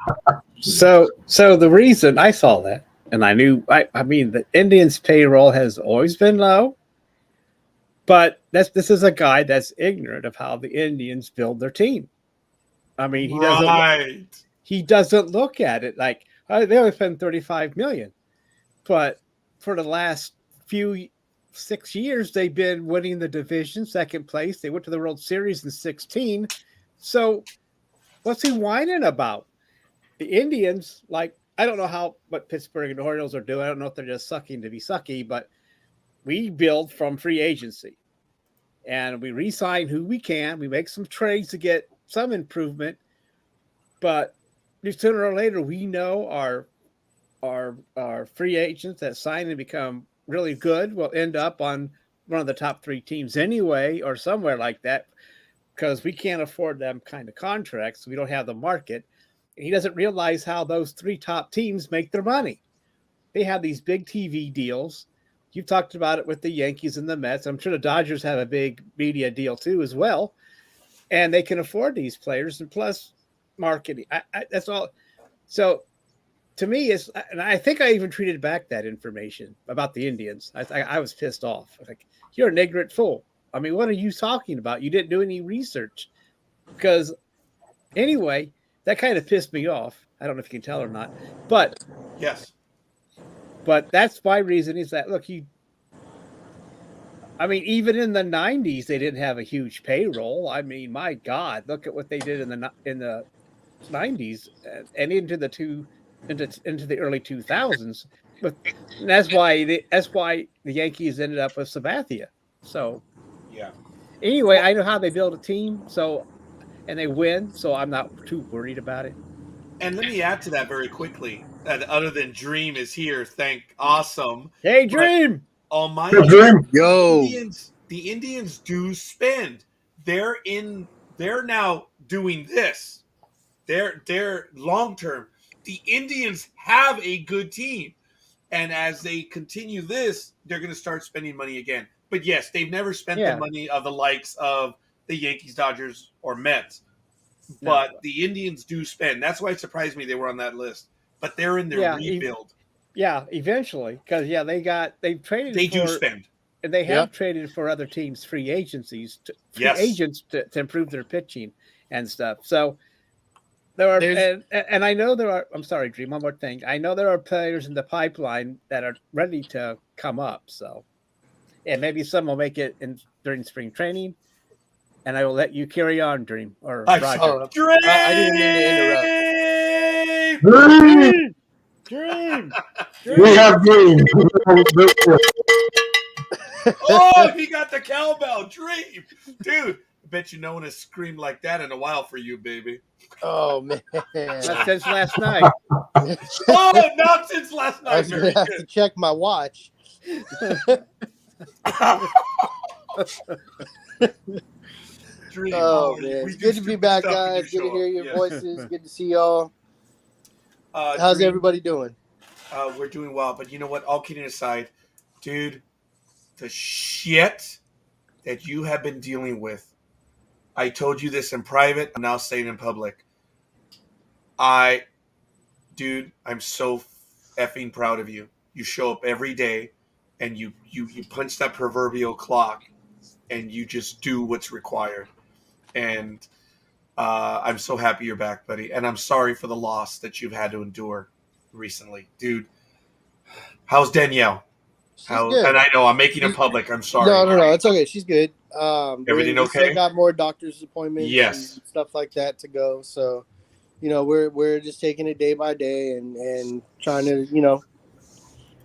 So the reason I saw that, and I knew, I mean, the Indians' payroll has always been low, but this is a guy that's ignorant of how the Indians build their team. I mean, he doesn't look at it like they only spend $35 million, but for the last 6 years they've been winning the division, second place. They went to the World Series in 2016. So what's he whining about? The Indians, like, I don't know what Pittsburgh and the Orioles are doing. I don't know if they're just sucking to be sucky, but we build from free agency and we re-sign who we can. We make some trades to get some improvement, but sooner or later we know our free agents that sign and become really good will end up on one of the top 3 teams anyway, or somewhere like that. because we can't afford them kind of contracts. We don't have the market. He doesn't realize how those 3 top teams make their money. They have these big TV deals. You've talked about it with the Yankees and the Mets. I'm sure the Dodgers have a big media deal too as well. And they can afford these players, and plus marketing. That's all. So to me, and I think I even treated back that information about the Indians. I was pissed off. I was like, you're an ignorant fool. I mean, what are you talking about? You didn't do any research. Because anyway, that kind of pissed me off. I don't know if you can tell or not. But yes. But that's my reason is that, look, I mean, even in the 90s, they didn't have a huge payroll. I mean, my God, look at what they did in the 90s and into the early 2000s. But that's why the Yankees ended up with Sabathia. So, yeah. Anyway, I know how they build a team, and they win, so I'm not too worried about it. And let me add to that very quickly. Other than Dreem is here, thank awesome. Hey, Dreem! Almighty, the Indians do spend. They're now doing this. They're long term. The Indians have a good team, and as they continue this, they're going to start spending money again. But yes, they've never spent the money of the likes of the Yankees, Dodgers, or Mets. But the Indians do spend. That's why it surprised me they were on that list. But they're in their rebuild. Eventually, because they've traded. They do spend, and they have traded for other teams' free agents to improve their pitching and stuff. So there are, and I know there are. I'm sorry, Dream. One more thing. I know there are players in the pipeline that are ready to come up. So, and maybe some will make it during spring training. And I will let you carry on, Dream or Roger. Dream! I didn't mean to interrupt. Dream! We have Dream. Oh, he got the cowbell. Dream. Dude, I bet you no one has screamed like that in a while for you, baby. Oh, man. Not since last night. Oh, not since last night. I was going to have to check my watch. Dream, oh, man. It's good to be back, guys. Good to hear your voices. Good to see y'all. How's everybody doing? We're doing well, but you know what? All kidding aside, dude, the shit that you have been dealing with, I told you this in private, I'm now saying in public. Dude, I'm so effing proud of you. You show up every day and you punch that proverbial clock and you just do what's required. And I'm so happy you're back, buddy. And I'm sorry for the loss that you've had to endure recently. Dude, how's Danielle? And I know I'm making it public. I'm sorry. No. It's okay. She's good. Everything okay? Still got more doctor's appointments and stuff like that to go. So, we're just taking it day by day and trying to,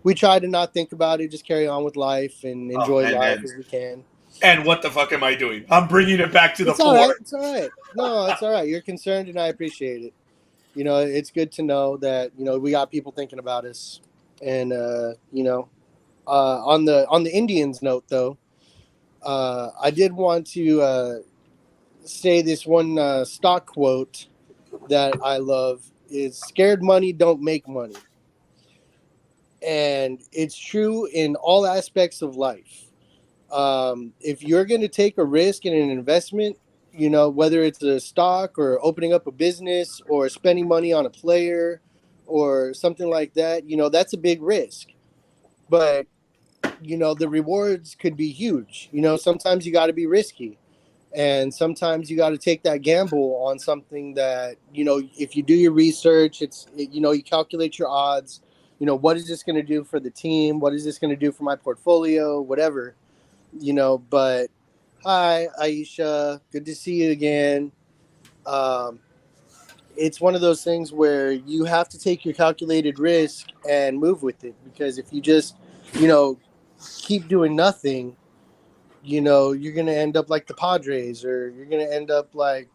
we try to not think about it, just carry on with life and enjoy life as we can. And what the fuck am I doing? I'm bringing it back to the floor. Right. It's all right. No, it's all right. You're concerned, and I appreciate it. It's good to know that we got people thinking about us. And on the Indians note, though, I did want to say this one stock quote that I love is "Scared money don't make money," and it's true in all aspects of life. If you're going to take a risk in an investment, whether it's a stock or opening up a business or spending money on a player or something like that, that's a big risk. But, the rewards could be huge. Sometimes you got to be risky. And sometimes you got to take that gamble on something that, if you do your research, you calculate your odds. What is this going to do for the team? What is this going to do for my portfolio? Whatever. But hi, Aisha. Good to see you again. It's one of those things where you have to take your calculated risk and move with it. Because if you just, keep doing nothing, you're going to end up like the Padres, or you're going to end up like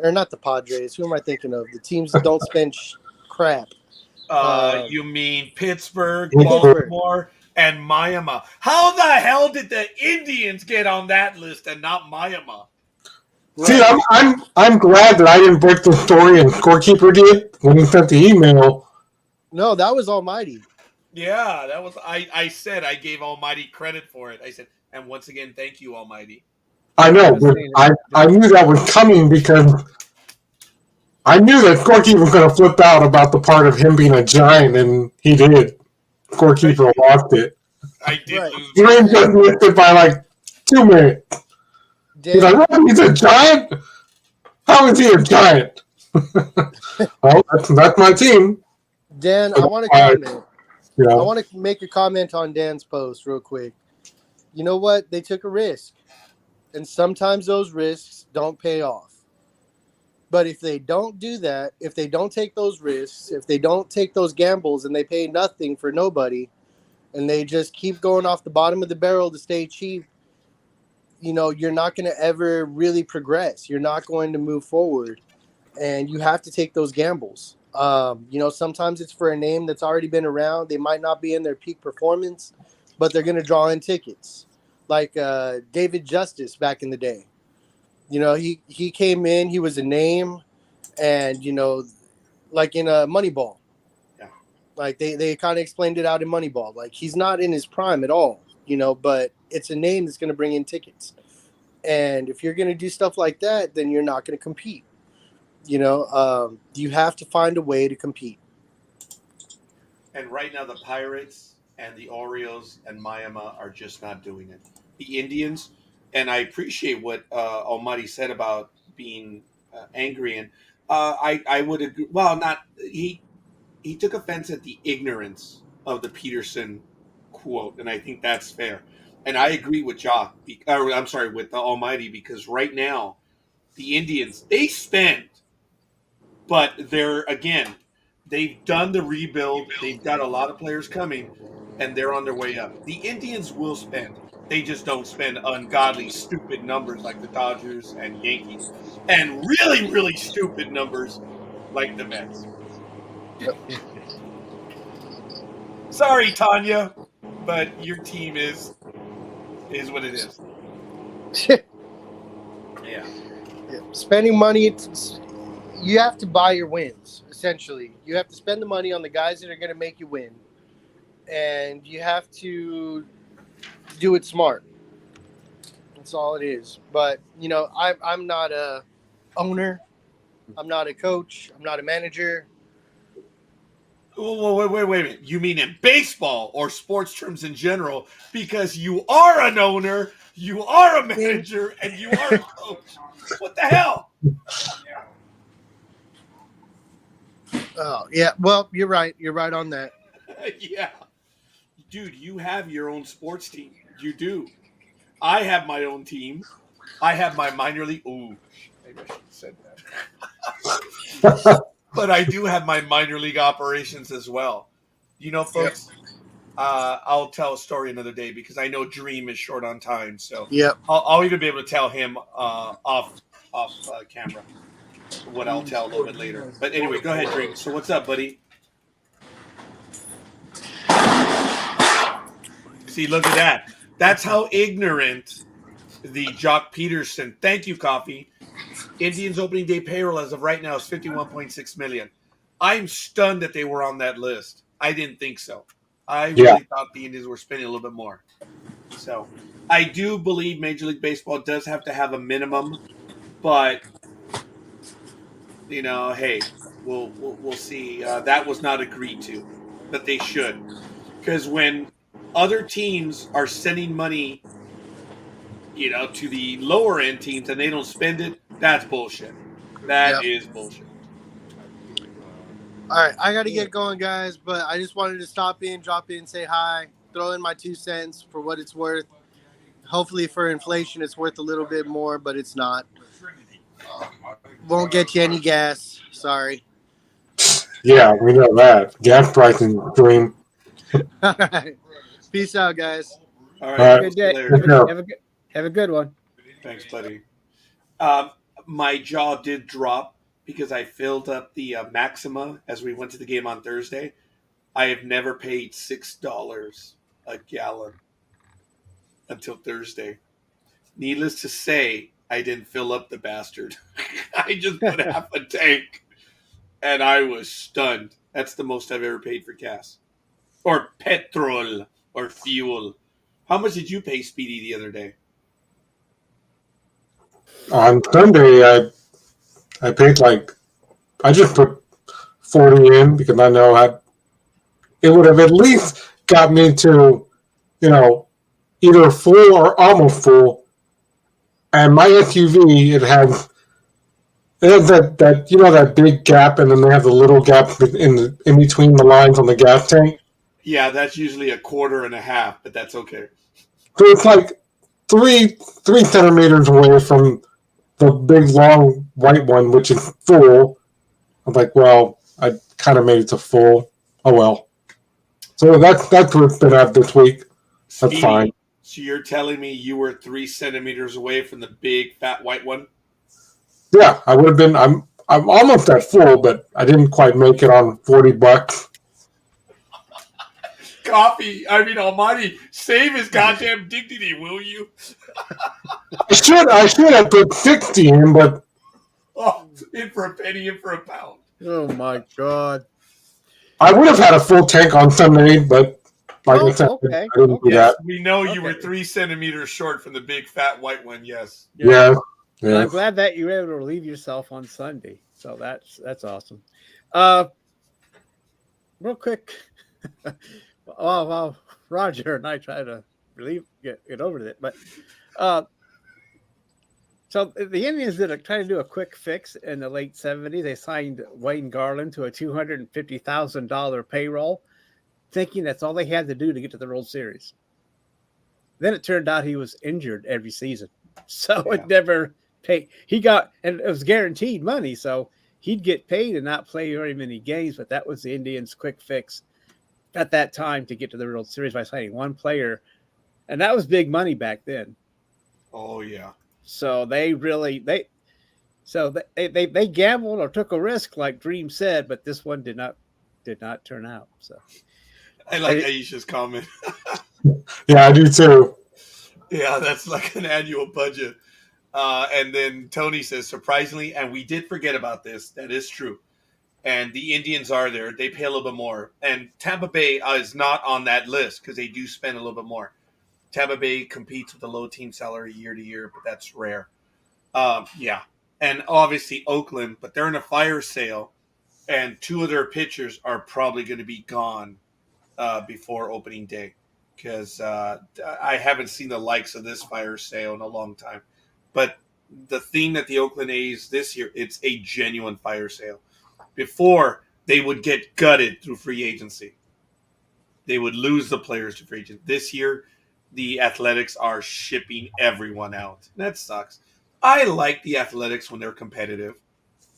or not the Padres. Who am I thinking of? The teams that don't spend crap. You mean Pittsburgh, Baltimore, and Miami. How the hell did the Indians get on that list and not Miami? See, I'm glad that I didn't break the story and Scorekeeper did when he sent the email. No, that was Almighty. Yeah, that was I said I gave Almighty credit for it. I said, and once again, thank you, Almighty. I know, but I knew that was coming because I knew that Scorekeeper was going to flip out about the part of him being a giant, and he did. Scorekeeper lost it. I did Right. lose. Dreem just missed it by like 2 minutes. He's like, what? He's a giant? How is he a giant? Well, that's my team. Dan, I want to comment. You know, I want to make a comment on Dan's post real quick. You know what? They took a risk. And sometimes those risks don't pay off. But if they don't do that, if they don't take those risks, if they don't take those gambles and they pay nothing for nobody, and they just keep going off the bottom of the barrel to stay cheap, you know, you're not going to ever really progress. You're not going to move forward. And you have to take those gambles. You know, sometimes it's for a name that's already been around. They might not be in their peak performance, but they're going to draw in tickets. Like David Justice back in the day. You know, he came in, he was a name, and, you know, like in a Moneyball. Yeah. Like they kind of explained it out in Moneyball. Like he's not in his prime at all, you know, but it's a name that's going to bring in tickets. And if you're going to do stuff like that, then you're not going to compete. You know, you have to find a way to compete. And right now, the Pirates and the Orioles and Miami are just not doing it. The Indians, and I appreciate what Almighty said about being angry, and I would agree. Well, not he took offense at the ignorance of the Peterson quote, and I think that's fair. And I agree with I'm sorry, with the Almighty, because right now the Indians, they spend, but they've done the rebuild. They've got a lot of players coming, and they're on their way up. The Indians will spend. They just don't spend ungodly, stupid numbers like the Dodgers and Yankees, and really, really stupid numbers like the Mets. Sorry, Tanya, but your team is what it is. Yeah. Spending money, you have to buy your wins, essentially. You have to spend the money on the guys that are going to make you win. And you have to do it smart. That's all it is. But, you know, I'm not a owner. I'm not a coach. I'm not a manager. Well, wait a minute. You mean in baseball or sports terms in general? Because you are an owner, you are a manager, and you are a coach. What the hell? Oh, yeah. Well, you're right. You're right on that. Yeah. Dude, you have your own sports team. You do. I have my own team. I have my minor league. Ooh, maybe I should have said that. But I do have my minor league operations as well. You know, folks, I'll tell a story another day because I know Dreem is short on time. So I'll even be able to tell him off camera what I'll tell a little bit later. But anyway, go ahead, Dreem. So what's up, buddy? See, look at that. That's how ignorant the Jock Peterson. Thank you, Coffee. Indians opening day payroll as of right now is $51.6 million. I'm stunned that they were on that list. I didn't think so. I really thought the Indians were spending a little bit more. So I do believe Major League Baseball does have to have a minimum, but you know, hey, we'll see. That was not agreed to, but they should, because when other teams are sending money, you know, to the lower end teams and they don't spend it, that's bullshit. That is bullshit. All right, I got to get going, guys, but I just wanted to stop in, drop in, say hi, throw in my 2 cents for what it's worth. Hopefully for inflation, it's worth a little bit more, but it's not. Won't get you any gas. Sorry. Yeah, we know that. Gas pricing, Dream. All right. Peace out, guys. All right. Have a good day. Have a good one. Thanks, buddy. My jaw did drop because I filled up the Maxima as we went to the game on Thursday. I have never paid $6 a gallon until Thursday. Needless to say, I didn't fill up the bastard. I just put half a tank, and I was stunned. That's the most I've ever paid for gas. Or petrol, or fuel. How much did you pay, Speedy, the other day? On Sunday, I paid I just put 40 in because I know it would have at least got me to, either full or almost full. And my SUV, it has that that big gap, and then they have the little gap in between the lines on the gas tank. Yeah, that's usually a quarter and a half, but that's okay. So it's like three centimeters away from the big long white one, which is full. I'm like, well, I kind of made it to full. Oh well. So that's what it's been at this week. That's Speedy, fine. so you're telling me you were 3 centimeters away from the big fat white one? Yeah, I would have been. I'm almost at full, but I didn't quite make it on $40. Coffee, almighty, save his goddamn dignity, will you? I should have put 60 in, but Oh, in for a penny, in for a pound. Oh my God. I would have had a full tank on Sunday, but like I said, Okay. I didn't do Yes, that. we know you were Okay. 3 centimeters short from the big fat white one, yes. Yeah. I'm glad that you were able to relieve yourself on Sunday. So that's awesome. Real quick, while Roger and I try to get over it, but so the Indians try to do a quick fix in the late '70s. They signed Wayne Garland to a $250,000 payroll, thinking that's all they had to do to get to the World Series. Then it turned out he was injured every season, so it never paid. And it was guaranteed money, so he'd get paid and not play very many games. But that was the Indians' quick fix at that time to get to the World Series by signing one player, and that was big money back then. Oh yeah. So they gambled or took a risk, like Dreem said, but this one did not turn out. So I like Aisha's comment. Yeah, I do too. Yeah, that's like an annual budget. And then Tony says, surprisingly, and we did forget about this. That is true. And the Indians are there. They pay a little bit more. And Tampa Bay is not on that list because they do spend a little bit more. Tampa Bay competes with a low team salary year to year, but that's rare. Yeah. And obviously Oakland, but they're in a fire sale. And 2 of their pitchers are probably going to be gone before opening day. Because I haven't seen the likes of this fire sale in a long time. But the thing that the Oakland A's this year, it's a genuine fire sale. Before, they would get gutted through free agency. They would lose the players to free agency. This year, the Athletics are shipping everyone out. That sucks. I like the Athletics when they're competitive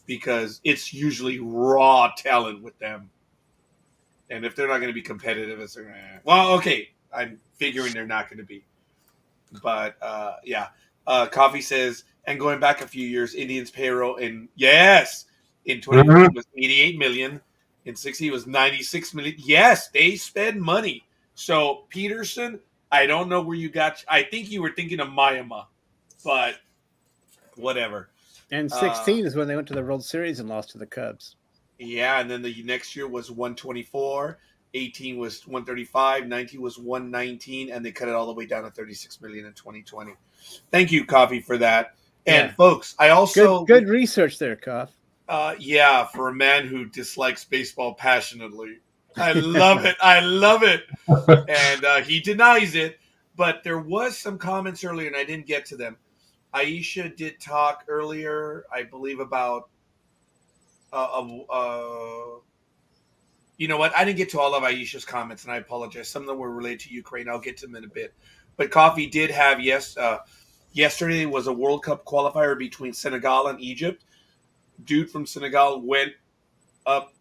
because it's usually raw talent with them. And if they're not going to be competitive, it's well, okay. I'm figuring they're not going to be. But, yeah. Coffee says, and going back a few years, Indians payroll in 2015 was $88 million. In 60 was $96 million. Yes, they spend money. So, Peterson, I don't know where you got. I think you were thinking of Miami, but whatever. And 16 is when they went to the World Series and lost to the Cubs. Yeah, and then the next year was 124. 18 was 135. 19 was 119, and they cut it all the way down to $36 million in 2020. Thank you, Coffee, for that. And folks, I also good research there, Coff. Yeah, for a man who dislikes baseball passionately. I love it. I love it. And he denies it. But there was some comments earlier, and I didn't get to them. Aisha did talk earlier, I believe, about you know what? I didn't get to all of Aisha's comments, and I apologize. Some of them were related to Ukraine. I'll get to them in a bit. But Coffee did have, yesterday was a World Cup qualifier between Senegal and Egypt. Dude from Senegal went up,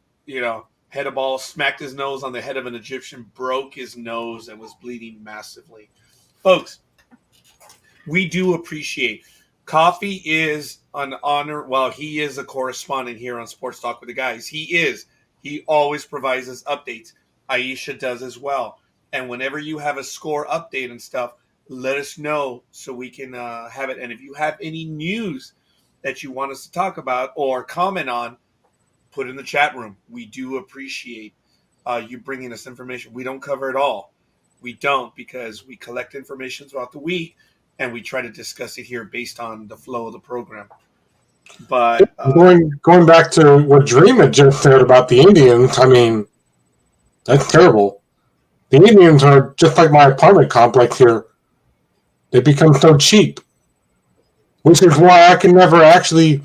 head of ball, smacked his nose on the head of an Egyptian, broke his nose, and was bleeding massively. Folks, we do appreciate. Coffee is an honor. Well, he is a correspondent here on Sports Talk with the Guys. He always provides us updates. Aisha does as well. And whenever you have a score update and stuff, let us know so we can have it. And if you have any news that you want us to talk about or comment on, put in the chat room. We do appreciate you bringing us information. We don't cover it all. We don't, because we collect information throughout the week and we try to discuss it here based on the flow of the program. But going back to what Dreem had just said about the Indians, I mean, that's terrible. The Indians are just like my apartment complex here. They become so cheap, which is why I can never actually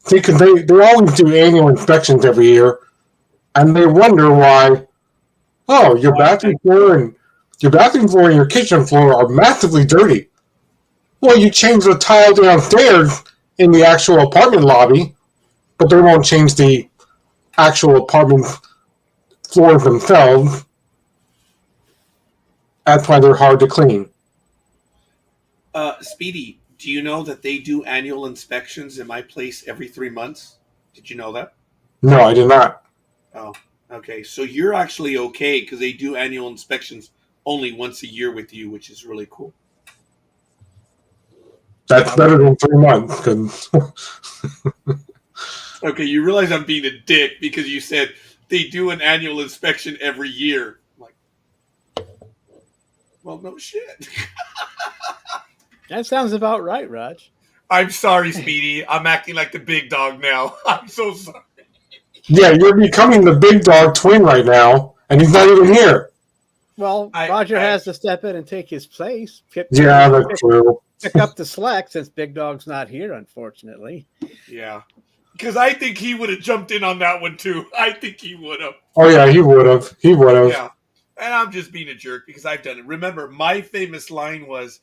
see, because they always do annual inspections every year, and they wonder why. Oh, your bathroom floor and your kitchen floor are massively dirty. Well, you change the tile downstairs in the actual apartment lobby, but they won't change the actual apartment floors themselves. That's why they're hard to clean. Speedy, do you know that they do annual inspections in my place every 3 months? Did you know that? No, I did not. Oh, okay. So you're actually okay because they do annual inspections only once a year with you, which is really cool. That's better than 3 months. Cause Okay, you realize I'm being a dick because you said they do an annual inspection every year. I'm like, well, no shit. That sounds about right, Raj. I'm sorry, Speedy. I'm acting like the big dog now. I'm so sorry. yeah, you're becoming the big dog twin right now, and he's not even here. Well, Roger has to step in and take his place. Yeah, that's true. Pick up the slack since Big Dog's not here, unfortunately. Yeah. Because I think he would have jumped in on that one, too. I think he would have. Oh, yeah, he would have. He would have. Yeah. And I'm just being a jerk because I've done it. Remember, my famous line was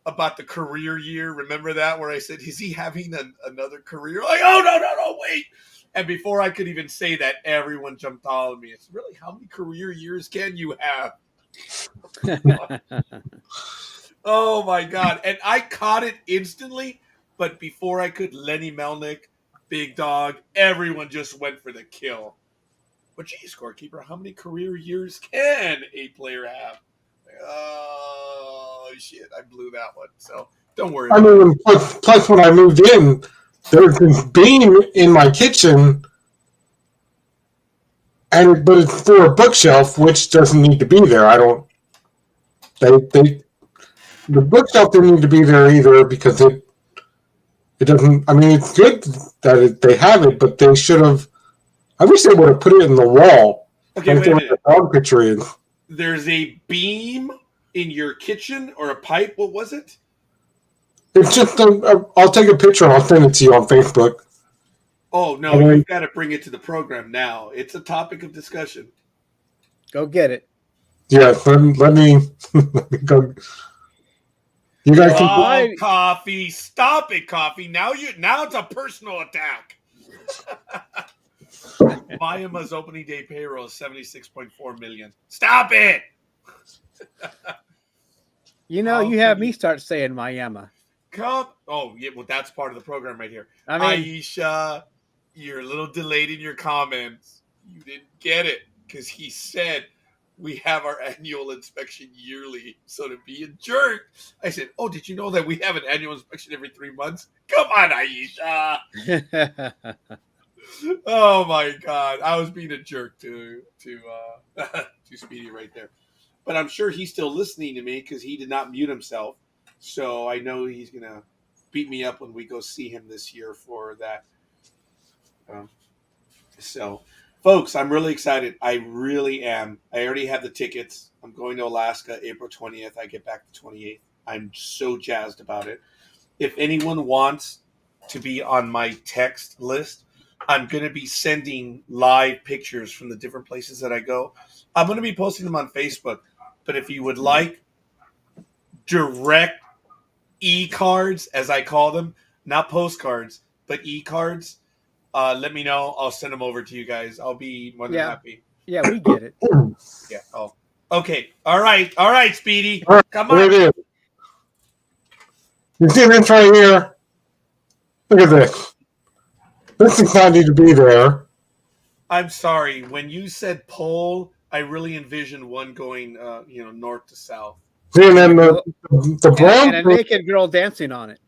about the career year. Remember that? Where I said, is he having another career? Like, oh, no, wait. And before I could even say that, everyone jumped all of me. It's really, how many career years can you have? Oh, my God. And I caught it instantly. But before I could, Lenny Melnick, Big Dog, everyone just went for the kill. But gee, Scorekeeper, how many career years can a player have? Oh, shit, I blew that one. So don't worry about it. Plus, when I moved in, there's this beam in my kitchen, but it's for a bookshelf, which doesn't need to be there. The bookshelf didn't need to be there either because it doesn't. I mean, it's good that they have it, but they should have. I wish they would have put it in the wall. Okay, wait a minute. The dog picture is. There's a beam in your kitchen or a pipe. What was it? It's just. I'll take a picture and I'll send it to you on Facebook. Oh no! You've got to bring it to the program now. It's a topic of discussion. Go get it. Yeah, let me go. You guys can coffee. Stop it, coffee. Now it's a personal attack. Mayama's opening day payroll is $76.4 million. Stop it. You have me start saying Mayama. Oh, yeah, well, that's part of the program right here. I mean, Aisha, you're a little delayed in your comments. You didn't get it because he said we have our annual inspection yearly. So to be a jerk, I said, oh, did you know that we have an annual inspection every 3 months? Come on, Aisha. Oh, my God. I was being a jerk to Speedy right there. But I'm sure he's still listening to me because he did not mute himself. So I know he's going to beat me up when we go see him this year for that. So, folks, I'm really excited. I really am. I already have the tickets. I'm going to Alaska April 20th. I get back the 28th. I'm so jazzed about it. If anyone wants to be on my text list, I'm going to be sending live pictures from the different places that I go. I'm going to be posting them on Facebook. But if you would like direct e-cards, as I call them, not postcards, but e-cards, let me know. I'll send them over to you guys. I'll be more than happy. Yeah, we get it. Yeah. Oh, okay. All right, Speedy. Come on. There it is. You see this right here? Look at this. This does not need to be there. I'm sorry. When you said pole, I really envisioned one going, north to south. See, and then And the brown and a thing, naked girl dancing on it.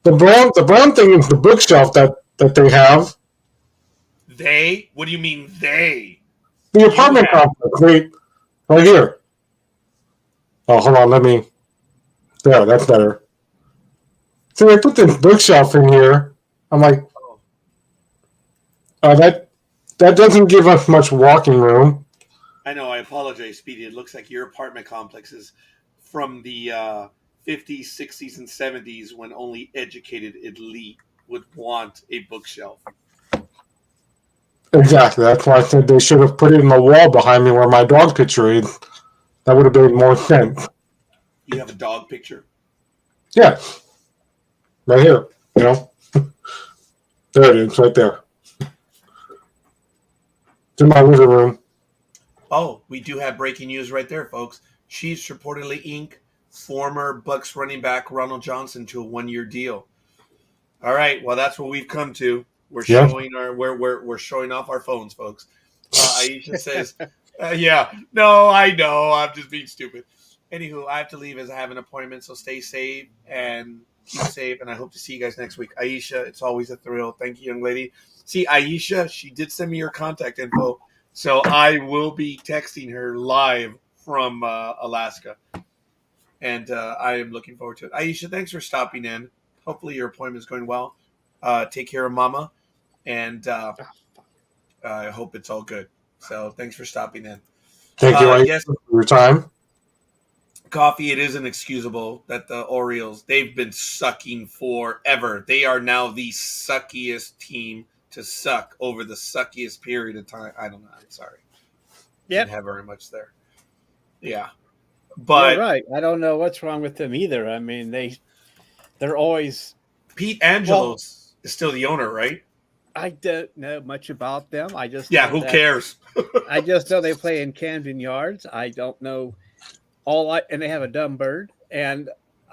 the brown thing is the bookshelf that they have. They? What do you mean they? The You apartment have. complex. Right here. Oh, hold on. There, that's better. So I put this bookshelf in here. I'm like, that doesn't give us much walking room. I know. I apologize, Speedy. It looks like your apartment complex is from the 50s, 60s, and 70s when only educated elite would want a bookshelf. Exactly. That's why I said they should have put it in the wall behind me where my dog picture is. That would have made more sense. You have a dog picture? Yeah. Right here. You know? There it is, right there. It's in my living room. Oh, we do have breaking news right there, folks. Chiefs reportedly ink former Bucks running back Ronald Johnson to a 1-year deal. All right, well, that's what we've come to. We're showing we're showing off our phones, folks. Aisha says, "Yeah, no, I know, I'm just being stupid." Anywho, I have to leave as I have an appointment, so stay safe and keep safe, and I hope to see you guys next week. Aisha, it's always a thrill. Thank you, young lady. See, Aisha, she did send me your contact info, so I will be texting her live from Alaska, and I am looking forward to it. Aisha, thanks for stopping in. Hopefully your appointment is going well. Take care of Mama, and I hope it's all good. So thanks for stopping in. Thank you, Yes, for your time. Coffee, it is inexcusable that the Orioles, they've been sucking forever. They are now the suckiest team to suck over the suckiest period of time. I don't know. I'm sorry. Yep. Didn't have very much there. Yeah. You're But right. I don't know what's wrong with them either. I mean, they're always. Pete Angelos is still the owner, right? I don't know much about them. I just Yeah, know who that- cares? I just know they play in Camden Yards. I don't know and they have a dumb bird, and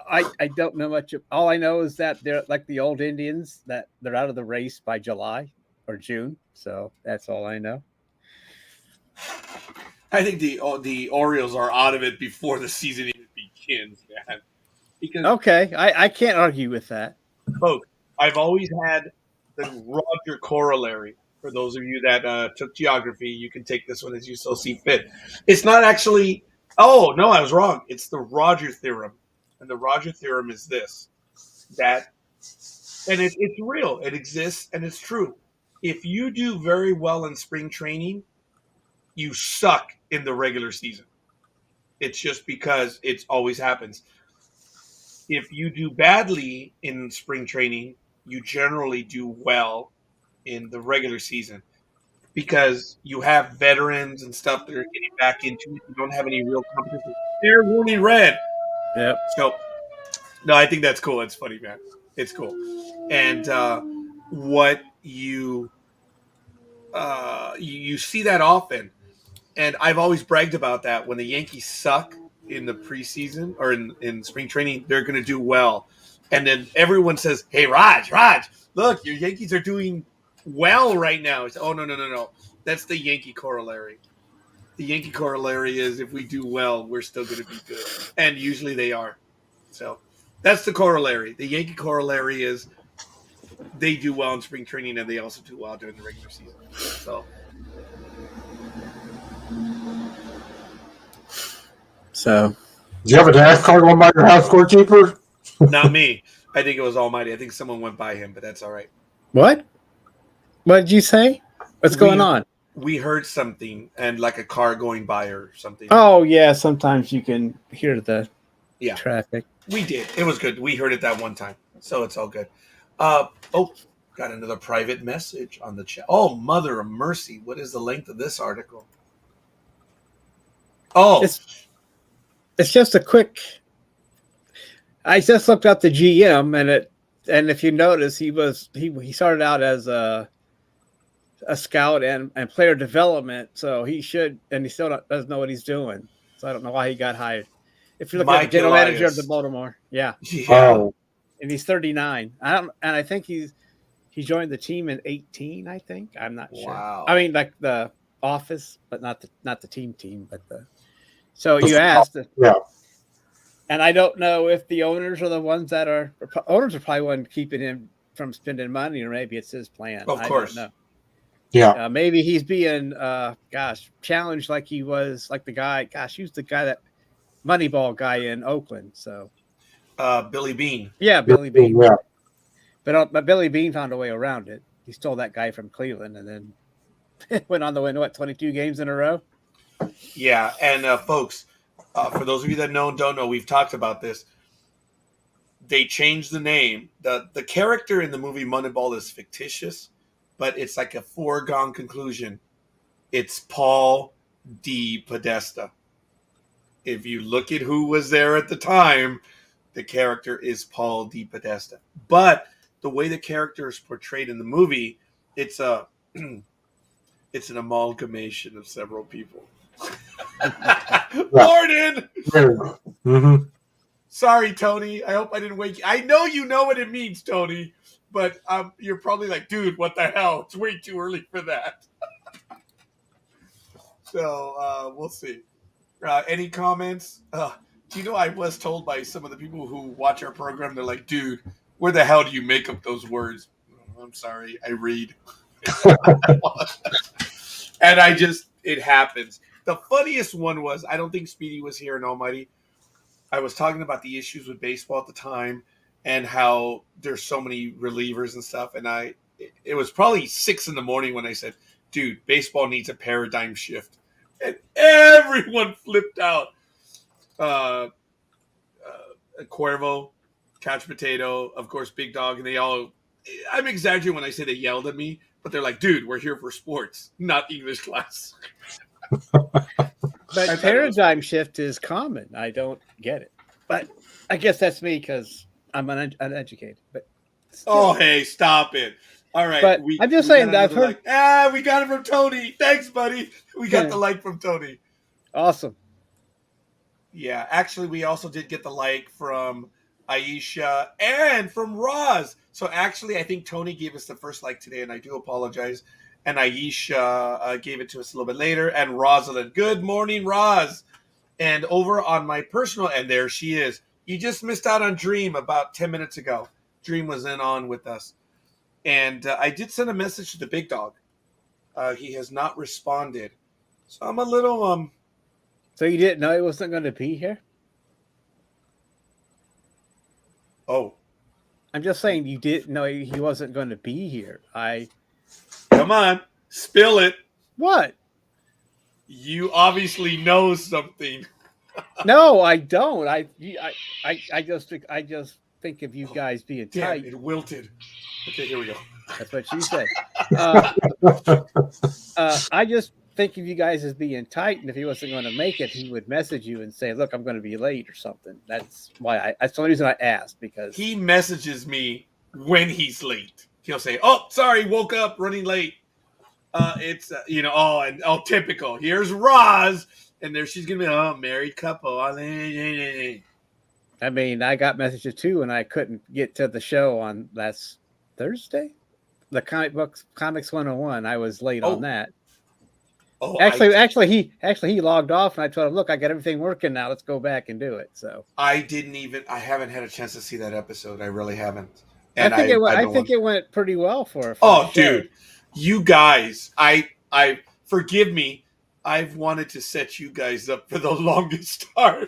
I don't know much. All I know is that they're like the old Indians, that they're out of the race by July or June. So that's all I know. I think the Orioles are out of it before the season even begins, man. Because Okay, I can't argue with that. folks, I've always had the Roger corollary. For those of you that took geography, you can take this one as you so see fit. It's not actually. Oh no, I was wrong. It's the Roger theorem, and the Roger theorem is this: that, and it's real. It exists, and it's true. If you do very well in spring training, you suck in the regular season. It's just because it always happens. If you do badly in spring training, you generally do well in the regular season because you have veterans and stuff that are getting back into it. You don't have any real competition. Fair warning, red. Yep. So, no, I think that's cool. It's funny, man. It's cool. And what you see that often, and I've always bragged about that. When the Yankees suck in the preseason or in spring training, they're going to do well. And then everyone says, "Hey, Raj, look, your Yankees are doing well right now." It's, oh, no. That's the Yankee corollary. The Yankee corollary is if we do well, we're still going to be good. And usually they are. So that's the corollary. The Yankee corollary is they do well in spring training and they also do well during the regular season. So, Do you have a dash card on by your house, Scorekeeper? Not me. I think it was Almighty. I think someone went by him, but that's all right. what? What did you say? What's going on? We heard something and like a car going by or something. Oh yeah, sometimes you can hear the traffic. We did. It was good. We heard it that one time, so it's all good. Got another private message on the chat. Oh, mother of mercy! What is the length of this article? Oh, it's just a quick. I just looked up the GM, and if you notice, he started out as a scout and player development, so he should, and he still doesn't know what he's doing. So I don't know why he got hired. If you look at the general manager of the Baltimore, yeah. Oh. And he's 39. I think he joined the team in 18. I think I'm not sure. Wow. I mean, like the office, but not the team, but the. So you asked, yeah. And I don't know if the owners are the ones that are probably one keeping him from spending money, or maybe it's his plan. Of I course. don't know. Yeah. Maybe he's being, challenged like he was, like the guy. Gosh, he was the guy that Moneyball guy in Oakland. So, Billy Bean. yeah, Billy Bean. Yeah. But Billy Bean found a way around it. He stole that guy from Cleveland and then went on to win 22 games in a row. Yeah, and folks, for those of you that don't know, we've talked about this. They changed the name. The character in the movie Moneyball is fictitious, but it's like a foregone conclusion. It's Paul D. Podesta. If you look at who was there at the time, the character is Paul D. Podesta. But the way the character is portrayed in the movie, it's an amalgamation of several people. Gordon! Mm-hmm. Sorry, Tony. I hope I didn't wake you. I know you know what it means, Tony, but you're probably like, dude, what the hell? It's way too early for that. So we'll see. Any comments? Do you know I was told by some of the people who watch our program, they're like, dude, where the hell do you make up those words? I'm sorry, I read. And it happens. The funniest one was, I don't think Speedy was here in Almighty. I was talking about the issues with baseball at the time and how there's so many relievers and stuff. And it was probably 6 a.m. when I said, dude, baseball needs a paradigm shift. And everyone flipped out. Cuervo, Couch Potato, of course, Big Dog, and they all, I'm exaggerating when I say they yelled at me, but they're like, dude, we're here for sports, not English class. But paradigm shift is common. I don't get it. But I guess that's me because I'm uneducated. But oh, hey, stop it. All right. But I'm just saying that I've heard. We got it from Tony. Thanks, buddy. We got the like from Tony. Awesome. Yeah, actually, we also did get the like from Aisha and from Roz. So actually, I think Tony gave us the first like today, and I do apologize. And Aisha gave it to us a little bit later. And Rosalind, good morning, Roz. And over on my personal, and there she is. You just missed out on Dreem about 10 minutes ago. Dreem was on with us. And I did send a message to the Big Dog. He has not responded. So I'm a little... So you didn't know he wasn't going to be here? Oh. I'm just saying you didn't know he wasn't going to be here. Come on, spill it. What? You obviously know something. No, I don't. I just think of you guys being tight. Damn, it wilted. Okay, here we go. That's what she said. I just think of you guys as being tight, and if he wasn't going to make it, he would message you and say, "Look, I'm going to be late" or something. That's why. That's the only reason I asked, because he messages me when he's late. He'll say, "Oh, sorry, woke up running late." It's typical. Here's Roz, and there she's gonna be, married couple. I mean, I got messages too, and I couldn't get to the show on last Thursday. The Comics 101. I was late on that. Oh, actually, he logged off, and I told him, "Look, I got everything working now. Let's go back and do it." So I haven't had a chance to see that episode. I really haven't. And I think it went pretty well for dude, you guys, I forgive me. I've wanted to set you guys up for the longest time.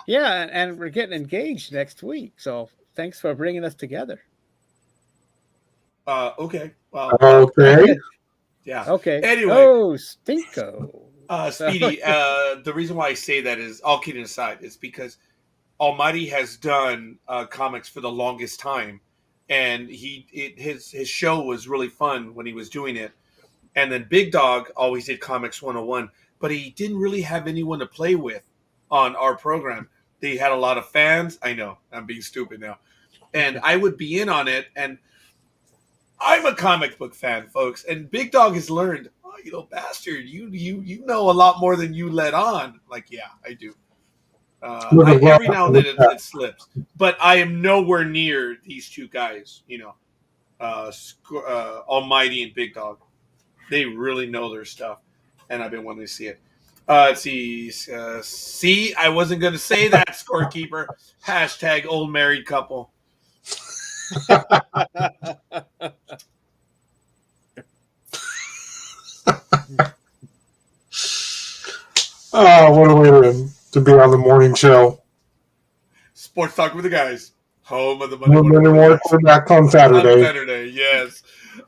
Yeah, and we're getting engaged next week. So thanks for bringing us together. Okay. Well. Okay. Yeah. Okay. Anyway. Oh, Stinko. Speedy. The reason why I say that is, all kidding aside, is because Almighty has done comics for the longest time, and his show was really fun when he was doing it. And then Big Dog always did Comics 101, but he didn't really have anyone to play with on our program. They had a lot of fans. I know, I'm being stupid now. And I would be in on it, and I'm a comic book fan, folks. And Big Dog has learned, oh, you little bastard, you know a lot more than you let on. Like, yeah, I do. Every now and then it slips, but I am nowhere near these two guys. Almighty and Big Dog. They really know their stuff, and I've been wanting to see it. Let's see. See, I wasn't going to say that, Scorekeeper. Hashtag old married couple. Oh, what a way to be on the morning show. Sports Talk with the Guys. Home of the Monday Monday morning Morning quarterback on On Saturday. Saturday, yes.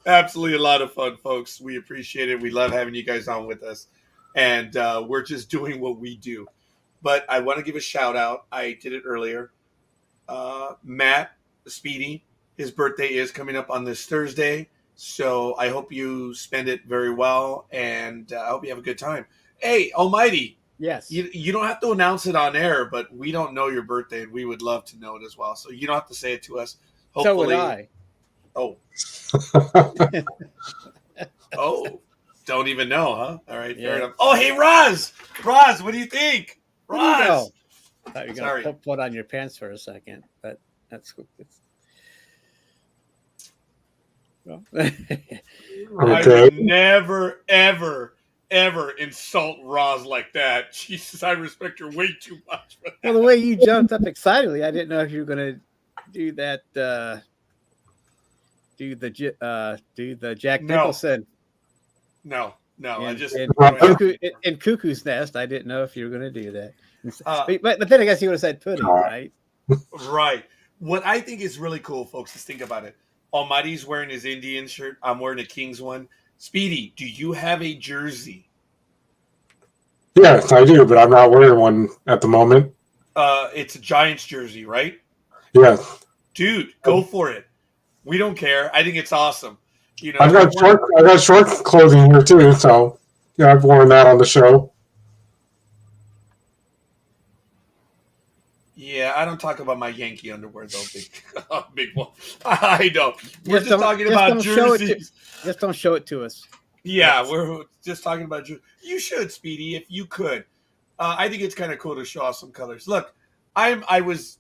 Absolutely a lot of fun, folks. We appreciate it. We love having you guys on with us. And we're just doing what we do. But I want to give a shout out. I did it earlier. Matt, Speedy, his birthday is coming up on this Thursday. So I hope you spend it very well. And I hope you have a good time. Hey, Almighty. Yes. You don't have to announce it on air, but we don't know your birthday, and we would love to know it as well. So you don't have to say it to us. Hopefully, So would Oh. I. Oh. Don't even know, huh? All right, Yeah. fair enough. Oh, hey, Roz! Roz, what do you think? Roz! I thought you were Sorry. going to put on your pants for a second, but that's cool. Well, I Okay. would never, ever, ever insult Roz like that. Jesus, I respect her way too much for that. well, the way you jumped up excitedly, I didn't know if you were going to do that. Do the Jack No. Nicholson No, I just... in Cuckoo's Nest. I didn't know if you were going to do that. But then I guess you would have said pudding, right? Right. What I think is really cool, folks, is think about it. Almighty's wearing his Indian shirt. I'm wearing a Kings one. Speedy, do you have a jersey? Yes, I do, but I'm not wearing one at the moment. It's a Giants jersey, right? Yes. Dude, go for it. We don't care. I think it's awesome. You know, I got short clothing here too, so yeah, I've worn that on the show. Yeah, I don't talk about my Yankee underwear though, big one. I don't. We're just don't- talking just about don't show it to- jerseys. Just don't show it to us. Yeah, Yes. we're just talking about jerseys. You should, Speedy, if you could. I think it's kind of cool to show off some colors. Look, I was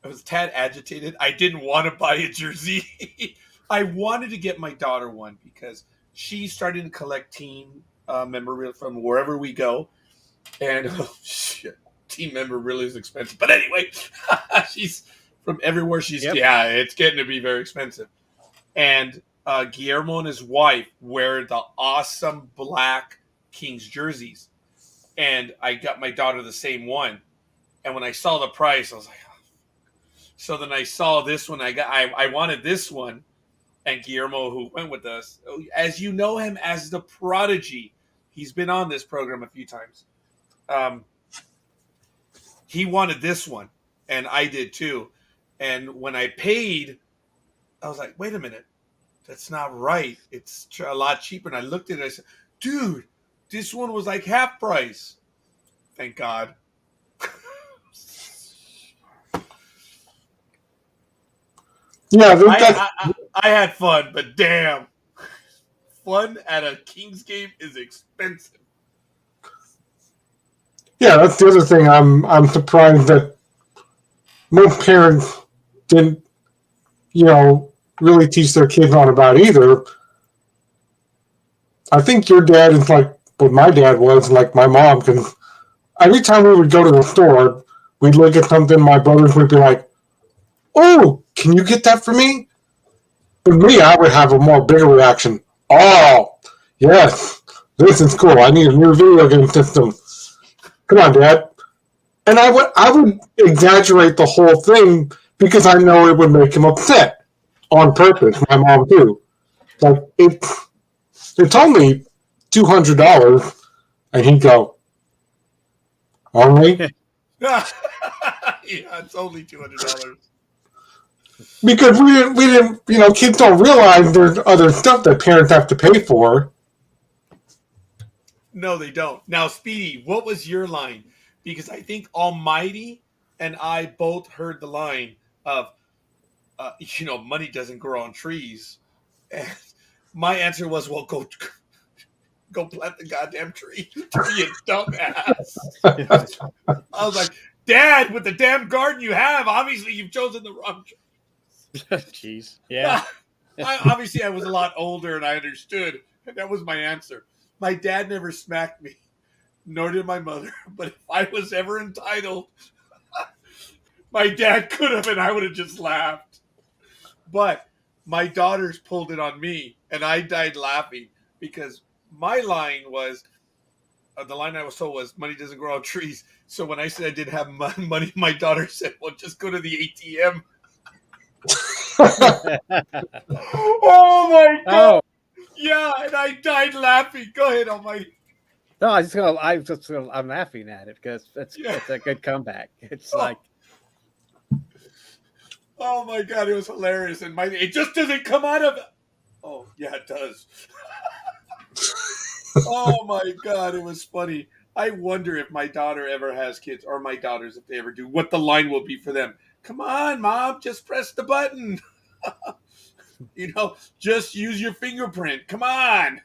a tad agitated. I didn't want to buy a jersey. I wanted to get my daughter one because she's starting to collect team memorabilia from wherever we go. And oh shit, team memorabilia is expensive. But anyway, she's from everywhere. Yeah, it's getting to be very expensive. And Guillermo and his wife wear the awesome black Kings jerseys. And I got my daughter the same one. And when I saw the price, I was like, oh. So then I saw this one. I wanted this one. And Guillermo, who went with us, as you know him as the Prodigy, he's been on this program a few times. He wanted this one, and I did too. And when I paid, I was like, wait a minute. That's not right. It's a lot cheaper. And I looked at it. I said, dude, this one was like half price. Thank God. Yeah, I had fun, but damn. Fun at a Kings game is expensive. yeah, that's the other thing. I'm surprised that most parents didn't, really teach their kids on about either. I think your dad is like what my dad was, like my mom, because every time we would go to the store, we'd look at something, my brothers would be like, oh, can you get that for me? For me, I would have a more bigger reaction. Oh, yes, this is cool. I need a new video game system. Come on, Dad. And I would exaggerate the whole thing because I know it would make him upset on purpose. My mom too. Like it's only $200, and he'd go, all right. Yeah, it's only $200. Because we didn't, kids don't realize there's other stuff that parents have to pay for. No, they don't. Now, Speedy, what was your line? Because I think Almighty and I both heard the line of, money doesn't grow on trees. And my answer was, well, go plant the goddamn tree. To be a dumbass. I was like, Dad, with the damn garden you have, obviously you've chosen the wrong tree. Jeez. Yeah. Obviously, I was a lot older and I understood. And that was my answer. My dad never smacked me. nor did my mother. But if I was ever entitled, my dad could have, and I would have just laughed. But my daughters pulled it on me, and I died laughing because my line was, the line I was told was, money doesn't grow on trees. So when I said I didn't have money, my daughter said, well, just go to the ATM. Oh, my God. Oh. Yeah, and I died laughing. Go ahead, Almighty. No, I'm laughing at it because it's a good comeback. It's like, oh my God, it was hilarious, and it just doesn't come out of. Oh yeah, it does. Oh my God, it was funny. I wonder if my daughter ever has kids, or my daughters, if they ever do, what the line will be for them. Come on, Mom, just press the button. Just use your fingerprint. Come on.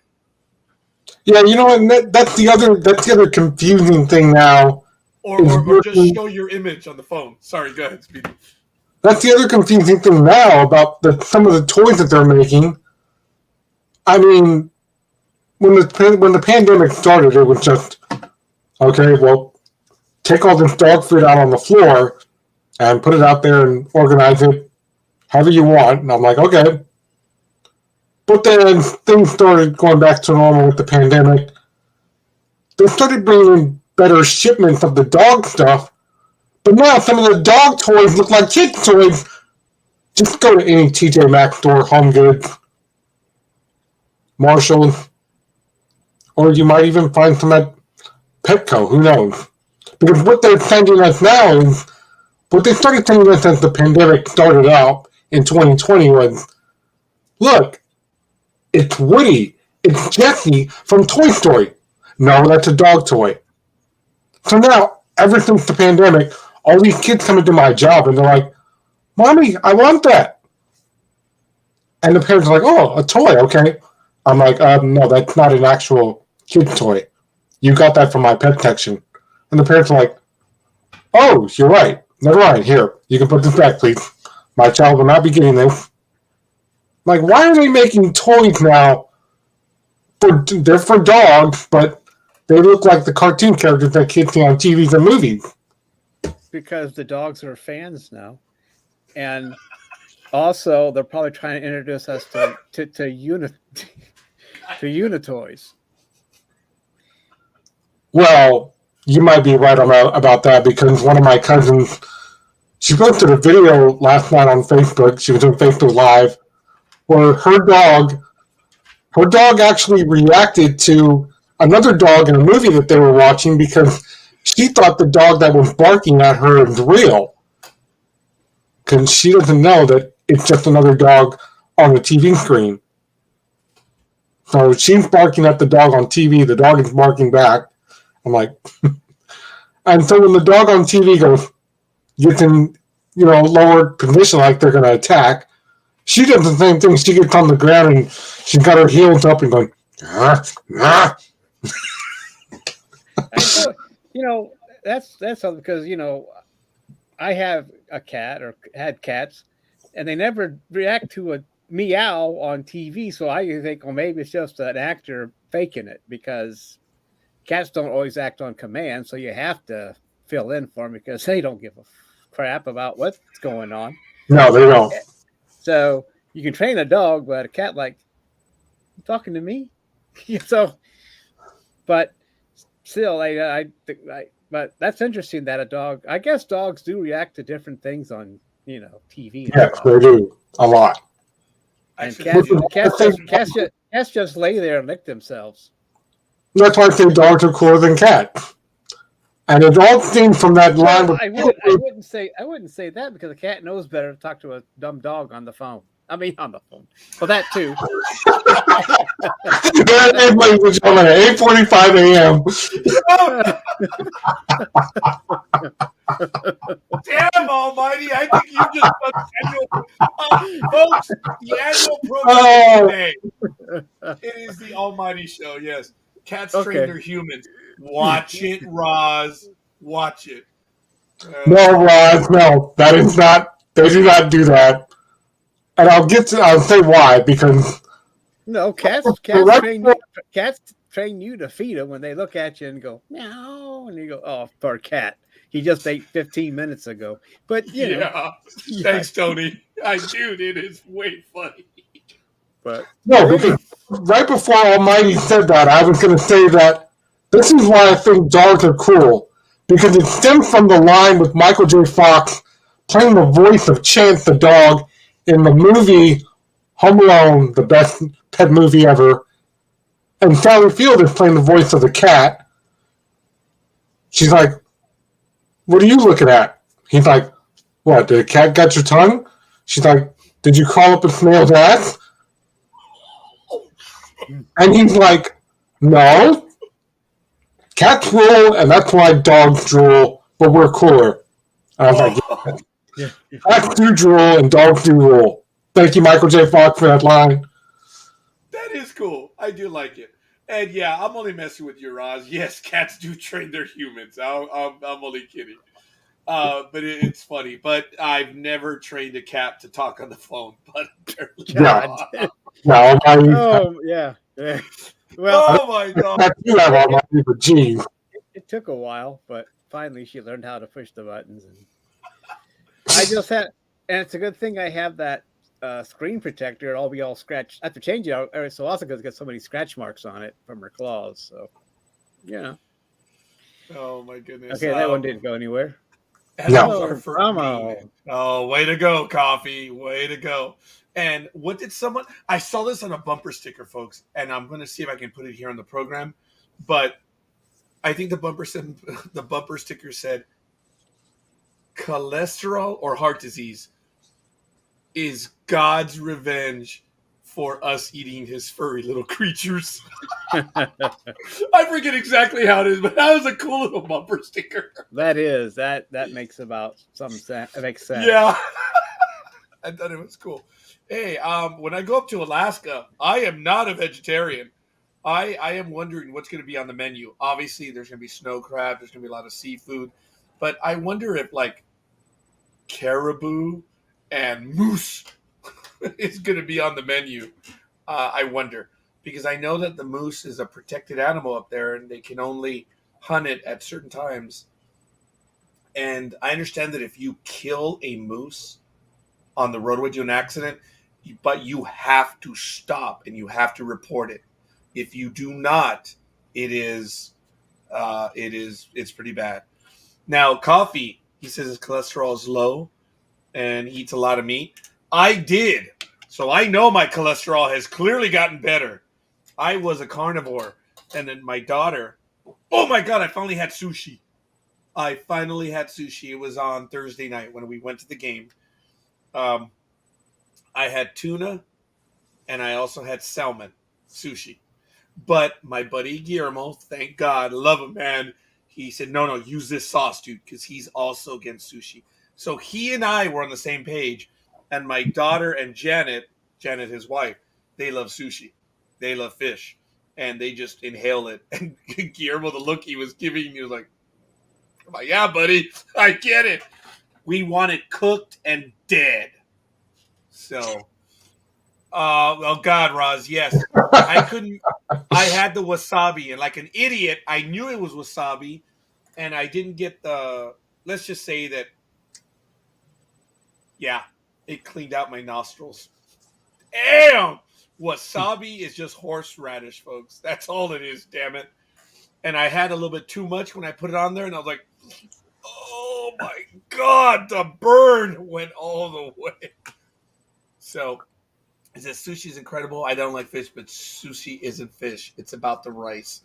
Yeah, you know, and that's the other confusing thing now. Or just show your image on the phone. Sorry, go ahead, Speedy. That's the other confusing thing now about some of the toys that they're making. I mean, when the pandemic started, it was just, okay, well, take all this dog food out on the floor and put it out there and organize it however you want. And I'm like, okay. But then things started going back to normal with the pandemic. They started bringing better shipments of the dog stuff. But now some of the dog toys look like kids' toys. Just go to any TJ Maxx store, Home Goods, Marshalls, or you might even find some at Petco. Who knows? Because what they're sending us now is, what they started sending us as the pandemic started out in 2020 was, look, it's Woody, it's Jessie from Toy Story. No, that's a dog toy. So now, ever since the pandemic, all these kids come into my job and they're like, Mommy, I want that. And the parents are like, oh, a toy, okay. I'm like, no, that's not an actual kid's toy. You got that from my pet section. And the parents are like, oh, you're right. Never mind. Here, you can put this back, please. My child will not be getting this. Like, why are they making toys now? They're for dogs, but they look like the cartoon characters that kids see on TVs and movies. Because the dogs are fans now. And also, they're probably trying to introduce us to Unitoys. Well, you might be right about that because one of my cousins, she posted a video last night on Facebook. She was on Facebook Live where her dog actually reacted to another dog in a movie that they were watching because she thought the dog that was barking at her is real. Because she doesn't know that it's just another dog on the TV screen. So she's barking at the dog on TV. The dog is barking back. I'm like, and so when the dog on TV gets in, lower position like they're going to attack, she does the same thing. She gets on the ground and she's got her heels up and going, that's all because, I have a cat or had cats and they never react to a meow on TV. So I think, well, maybe it's just an actor faking it because cats don't always act on command. So you have to fill in for them because they don't give a crap about what's going on. No, they don't. So you can train a dog, but a cat, like, you talking to me? But still, but that's interesting that a dog, I guess dogs do react to different things on, TV. Yes, they do. A lot. And cats just lay there and lick themselves. That's why I say dogs are cooler than cats. And it all seems from that line. I wouldn't say that because a cat knows better to talk to a dumb dog on the phone. I mean, on the phone. Well, that too. Ladies and gentlemen, at 8:45 a.m. Damn Almighty! I think you just folks, the annual program today. It is the Almighty Show. Yes, cats train their humans. Watch it, Roz. Watch it. No, Roz. No, that is not. They do not do that. And I'll say why because no cats train you to feed them when they look at you and go meow, and you go, oh, poor cat. He just ate 15 minutes ago. But you know, Yeah. Thanks, Tony. Dude, it is way funny. but No, because right before Almighty said that, I was going to say that this is why I think dogs are cool. Because it stems from the line with Michael J. Fox playing the voice of Chance the dog in the movie Home Alone, the best pet movie ever. And Sally Field is playing the voice of the cat. She's like, what are you looking at? He's like, what, the cat got your tongue? She's like, did you call up a snail's ass? And he's like, no. Cats rule, and that's why dogs drool, but we're cooler. And I was like, yeah. Cats do drool, and dogs do rule. Thank you, Michael J. Fox, for that line. That is cool. I do like it. And yeah, I'm only messing with you, Roz. Yes, cats do train their humans. I'm only kidding. But it's funny. But I've never trained a cat to talk on the phone. But apparently, No, oh yeah. Well, oh my god! You have Almighty, but geez. It took a while, but finally she learned how to push the buttons. And I just had, and it's a good thing I have that screen protector. I'll be all scratched. I have to change it out every so often because it's got so many scratch marks on it from her claws. So, yeah. Oh my goodness! Okay, that one didn't go anywhere. No. Oh, way to go, Coffee! Way to go! And what did someone? I saw this on a bumper sticker, folks, and I'm going to see if I can put it here on the program. But I think the bumper sticker said, "Cholesterol or heart disease is God's revenge for us eating his furry little creatures." I forget exactly how it is, but that was a cool little bumper sticker. That makes about some sense. It makes sense. Yeah, I thought it was cool. Hey, when I go up to Alaska, I am not a vegetarian. I am wondering what's going to be on the menu. Obviously, there's going to be snow crab. There's going to be a lot of seafood. But I wonder if, like, caribou and moose is going to be on the menu. I wonder. Because I know that the moose is a protected animal up there, and they can only hunt it at certain times. And I understand that if you kill a moose on the roadway due to an accident, but you have to stop and you have to report it. If you do not, it's pretty bad. Now, Coffee, he says his cholesterol is low and he eats a lot of meat. I did. So I know my cholesterol has clearly gotten better. I was a carnivore. And then my daughter, oh my God, I finally had sushi. It was on Thursday night when we went to the game. I had tuna, and I also had salmon sushi. But my buddy Guillermo, thank God, love him, man. He said, no, use this sauce, dude, because he's also against sushi. So he and I were on the same page, and my daughter and Janet, his wife, they love sushi. They love fish, and they just inhale it. And Guillermo, the look he was giving me was like, yeah, buddy, I get it. We want it cooked and dead. So, oh God, Roz, yes. I had the wasabi, and like an idiot, I knew it was wasabi, and I didn't get let's just say that, yeah, it cleaned out my nostrils. Damn! Wasabi is just horseradish, folks. That's all it is, damn it. And I had a little bit too much when I put it on there, and I was like, oh my God, the burn went all the way. So, it says sushi is incredible. I don't like fish, but sushi isn't fish. It's about the rice.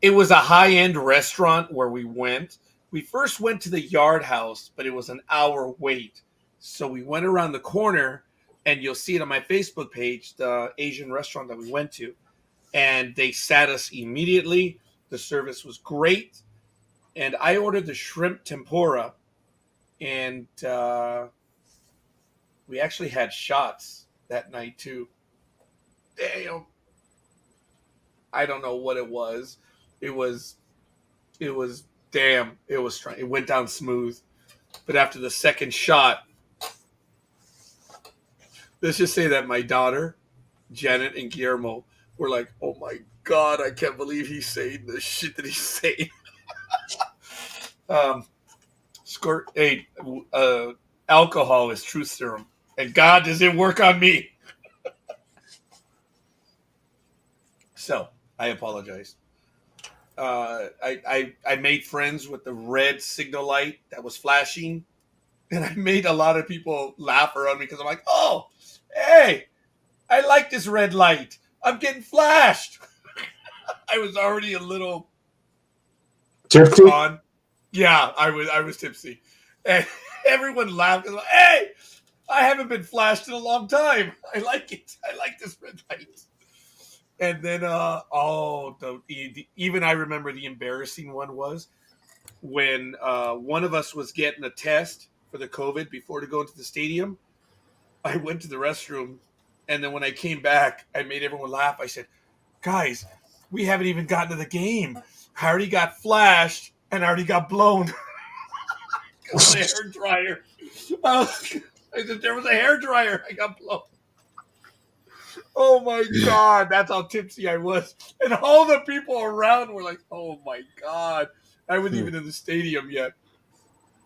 It was a high-end restaurant where we went. We first went to the Yard House, but it was an hour wait. So we went around the corner, and you'll see it on my Facebook page, the Asian restaurant that we went to. And they sat us immediately. The service was great. And I ordered the shrimp tempura. And we actually had shots that night too. Damn. I don't know what it was. It was damn. It was strong. It went down smooth. But after the second shot, let's just say that my daughter, Janet, and Guillermo were like, oh my God, I can't believe he's saying the shit that he's saying. Alcohol is truth serum, and God, does it work on me? So I apologize. I made friends with the red signal light that was flashing, and I made a lot of people laugh around me because I'm like, oh, hey, I like this red light. I'm getting flashed. I was already a little Tipsy? gone. Yeah, I was tipsy, and everyone laughed. Like, hey, I haven't been flashed in a long time. I like it. I like this red light. And then, even I remember the embarrassing one was when one of us was getting a test for the COVID before to go into the stadium. I went to the restroom, and then when I came back, I made everyone laugh. I said, guys, we haven't even gotten to the game. I already got flashed, and I already got blown. Because of the hair dryer. I said, there was a hair dryer. I got blown. Oh my God, that's how tipsy I was. And all the people around were like, oh my God. I wasn't even in the stadium yet.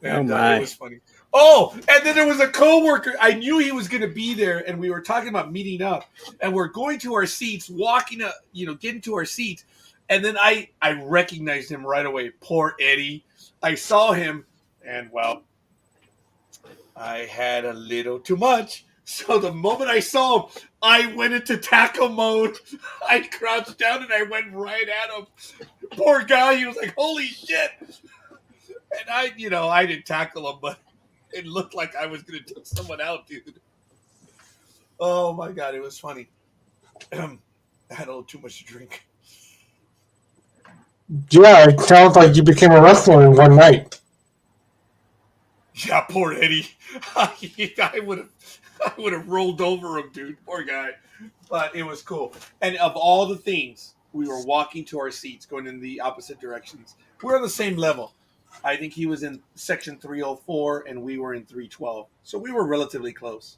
And it was funny. Oh, and then there was a coworker. I knew he was going to be there, and we were talking about meeting up. And we're going to our seats, walking up, getting to our seats. And then I recognized him right away. Poor Eddie. I saw him, and well, I had a little too much. So the moment I saw him, I went into tackle mode. I crouched down and I went right at him. Poor guy, he was like, holy shit. And I didn't tackle him, but it looked like I was going to take someone out, dude. Oh my God, it was funny. I had a little too much to drink. Yeah, it sounds like you became a wrestler in one night. Yeah, poor Eddie. I would have rolled over him, dude. Poor guy. But it was cool. And of all the things, we were walking to our seats, going in the opposite directions. We're on the same level. I think he was in section 304 and we were in 312. So we were relatively close.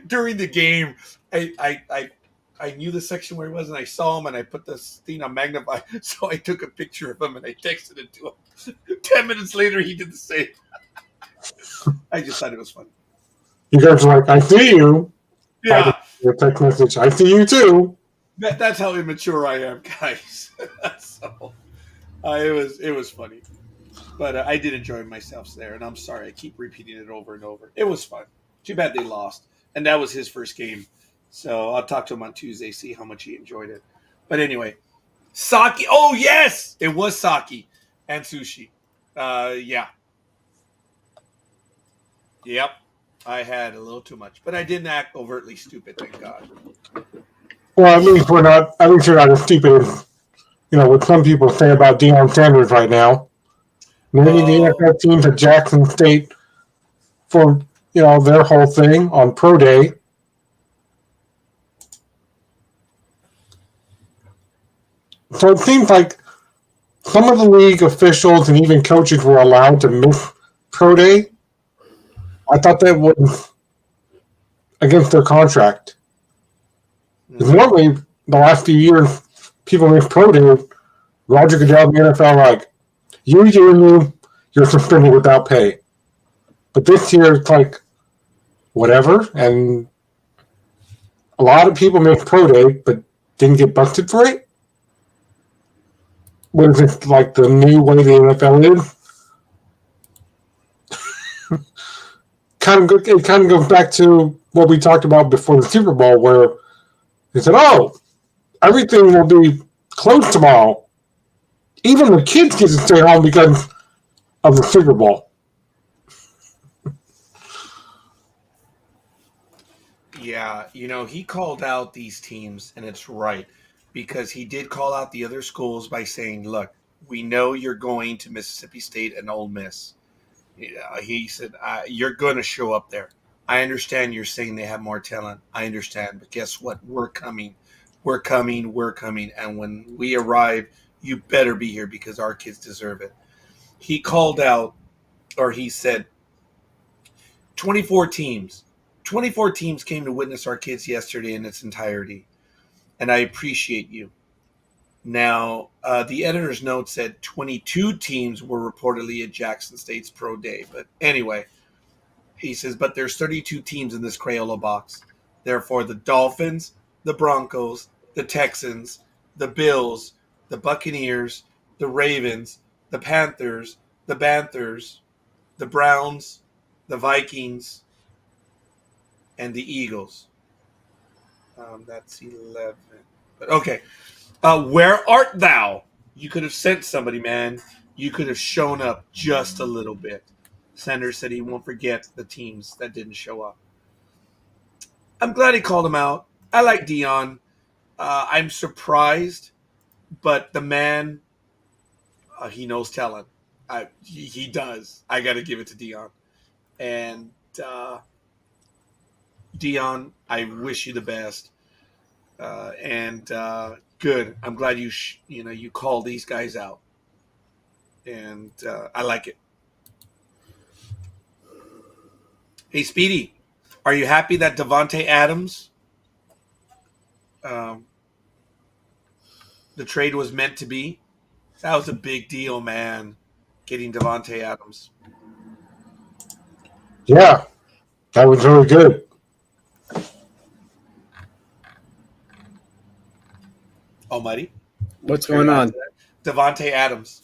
During the game, I knew the section where he was, and I saw him, and I put this thing on magnify. So I took a picture of him and I texted it to him. 10 minutes later, he did the same. I just thought it was funny. You guys are like, I see you. Yeah. Your text message, I see you too. That's how immature I am, guys. So it was funny. But I did enjoy myself there, and I'm sorry. I keep repeating it over and over. It was fun. Too bad they lost. And that was his first game. So I'll talk to him on Tuesday, see how much he enjoyed it. But anyway, sake. Oh, yes! It was sake and sushi. Yeah. Yep. I had a little too much. But I didn't act overtly stupid, thank God. Well, at least you're not as stupid as, what some people say about Deion Sanders right now. Maybe the NFL teams at Jackson State for, their whole thing on Pro Day. So it seems like some of the league officials and even coaches were allowed to miss Pro Day. I thought that was against their contract. Because normally, the last few years, people miss Pro Day. Roger Goodell and the NFL like, you're suspended without pay. But this year, it's like, whatever. And a lot of people missed Pro Day, but didn't get busted for it. Was it like the new way the NFL is? It kind of goes back to what we talked about before the Super Bowl, where they said, "Oh, everything will be closed tomorrow. Even the kids get to stay home because of the Super Bowl." Yeah, he called out these teams, and it's right, because he did call out the other schools by saying, look, we know you're going to Mississippi State and Ole Miss. He said, you're going to show up there. I understand you're saying they have more talent. I understand. But guess what? We're coming. We're coming. We're coming. And when we arrive, you better be here because our kids deserve it. He called out, or he said, 24 teams. 24 teams came to witness our kids yesterday in its entirety. And I appreciate you. Now, the editor's note said 22 teams were reportedly at Jackson State's pro day. But anyway, he says, but there's 32 teams in this Crayola box. Therefore, the Dolphins, the Broncos, the Texans, the Bills, the Buccaneers, the Ravens, the Panthers, the Browns, the Vikings, and the Eagles. That's 11. But okay. Where art thou? You could have sent somebody, man. You could have shown up just a little bit. Sanders said he won't forget the teams that didn't show up. I'm glad he called him out. I like Dion. I'm surprised, but the man, he knows talent. He does. I got to give it to Dion. And Dion, I wish you the best. Good. I'm glad you call these guys out, and I like it. Hey, Speedy, are you happy that Davante Adams, the trade was meant to be? That was a big deal, man. Getting Davante Adams. Yeah, that was really good. Almighty. What's going on? Davante Adams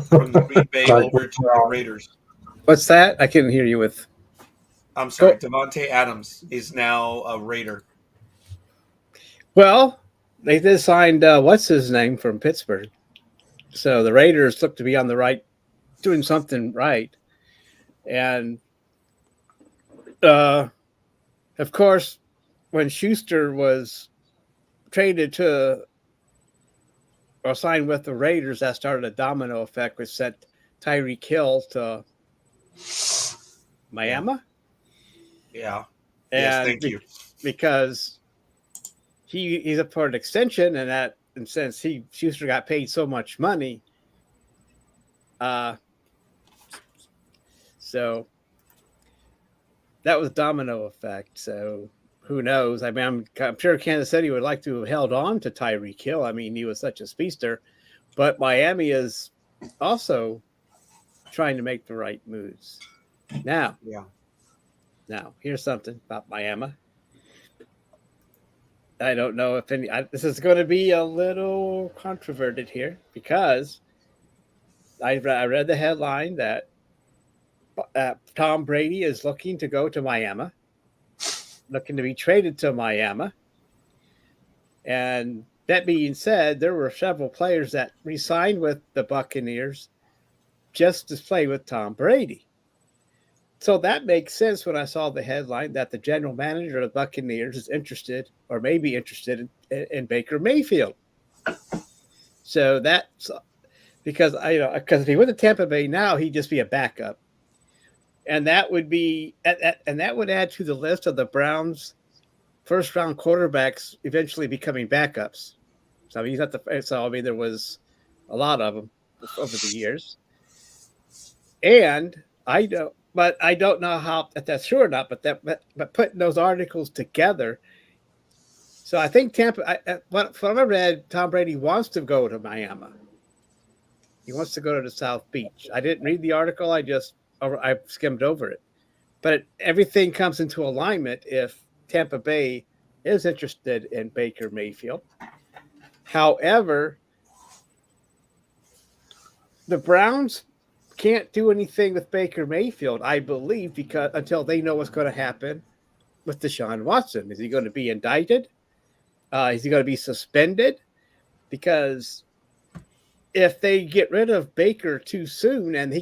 from the Green Bay over to the Raiders. What's that? I couldn't hear you with. I'm sorry. Davante Adams is now a Raider. Well, they just signed what's his name from Pittsburgh. So the Raiders look to be on the right, doing something right. And of course, when Schuster was traded to or signed with the Raiders, that started a domino effect, which sent Tyreek Hill to Miami. Yeah. And yes, thank you. Because he's up for an extension, and since Schuster got paid so much money, so that was domino effect. So who knows? I mean, I'm sure Kansas City would like to have held on to Tyreek Hill. I mean, he was such a speedster, but Miami is also trying to make the right moves. Now, here's something about Miami. I don't know if this is going to be a little controverted here because I read the headline that Tom Brady is looking to go to Miami, looking to be traded to Miami. And that being said, there were several players that re-signed with the Buccaneers just to play with Tom Brady. So that makes sense when I saw the headline that the general manager of the Buccaneers is interested or may be interested in Baker Mayfield. So that's because if he went to Tampa Bay now, he'd just be a backup. And that would add to the list of the Browns' first-round quarterbacks eventually becoming backups. So he's not there was a lot of them over the years. And I don't know how if that's true or not. But putting those articles together, so I think Tampa. From I read, Tom Brady wants to go to Miami. He wants to go to the South Beach. I didn't read the article. I skimmed over it. But everything comes into alignment if Tampa Bay is interested in Baker Mayfield. However, the Browns can't do anything with Baker Mayfield, I believe, because until they know what's going to happen with Deshaun Watson. Is he going to be indicted? Is he going to be suspended? Because if they get rid of Baker too soon and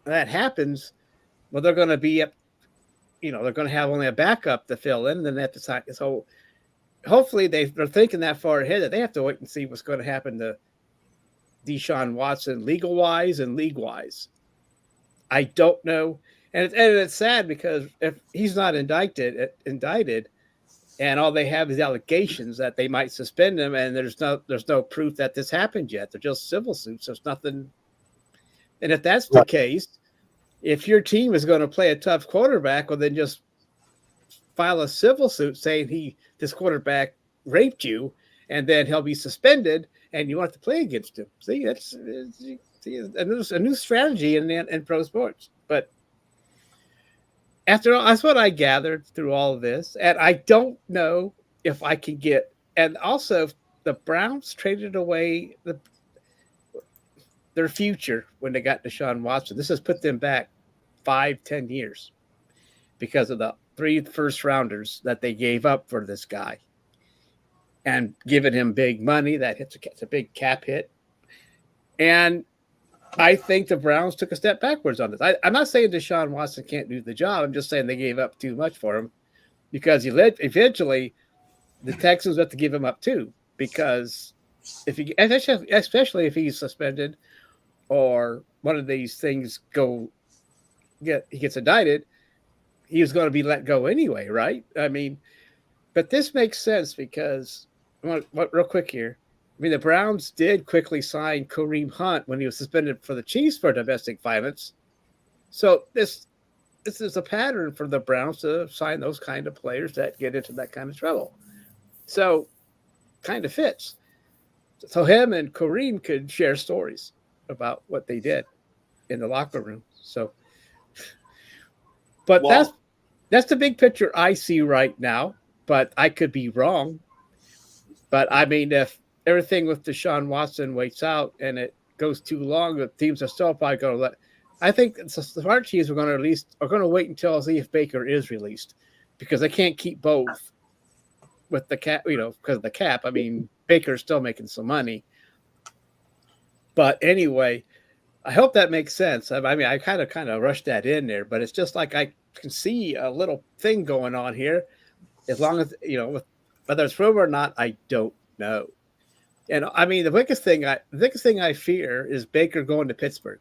that happens, well, they're going to be up, they're going to have only a backup to fill in, and then they have to sign. So hopefully they're thinking that far ahead that they have to wait and see what's going to happen to Deshaun Watson legal-wise and league-wise. I don't know. And it's sad because if he's not indicted, and all they have is allegations that they might suspend him, and there's no proof that this happened yet. They're just civil suits. There's nothing. And if that's the case, if your team is going to play a tough quarterback, well, then just file a civil suit saying this quarterback raped you, and then he'll be suspended, and you want to play against him. See, that's a new strategy in pro sports. But after all, that's what I gathered through all of this, and I don't know if I can get. And also, the Browns traded away their future when they got Deshaun Watson. This has put them back 5-10 years because of the 3 first-rounders that they gave up for this guy and giving him big money. It's a big cap hit. And I think the Browns took a step backwards on this. I'm not saying Deshaun Watson can't do the job. I'm just saying they gave up too much for him because eventually the Texans have to give him up too, because especially if he's suspended or one of these things he gets indicted, he was going to be let go anyway, right? I mean, but this makes sense because real quick here. I mean, the Browns did quickly sign Kareem Hunt when he was suspended for the Chiefs for domestic violence. So this is a pattern for the Browns to sign those kind of players that get into that kind of trouble. So kind of fits. So him and Kareem could share stories about what they did in the locker room. So, but that's the big picture I see right now, but I could be wrong. But I mean, if everything with Deshaun Watson waits out and it goes too long, the teams are still probably going to I think the smart teams are going to wait until see if Baker is released, because they can't keep both with the cap, because of the cap. I mean, Baker's still making some money. But anyway, I hope that makes sense. I mean, I kind of rushed that in there, but it's just like I can see a little thing going on here. As long as, whether it's rumor or not, I don't know. And I mean, the biggest thing I fear is Baker going to Pittsburgh.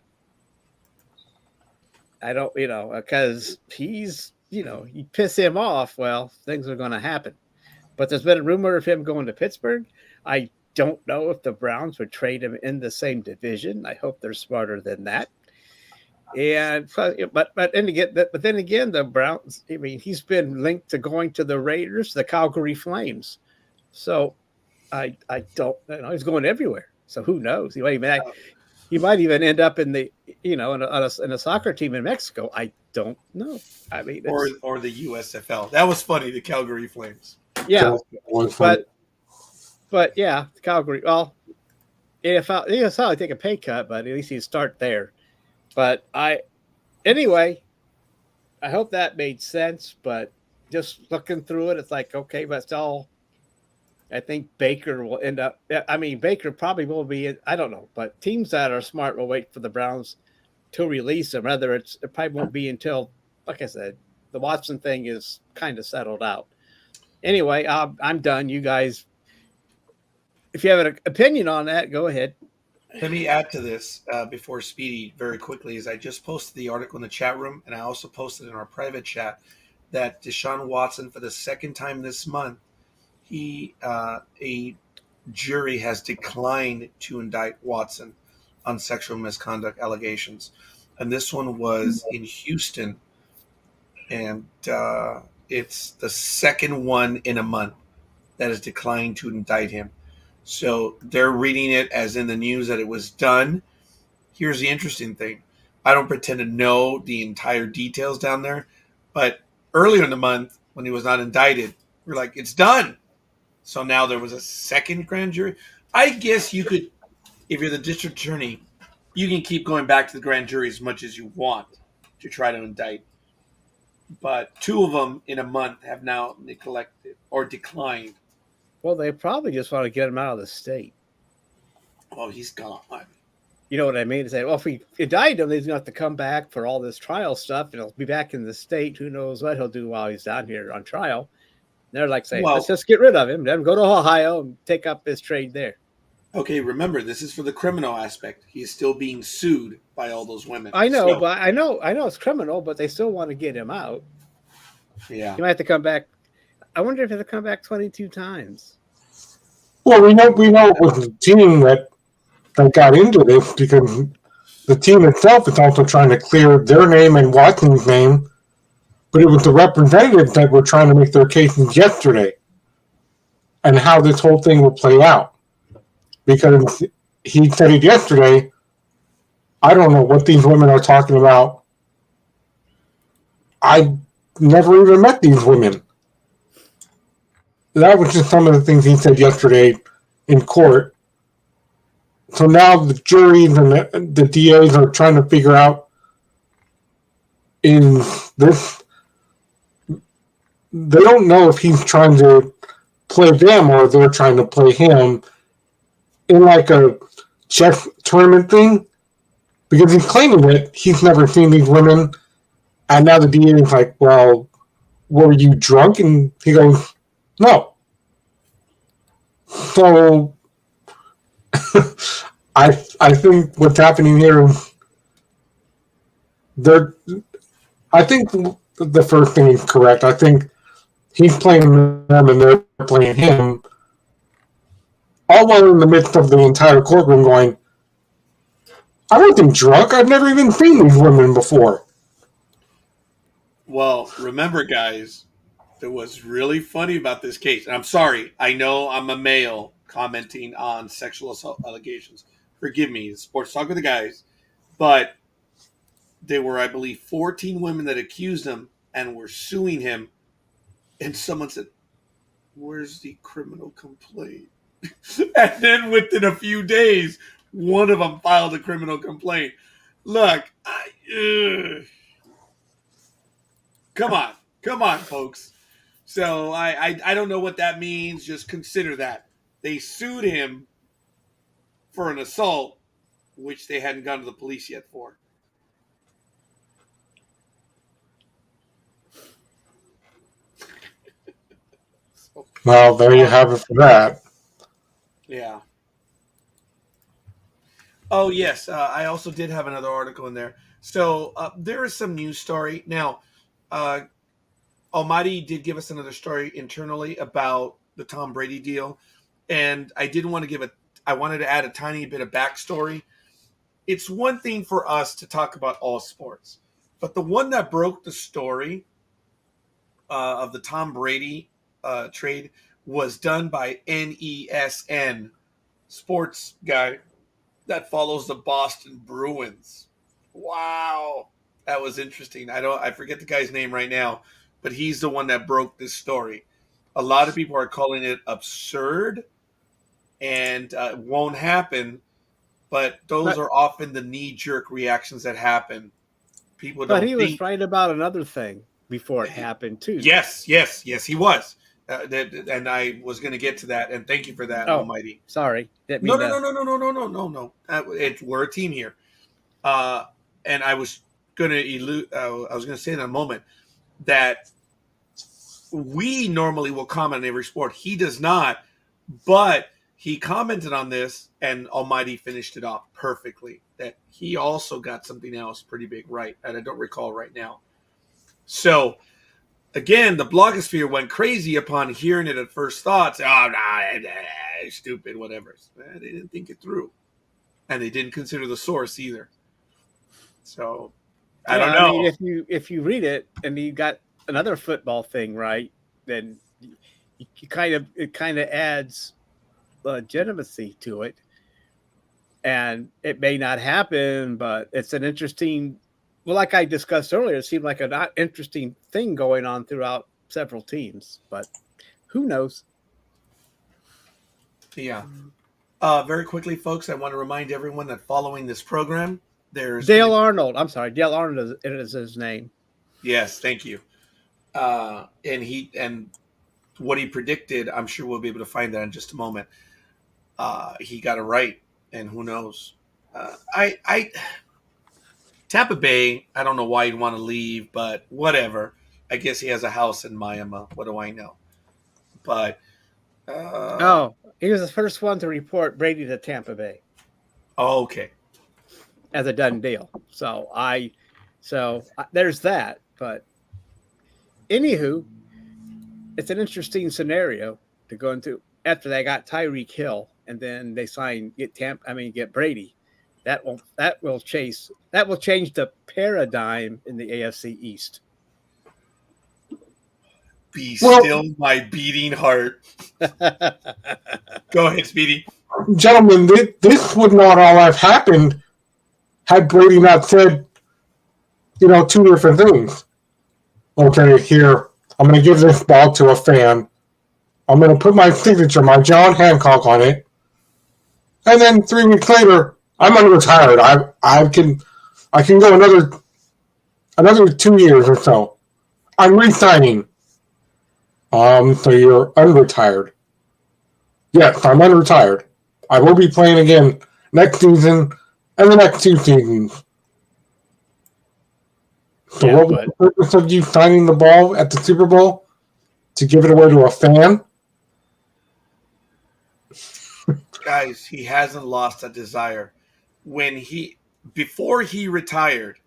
I don't, because he's, you piss him off, well, things are going to happen. But there's been a rumor of him going to Pittsburgh. I don't know if the Browns would trade him in the same division. I hope they're smarter than that. And but then again, the Browns. I mean, he's been linked to going to the Raiders, the Calgary Flames. So I don't he's going everywhere. So who knows? He might even end up in the in a soccer team in Mexico. I don't know. I mean, or the USFL. That was funny. The Calgary Flames. Yeah, but yeah, Calgary. Well, EFL, I take a pay cut, but at least he'd start there. But anyway, I hope that made sense. But just looking through it, it's like, okay, but still, I think Baker will end up. I mean, Baker probably will be. I don't know, but teams that are smart will wait for the Browns to release him. Rather, it probably won't be until, like I said, the Watson thing is kind of settled out. Anyway, I'm done. You guys, if you have an opinion on that, go ahead. Let me add to this before Speedy very quickly. Is I just posted the article in the chat room, and I also posted in our private chat that Deshaun Watson, for the second time this month, a jury has declined to indict Watson on sexual misconduct allegations, and this one was in Houston, and it's the second one in a month that has declined to indict him. So they're reading it as in the news that it was done. Here's the interesting thing. I don't pretend to know the entire details down there, but earlier in the month when he was not indicted, we're like, it's done. So now there was a second grand jury. I guess you could, if you're the district attorney, you can keep going back to the grand jury as much as you want to try to indict. But 2 of them in a month have now neglected or declined. Well, they probably just want to get him out of the state. Oh, he's gone. You know what I mean? Say, well, if we indict him, he's going to have to come back for all this trial stuff, and he'll be back in the state. Who knows what he'll do while he's down here on trial? And they're like saying, let's just get rid of him. Let him go to Ohio and take up his trade there. Okay, remember, this is for the criminal aspect. He is still being sued by all those women. I know, but I know it's criminal, but they still want to get him out. Yeah. He might have to come back. I wonder if he'll come back 22 times. Well, we know it was the team that got into this, because the team itself is also trying to clear their name and Watson's name, but it was the representatives that were trying to make their cases yesterday and how this whole thing will play out. because he said it yesterday. I don't know what these women are talking about. I never even met these women. That was just some of the things he said yesterday in court. So now the juries and the DAs are trying to figure out, is this, they don't know if he's trying to play them or they're trying to play him in like a chess tournament thing, because he's claiming that he's never seen these women, and now the DA is like, well, were you drunk? And he goes, no. So I think what's happening here is I think the first thing is correct. I think he's playing them and they're playing him, all while in the midst of the entire courtroom going, I wasn't drunk. I've never even seen these women before. Well, remember, guys, that was really funny about this case. And I'm sorry. I know I'm a male commenting on sexual assault allegations. Forgive me. It's Sports Talk with the Guys. But there were, I believe, 14 women that accused him and were suing him. And someone said, where's the criminal complaint? And then within a few days, one of them filed a criminal complaint. Look, come on, folks. So I don't know what that means. Just consider that they sued him for an assault, which they hadn't gone to the police yet for. Well, there you have it for that. Yeah. Oh, yes. I also did have another article in there. So there is some news story. Now, Almighty did give us another story internally about the Tom Brady deal. And I didn't want to I wanted to add a tiny bit of backstory. It's one thing for us to talk about all sports, but the one that broke the story of the Tom Brady trade was done by NESN, sports guy that follows the Boston Bruins. Wow, that was interesting. I forget the guy's name right now, but he's the one that broke this story. A lot of people are calling it absurd and won't happen, but those are often the knee-jerk reactions that happen. People don't. But he was right about another thing before it happened too. Yes, he was. And I was going to get to that, and thank you for that, Almighty. Sorry. No. We're a team here. And I was going to say in a moment that we normally will comment on every sport. He does not, but he commented on this, and Almighty finished it off perfectly. That he also got something else pretty big right, and I don't recall right now. So, again, the blogosphere went crazy upon hearing it at first thoughts. Oh, nah, stupid, whatever. They didn't think it through. And they didn't consider the source either. So, I don't know. I mean, if you read it and you got another football thing right, then it kind of adds legitimacy to it. And it may not happen, but it's an interesting... Well, like I discussed earlier, it seemed like an interesting thing going on throughout several teams, but who knows? Yeah. Very quickly, folks, I want to remind everyone that following this program, there's Dale Arnold. I'm sorry, Dale Arnold is his name. Yes, thank you. And what he predicted, I'm sure we'll be able to find that in just a moment. He got it right, and who knows? Tampa Bay, I don't know why he'd want to leave, but whatever. I guess he has a house in Miami. What do I know? But he was the first one to report Brady to Tampa Bay. Oh, okay. As a done deal. So there's that. But anywho, it's an interesting scenario to go into after they got Tyreek Hill and then they get Brady. That will change the paradigm in the AFC East. Still my beating heart. Go ahead, Speedy. gentlemen, this would not all have happened had Brady not said, two different things. Okay, here, I'm going to give this ball to a fan. I'm going to put my signature, my John Hancock on it. And then 3 weeks later, I'm unretired. I can go another 2 years or so. I'm re-signing. So you're unretired. Yes, I'm unretired. I will be playing again next season and the next 2 seasons. So what was the purpose of you signing the ball at the Super Bowl? To give it away to a fan? Guys, he hasn't lost a desire. Before he retired,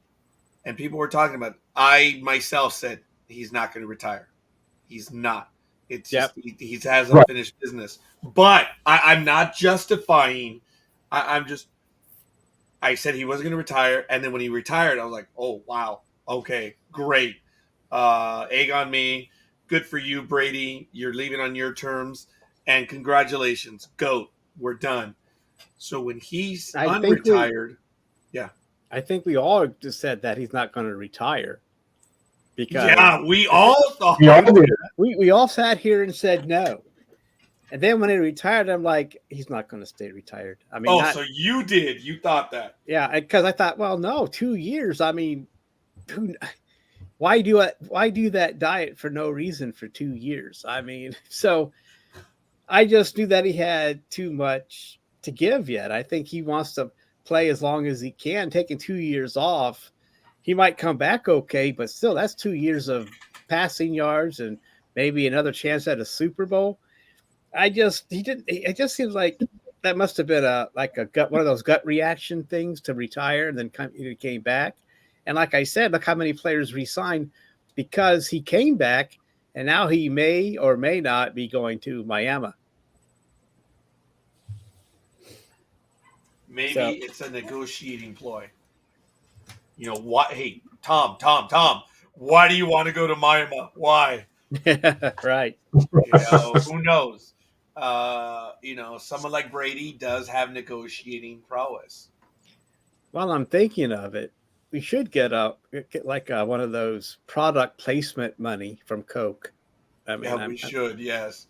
and people were talking about it, I myself said he's not going to retire. He's not. It's just he hasn't finished business. But I'm not justifying. I said he wasn't going to retire, and then when he retired, I was like, oh wow, okay, great, egg on me, good for you, Brady. You're leaving on your terms, and congratulations, GOAT. We're done. So when he's unretired, I think we all just said that he's not going to retire. Because we all thought we all sat here and said no. And then when he retired, I'm like, he's not going to stay retired. I mean, so you did. You thought that. Yeah, because I thought, well, no, 2 years. I mean, why do that diet for no reason for 2 years? I mean, so I just knew that he had too much to give yet. I think he wants to play as long as he can. Taking 2 years off, he might come back okay, but still, that's 2 years of passing yards and maybe another chance at a Super Bowl. It just seems like that must have been one of those gut reaction things to retire, and then he came back. And like I said, look how many players resigned because he came back, and now he may or may not be going to Miami. Maybe it's a negotiating ploy. What? Hey, Tom, why do you want to go to Miami? Why? Right. Who knows? Someone like Brady does have negotiating prowess. While I'm thinking of it, we should get one of those product placement money from Coke. I mean, we should. Yes.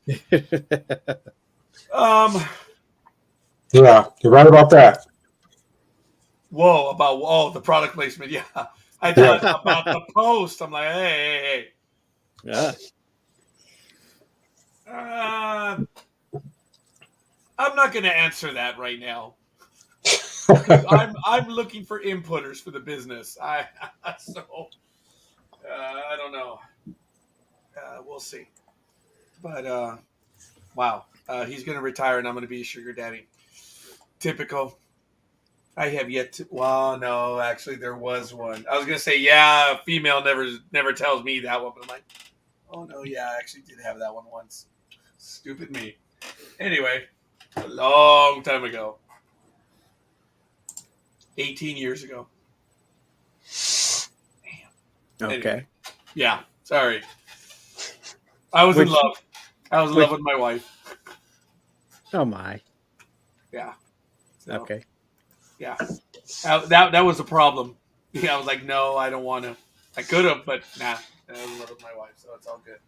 Yeah, you're right about that. The product placement. Yeah, I thought about the post. I'm like, hey. Yeah. I'm not going to answer that right now. I'm looking for inputters for the business. I don't know. We'll see. But wow, he's going to retire, and I'm going to be a sugar daddy. Typical. I have yet to. Well, no, actually, there was one. I was going to say, female never tells me that one, but I'm like, oh no, I actually did have that one once. Stupid me. Anyway, a long time ago. 18 years ago. Damn. Okay. Anyway, sorry. I was in love. I was in love with my wife. Oh my. Yeah. So, okay. Yeah. That was a problem. I was like, no, I don't want to. I could have, but nah. I was in love with my wife, so it's all good.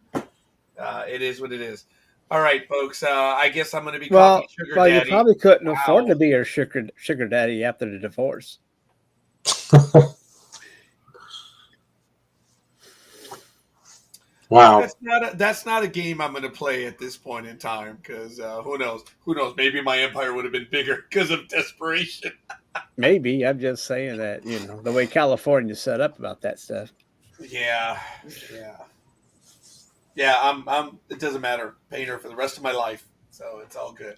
It is what it is. All right, folks. I guess I'm going to be calling sugar daddy. You probably couldn't afford to be your sugar daddy after the divorce. Wow. That's not a game I'm going to play at this point in time because who knows? Who knows? Maybe my empire would have been bigger because of desperation. Maybe. I'm just saying that, the way California's set up about that stuff. Yeah. I'm. It doesn't matter. Paying her for the rest of my life, so it's all good.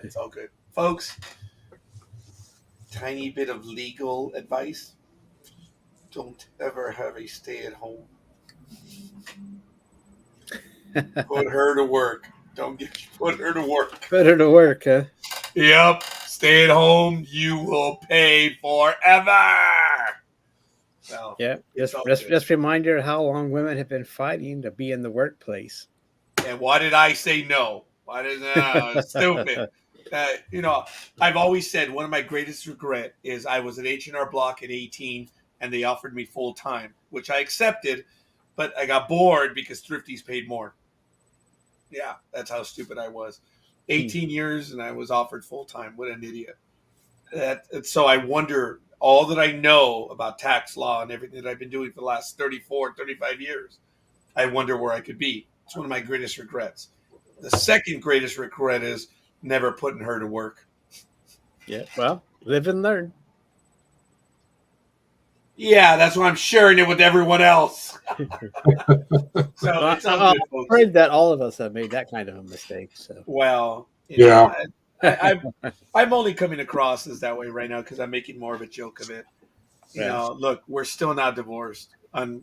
It's all good, folks. Tiny bit of legal advice: don't ever have a stay-at-home. Put her to work. Put her to work. Put her to work, huh? Yep. Stay at home. You will pay forever. No, just remind her how long women have been fighting to be in the workplace. And why did I say no? Why did stupid? You know, I've always said one of my greatest regret is I was at H&R Block at 18 and they offered me full time, which I accepted, but I got bored because Thrifties paid more. Yeah, that's how stupid I was. 18 years and I was offered full time. What an idiot. So I wonder all that I know about tax law and everything that I've been doing for the last 34, 35 years. I wonder where I could be. It's one of my greatest regrets. The second greatest regret is never putting her to work. Yeah, well, live and learn. Yeah, that's why I'm sharing it with everyone else. So it's all I'm good, folks. afraid that all of us have made that kind of a mistake. So Well, Yeah. I'm only coming across as that way right now because I'm making more of a joke of it. You Yeah. know, look, we're still not divorced.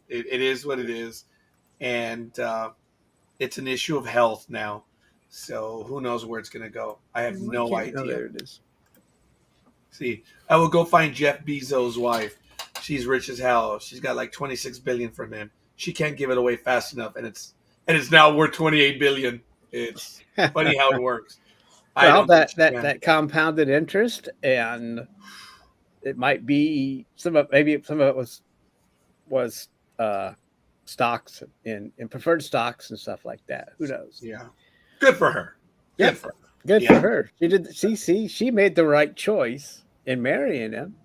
It is what it is, and it's an issue of health now. So who knows where it's going to go? I have no idea. Oh, there it is. See, I will go find Jeff Bezos' wife. She's rich as hell. She's got like 26 billion from him. She can't give it away fast enough, and it's now worth 28 billion. It's funny how it works. Well, that compounded interest, and it might be maybe some of it was stocks and preferred stocks and stuff like that. Who knows? Yeah, good for her. Yeah. Good for her. Good Yeah. for her. She did. She made the right choice in marrying him.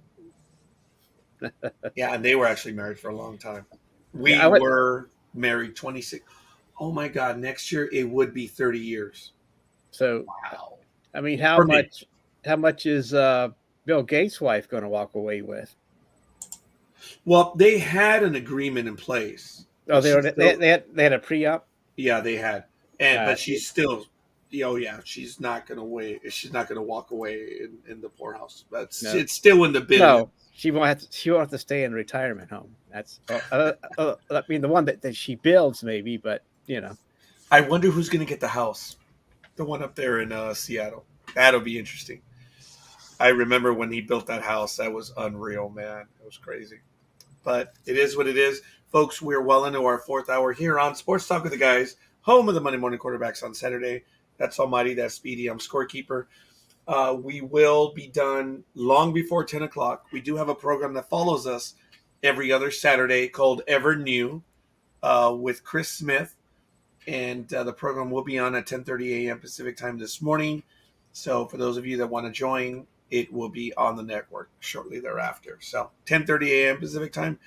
Yeah, and they were actually married for a long time. We Yeah, were married 26. Oh my God! Next year it would be 30 years. So, Wow. I mean, For me. how much is Bill Gates' wife going to walk away with? Well, they had an agreement in place. Oh, they had a pre-op. Yeah, they had, but she's still, she's not gonna wait. She's not gonna walk away in the poorhouse. But it's still in the billions. No, she won't have to stay in a retirement home. That's I mean the one that she builds maybe, but you know. I wonder who's gonna get the house, the one up there in Seattle. That'll be interesting. I remember when he built that house. That was unreal, man. It was crazy. But it is what it is. Folks, we're well into our fourth hour here on Sports Talk with the Guys, home of the Monday Morning Quarterbacks on Saturday. That's Almighty, that's Speedy, I'm Scorekeeper. We will be done long before 10 o'clock. We do have a program that follows us every other Saturday called Ever New with Chris Smith. And the program will be on at 10:30 a.m. Pacific time this morning. So for those of you that want to join, it will be on the network shortly thereafter. So 10:30 a.m. Pacific time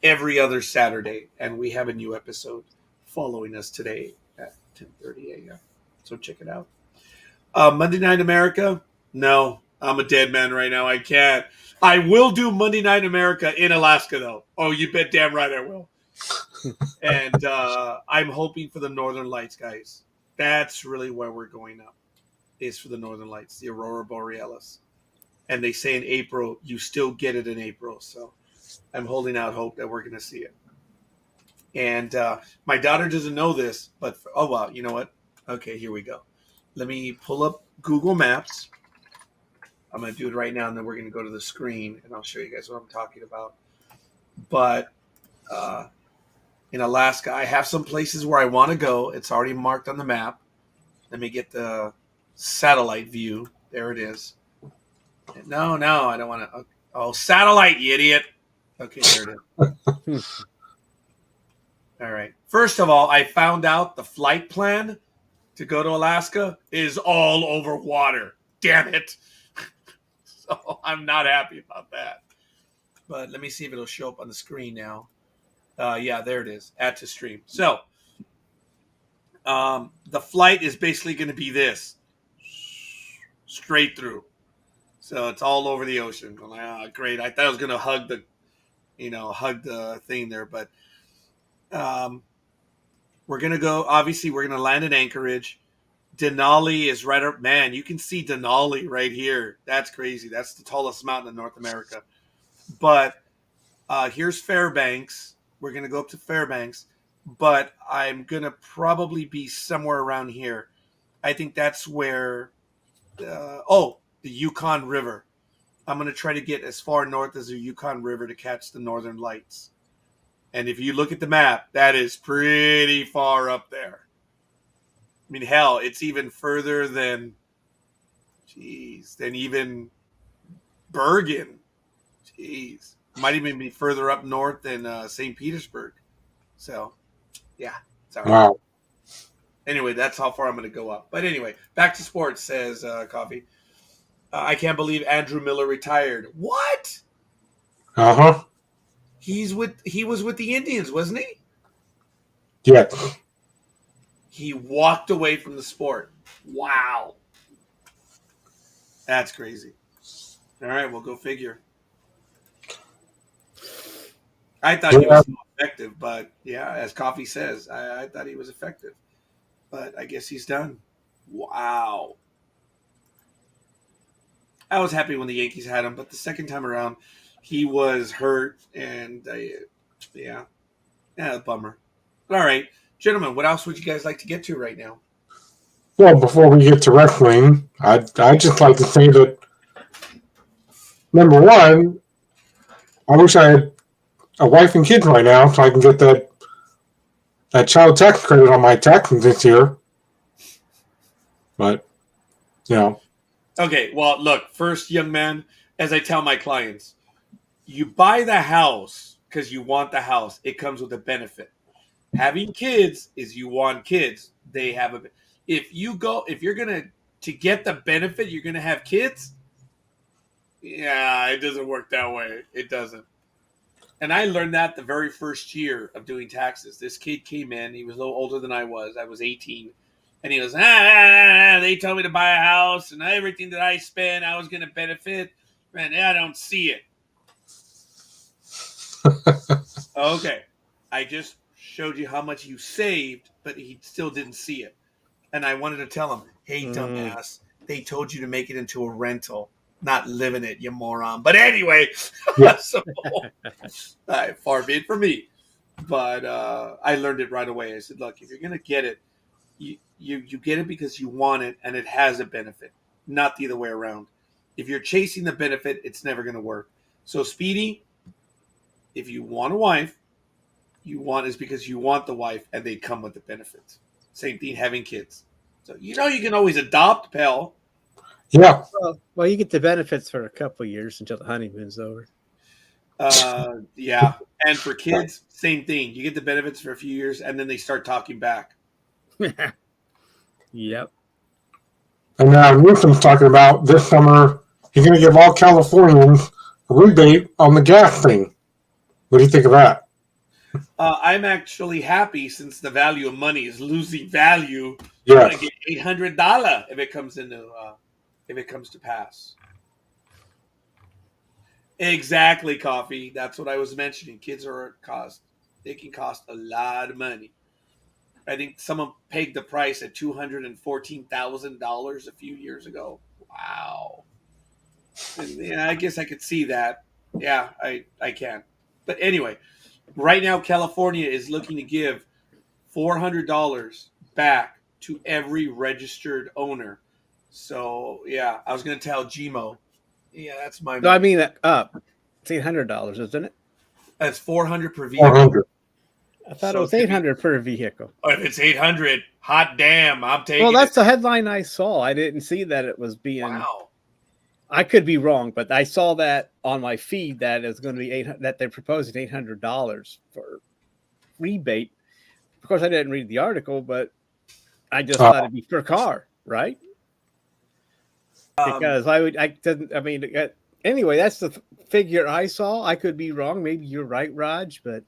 every other Saturday. And we have a new episode following us today at 10:30 a.m. So check it out. Monday Night America? No, I'm a dead man right now. I can't. I will do Monday Night America in Alaska, though. Oh, you bet damn right I will. And I'm hoping for the Northern Lights, guys. That's really where we're going up, is for the Northern Lights, the Aurora Borealis. And they say in April, you still get it in April. So I'm holding out hope that we're going to see it. And my daughter doesn't know this, but oh, wow, you know what? Okay, here we go. Let me pull up Google Maps. I'm going to do it right now, and then we're going to go to the screen, and I'll show you guys what I'm talking about. But in Alaska, I have some places where I want to go. It's already marked on the map. Let me get the satellite view. There it is. No, I don't want to. Oh, satellite, you idiot. Okay, there it is. All right. First of all, I found out the flight plan to go to Alaska is all over water. Damn it. So I'm not happy about that. But let me see if it'll show up on the screen now. Yeah, there it is. Add to stream. So the flight is basically going to be this. Straight through. So it's all over the ocean. I'm like, oh, great. I thought I was going to hug the thing there. But we're going to go. Obviously, we're going to land in Anchorage. Denali is right up. Man, you can see Denali right here. That's crazy. That's the tallest mountain in North America. But here's Fairbanks. We're going to go up to Fairbanks. But I'm going to probably be somewhere around here. I think that's where the Yukon River. I'm going to try to get as far north as the Yukon River to catch the Northern Lights. And if you look at the map, that is pretty far up there. I mean, hell, it's even further than Jeez. Then even Bergen. Jeez. Might even be further up north than St. Petersburg. So, yeah. It's all right. Wow. Anyway, that's how far I'm going to go up. But anyway, back to sports, says Coffee. I can't believe Andrew Miller retired. What? Uh-huh. He was with the Indians, wasn't he? Yeah. He walked away from the sport. Wow. That's crazy. All right, we'll go figure. I thought he was effective, but yeah, as Coffee says, I thought he was effective. But I guess he's done. Wow. I was happy when the Yankees had him, but the second time around, he was hurt, and yeah, bummer. All right, gentlemen, what else would you guys like to get to right now? Well, before we get to wrestling, I'd just like to say that, number one, I wish I had a wife and kids right now so I can get that child tax credit on my taxes this year. But, you know. Okay, well, look, first, young man, as I tell my clients, you buy the house because you want the house. It comes with a benefit. Having kids is you want kids. They have a. If you're gonna to get the benefit, you're gonna have kids. Yeah, it doesn't work that way. It doesn't. And I learned that the very first year of doing taxes. This kid came in. He was a little older than I was. I was 18. And he goes, they told me to buy a house, and everything that I spent, I was going to benefit. Man, I don't see it. Okay. I just showed you how much you saved, but he still didn't see it. And I wanted to tell him, hey, dumbass, they told you to make it into a rental, not live in it, you moron. But anyway, so far be it from me. But I learned it right away. I said, look, if you're going to get it, you get it because you want it and it has a benefit, not the other way around. If you're chasing the benefit, it's never going to work. So, Speedy, if you want a wife, is because you want the wife and they come with the benefits. Same thing, having kids. So, you can always adopt, pal. Yeah. Well, you get the benefits for a couple of years until the honeymoon's over. Yeah. And for kids, same thing. You get the benefits for a few years and then they start talking back. Yep. And now Newsom's talking about this summer he's going to give all Californians a rebate on the gas thing. What do you think of that? I'm actually happy since the value of money is losing value. Yeah. I'm going to get $800 if it comes to pass. Exactly, Coffee. That's what I was mentioning. Kids are they can cost a lot of money. I think someone pegged the price at $214,000 a few years ago. Wow. And, yeah, I guess I could see that. Yeah, I can. But anyway, right now California is looking to give $400 back to every registered owner. So, yeah, I was going to tell Gmo. Yeah, that's my. No, I mean, it's $800, isn't it? That's $400 per vehicle. 400. I thought it was $800 per vehicle. Oh, if it's $800, hot damn, I'm taking. Well, that's the headline I saw. I didn't see that it was being. Wow. I could be wrong, but I saw that on my feed that it's going to be that they're proposing $800 for rebate. Of course, I didn't read the article, but I just thought it'd be per car, right? Because anyway, that's the figure I saw. I could be wrong. Maybe you're right, Raj, but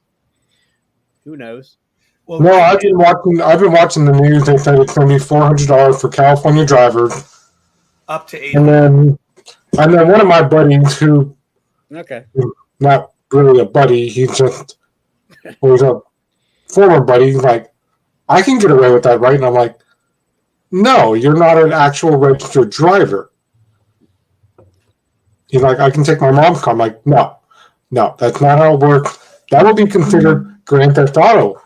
who knows? Well, no, I've been watching the news. They said it's going to be $400 for California drivers, up to $800. And then one of my buddies, who, not really a buddy, he's just was a former buddy. He's like, I can get away with that, right? And I'm like, no, you're not an actual registered driver. He's like, I can take my mom's car. I'm like, no, that's not how it works. That will be considered Grand Theft Auto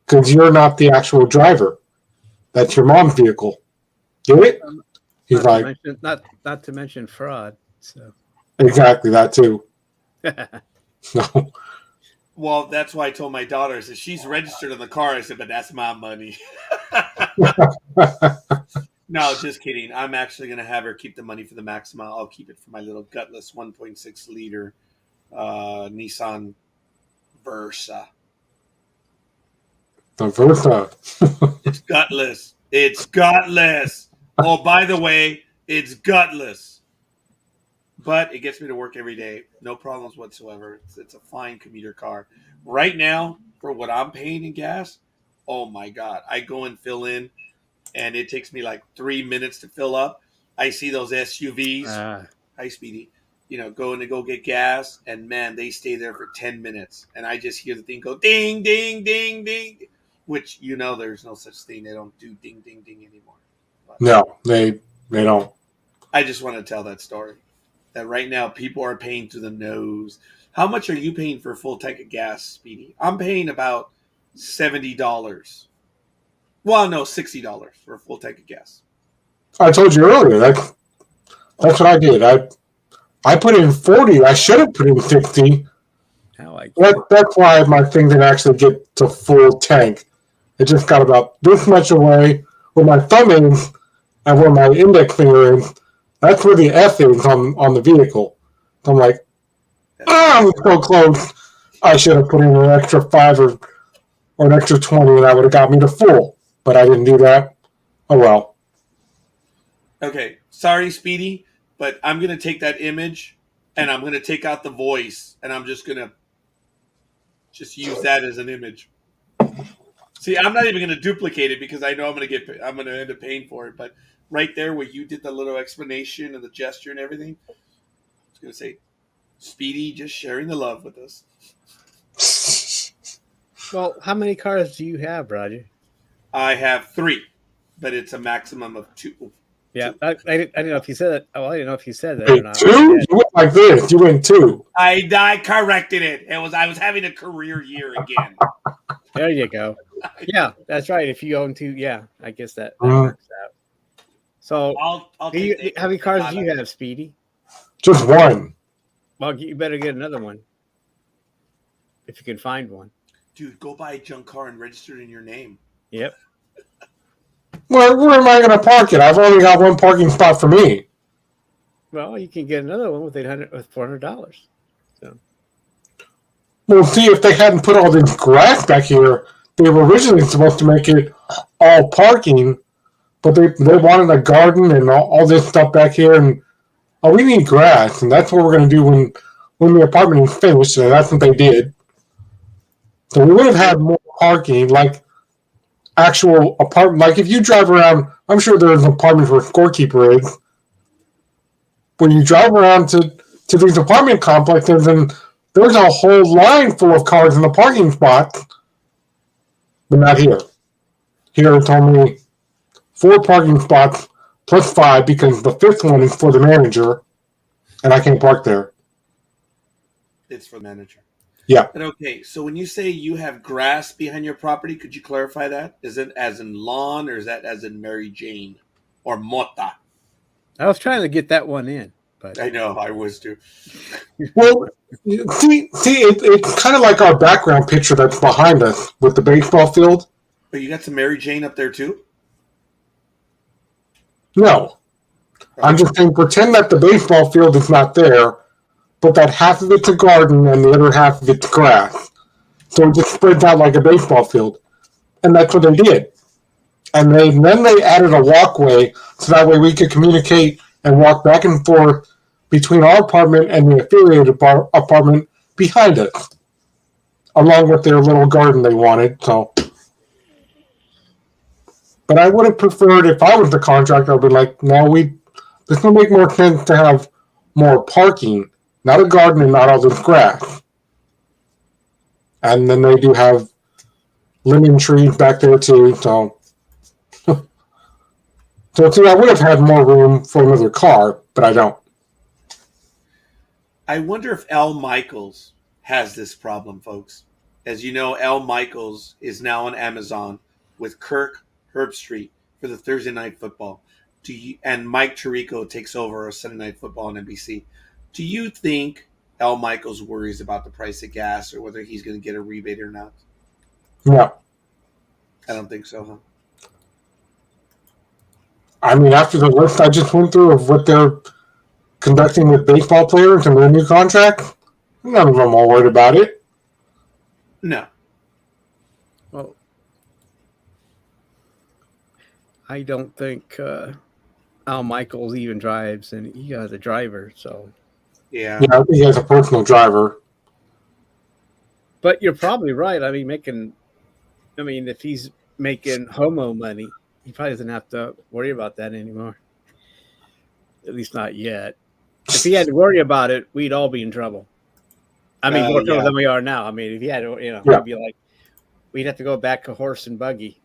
because you're not the actual driver. That's your mom's vehicle. Get it? He's like, not to mention fraud. So exactly that too. No. Well, that's why I told my daughter, I said, she's registered on the car. I said, but that's my money. No, just kidding. I'm actually going to have her keep the money for the Maxima. I'll keep it for my little gutless 1.6 liter Nissan Versa. The Versa. It's gutless. It's gutless. Oh, by the way, it's gutless. But it gets me to work every day. No problems whatsoever. It's a fine commuter car. Right now, for what I'm paying in gas, oh my God. I go and fill in, and it takes me like 3 minutes to fill up. I see those SUVs. Hi, Speedy. Going to go get gas, and man, they stay there for 10 minutes. And I just hear the thing go ding, ding, ding, ding, which, there's no such thing. They don't do ding, ding, ding anymore. But No, they don't. I just want to tell that story. That right now people are paying through the nose. How much are you paying for a full tank of gas, Speedy? I'm paying about $70. Well, no, $60 for a full tank of gas. I told you earlier that's what I did. I put in 40. I should have put in 60. That's why my thing didn't actually get to full tank. It just got about this much away where my thumb is and where my index finger is. That's where the F is on the vehicle. So I'm like, I'm so close. I should have put in an extra 5 or an extra 20, and that would have got me to full. But I didn't do that. Oh, well. Okay. Sorry, Speedy, but I'm going to take that image, and I'm going to take out the voice, and I'm just going to use that as an image. See, I'm not even going to duplicate it because I know I'm going to end up paying for it, but right there where you did the little explanation and the gesture and everything, I was going to say, Speedy just sharing the love with us. Well, how many cars do you have, Roger? I have 3, but it's a maximum of 2. Yeah, I didn't know if you said that. Oh, I didn't know if you said that Wait, or not. 2? You went like this. You went 2. I corrected it. I was having a career year again. There you go. Yeah, that's right. If you own 2, yeah, I guess that works out. So, I'll how many cars do you have, Speedy? Just 1. Well, you better get another one if you can find one. Dude, go buy a junk car and register it in your name. Yep. Where am I going to park it? I've only got 1 parking spot for me. Well, you can get another one with $400. So. Well, see, if they hadn't put all this grass back here, they were originally supposed to make it all parking, but they wanted a garden and all this stuff back here, and we need grass, and that's what we're going to do when the apartment is finished, and that's what they did. So we would have had more parking, like actual apartment. Like if you drive around, I'm sure there's apartments where Scorekeeper is. When you drive around to these apartment complexes, and there's a whole line full of cars in the parking spots, but not here. Here it's only 4 parking spots plus 5 because the 5th one is for the manager, and I can't park there. It's for the manager. Yeah. And okay, so when you say you have grass behind your property, could you clarify that? Is it as in lawn, or is that as in Mary Jane or Mota? I was trying to get that one in, but I know, I was too. Well, see, it's kind of like our background picture that's behind us with the baseball field. But you got some Mary Jane up there too? No. I'm just saying, pretend that the baseball field is not there, but that half of it's a garden and the other half of it's grass. So it just spreads out like a baseball field. And that's what they did. And then they added a walkway so that way we could communicate and walk back and forth between our apartment and the affiliated apartment behind us, along with their little garden they wanted. So, but I would have preferred, if I was the contractor, I'd be like, no, this would make more sense to have more parking, not a garden and not all this grass. And then they do have lemon trees back there too. So see, I would have had more room for another car, but I don't. I wonder if Al Michaels has this problem, folks. As you know, Al Michaels is now on Amazon with Kirk Herbstreit for the Thursday Night Football. And Mike Tirico takes over Sunday Night Football on NBC. Do you think Al Michaels worries about the price of gas or whether he's going to get a rebate or not? No. I don't think so, huh? I mean, after the list I just went through of what they're conducting with baseball players and their new contract, none of them are worried about it. No. Well, I don't think Al Michaels even drives, and he has a driver. So, Yeah. I think he has a personal driver. but you're probably right. I mean, if he's making homo money, he probably doesn't have to worry about that anymore. At least not yet. If he had to worry about it, we'd all be in trouble. I mean, more trouble than we are now. I mean, if he had to, we'd be like, we'd have to go back to horse and buggy.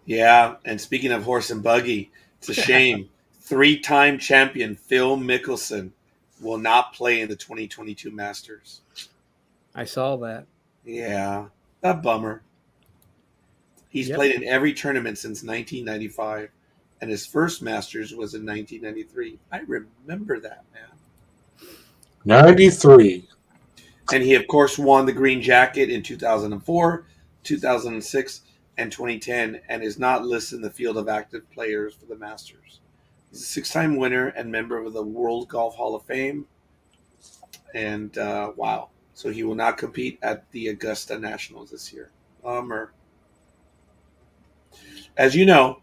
Yeah, and speaking of horse and buggy, it's a shame. 3-time champion Phil Mickelson will not play in the 2022 Masters. I saw that. Yeah, a bummer. He's played in every tournament since 1995, and his first Masters was in 1993. I remember that, man. 93. And he, of course, won the green jacket in 2004, 2006, and 2010, and is not listed in the field of active players for the Masters. He's a 6-time winner and member of the World Golf Hall of Fame. And, wow. So he will not compete at the Augusta Nationals this year. Bummer. As you know,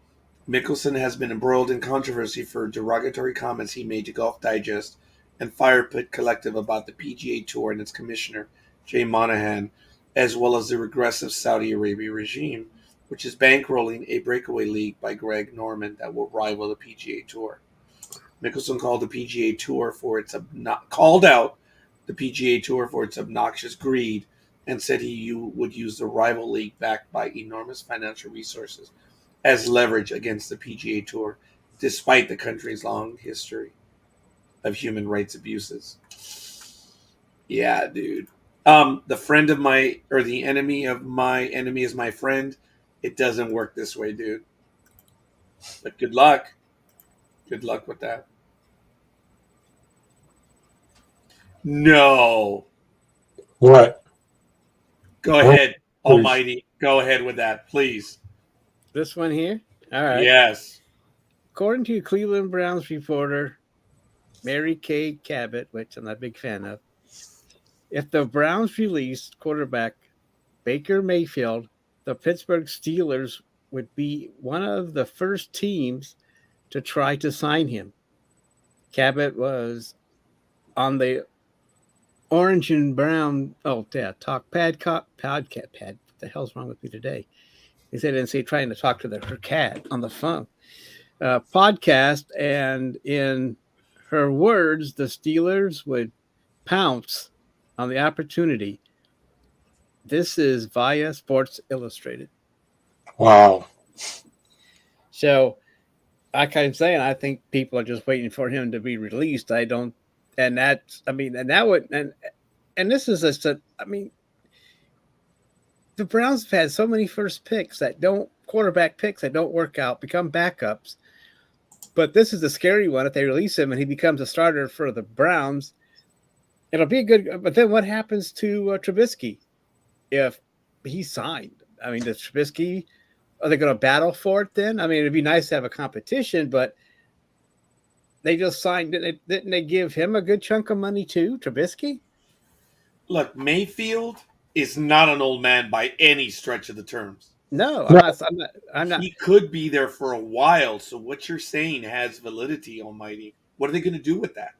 Mickelson has been embroiled in controversy for derogatory comments he made to Golf Digest and Fire Pit Collective about the PGA Tour and its commissioner, Jay Monahan, as well as the regressive Saudi Arabia regime, which is bankrolling a breakaway league by Greg Norman that will rival the PGA Tour. Mickelson called the PGA Tour for its obnoxious greed and said he would use the rival league backed by enormous financial resources as leverage against the PGA Tour, despite the country's long history of human rights abuses. Yeah, dude. The enemy of my enemy is my friend. It doesn't work this way, dude. But good luck. Good luck with that. No. What? Go ahead, Almighty. Go ahead with that, please. This one here? All right. Yes. According to Cleveland Browns reporter Mary Kay Cabot, which I'm not a big fan of, if the Browns released quarterback Baker Mayfield, the Pittsburgh Steelers would be one of the first teams to try to sign him. Cabot was on the Orange and Brown talk podcast. What the hell's wrong with me today? He said, and trying to talk to her cat on the phone podcast, and in her words, the Steelers would pounce on the opportunity. This is via Sports Illustrated. Wow. So, like I'm saying, I think people are just waiting for him to be released. I don't, and that's, I mean, and that would, and this is the Browns have had so many quarterback picks that don't work out, become backups. But this is the scary one. If they release him and he becomes a starter for the Browns, it'll be a good. But then what happens to Trubisky if he's signed? I mean, does Trubisky, are they going to battle for it then? I mean, it'd be nice to have a competition, but they just signed. Didn't they give him a good chunk of money too, Trubisky? Look, Mayfield is not an old man by any stretch of the terms. No, I'm not. He could be there for a while. So what you're saying has validity, Almighty. What are they going to do with that?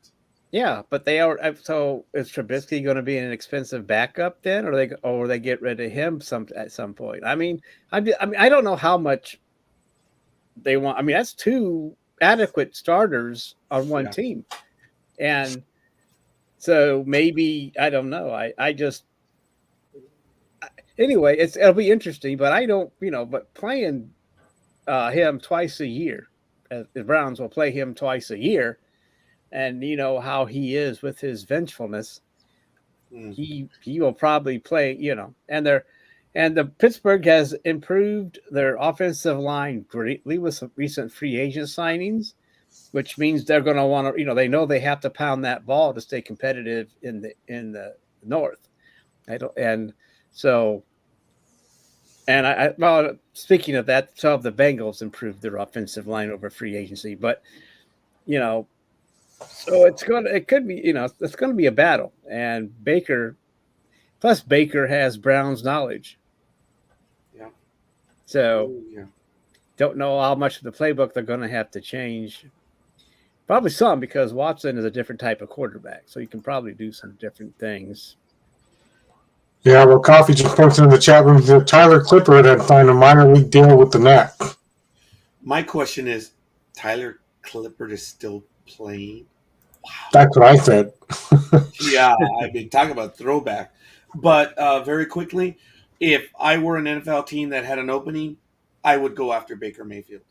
Yeah, but they are. So is Trubisky going to be an expensive backup then, or they get rid of him at some point? I mean, I don't know how much they want. I mean, that's 2 adequate starters on one team, and so maybe I don't know. I just. Anyway, it'll be interesting, but I don't, but playing him twice a year, the Browns will play him twice a year, and you know how he is with his vengefulness. He will probably play, and the Pittsburgh has improved their offensive line greatly with some recent free agent signings, which means they're going to want to, they know they have to pound that ball to stay competitive in the North. So And well, speaking of that, some of the Bengals improved their offensive line over free agency, but so it's gonna be a battle. And Baker has Brown's knowledge. Yeah. So Yeah. don't know how much of the playbook they're going to have to change. Probably some, because Watson is a different type of quarterback, so you can probably do some different things. Yeah, well, Coffee just posted in the chat room that Tyler Clippard had signed a minor league deal with the Nats. My question is, Tyler Clippard is still playing? Wow. That's what I said. Yeah, I mean, talk about throwback. But very quickly, if I were an NFL team that had an opening, I would go after Baker Mayfield.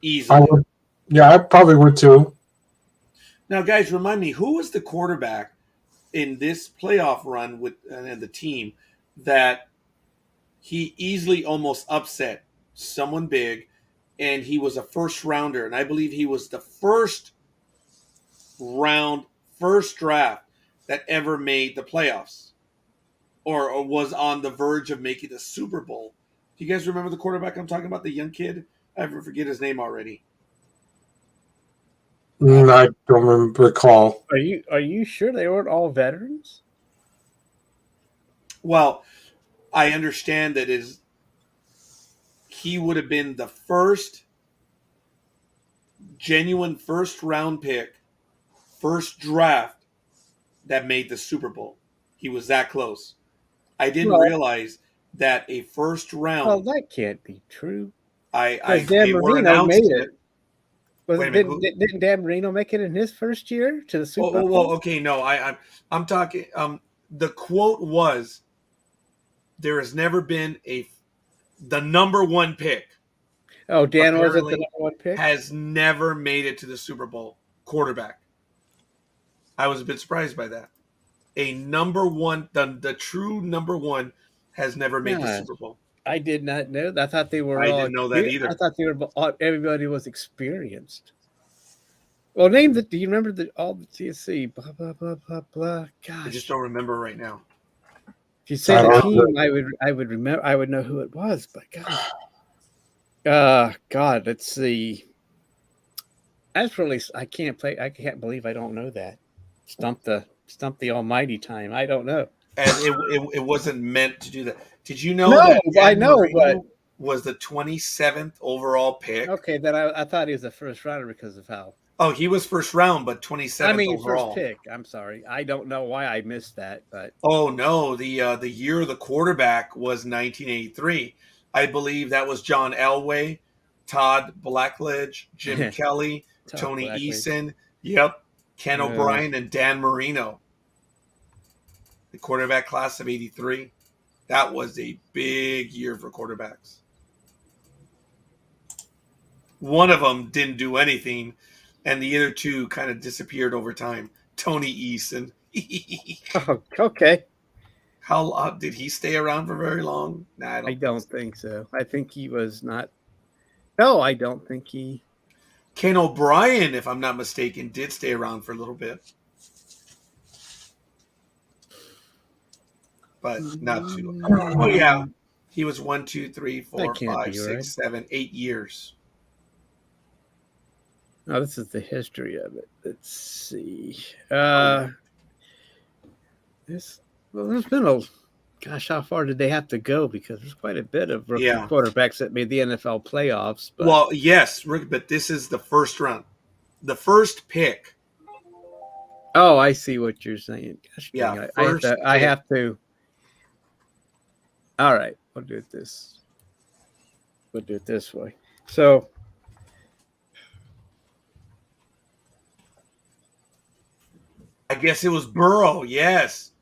Easily. I probably would too. Now, guys, remind me, who was the quarterback in this playoff run with the team that he easily almost upset someone big, and he was a first rounder, and I believe he was the first draft that ever made the playoffs or was on the verge of making the Super Bowl. Do you guys remember the quarterback I'm talking about, the young kid? I forget his name already. I don't recall. Are you sure they weren't all veterans? Well, I understand that he would have been the first genuine first round pick, first draft that made the Super Bowl. He was that close. I didn't realize that a first round. Oh, that can't be true. They were announcing it. Didn't Dan Marino make it in his first year to the Super Bowl? Okay, no, I'm talking. The quote was, "There has never been the number one pick." Oh, Dan wasn't the number one pick? Has never made it to the Super Bowl quarterback. I was a bit surprised by that. A number one, the true number one, has never made the Super Bowl. I did not know that. I thought they were. I didn't know that either. I thought everybody was experienced. Well, do you remember all the TSC? Blah blah blah blah blah. Gosh, I just don't remember right now. If you say the team, I would remember. I would know who it was. But God, let's see. That's really. I can't believe I don't know that. Stump the almighty time. I don't know. And it wasn't meant to do that. Did you know that I know, but was the 27th overall pick? Okay, then I thought he was the first rounder because of how. Oh, he was first round, but 27th overall. First pick. I'm sorry. I don't know why I missed that, but oh no, the year of the quarterback was 1983. I believe that was John Elway, Todd Blackledge, Jim Kelly, Tony Eason, Ken O'Brien, and Dan Marino. The quarterback class of 83. That was a big year for quarterbacks. One of them didn't do anything, and the other two kind of disappeared over time. Tony Eason. Oh, okay. How long did he stay around for very long? Nah, I don't think so. I think he was not. No, I don't think he. Ken O'Brien, if I'm not mistaken, did stay around for a little bit. But not too long. Oh, yeah. He was 1, 2, 3, 4, 5, 6, 7, 8 years. Oh, this is the history of it. Let's see. There's been gosh, how far did they have to go? Because there's quite a bit of rookie quarterbacks that made the NFL playoffs. But... Well, yes, but this is the first round. The first pick. Oh, I see what you're saying. Gosh, yeah, I have to. All right, we'll do it this way. So I guess it was Burrow, yes.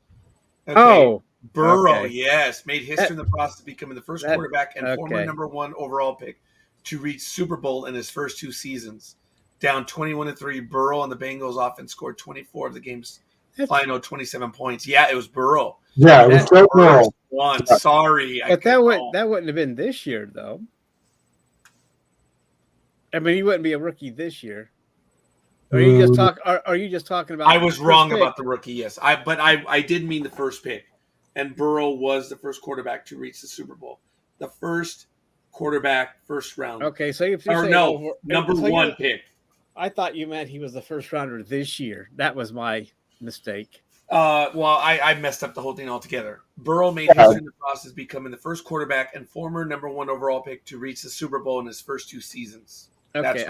Okay. Oh, Burrow, yes. Made history in the process of becoming the first quarterback and former number one overall pick to reach Super Bowl in his first 2 seasons. Down 21-3, Burrow and the Bengals offense scored 24 of the game's final 27 points. Yeah, it was Burrow. Yeah, it was Burrow. One. Sorry. But that wouldn't have been this year, though. I mean, he wouldn't be a rookie this year. Are you just talking about? I was wrong about the rookie. Yes, I did mean the first pick, and Burrow was the first quarterback to reach the Super Bowl. the first quarterback, first round. Okay, so if you Or say no, number so one pick. I thought you meant he was the first rounder this year. That was my mistake. Well, I messed up the whole thing altogether. Burrow made history in the process, becoming the first quarterback and former number 1 overall pick to reach the Super Bowl in his first 2 seasons. Okay,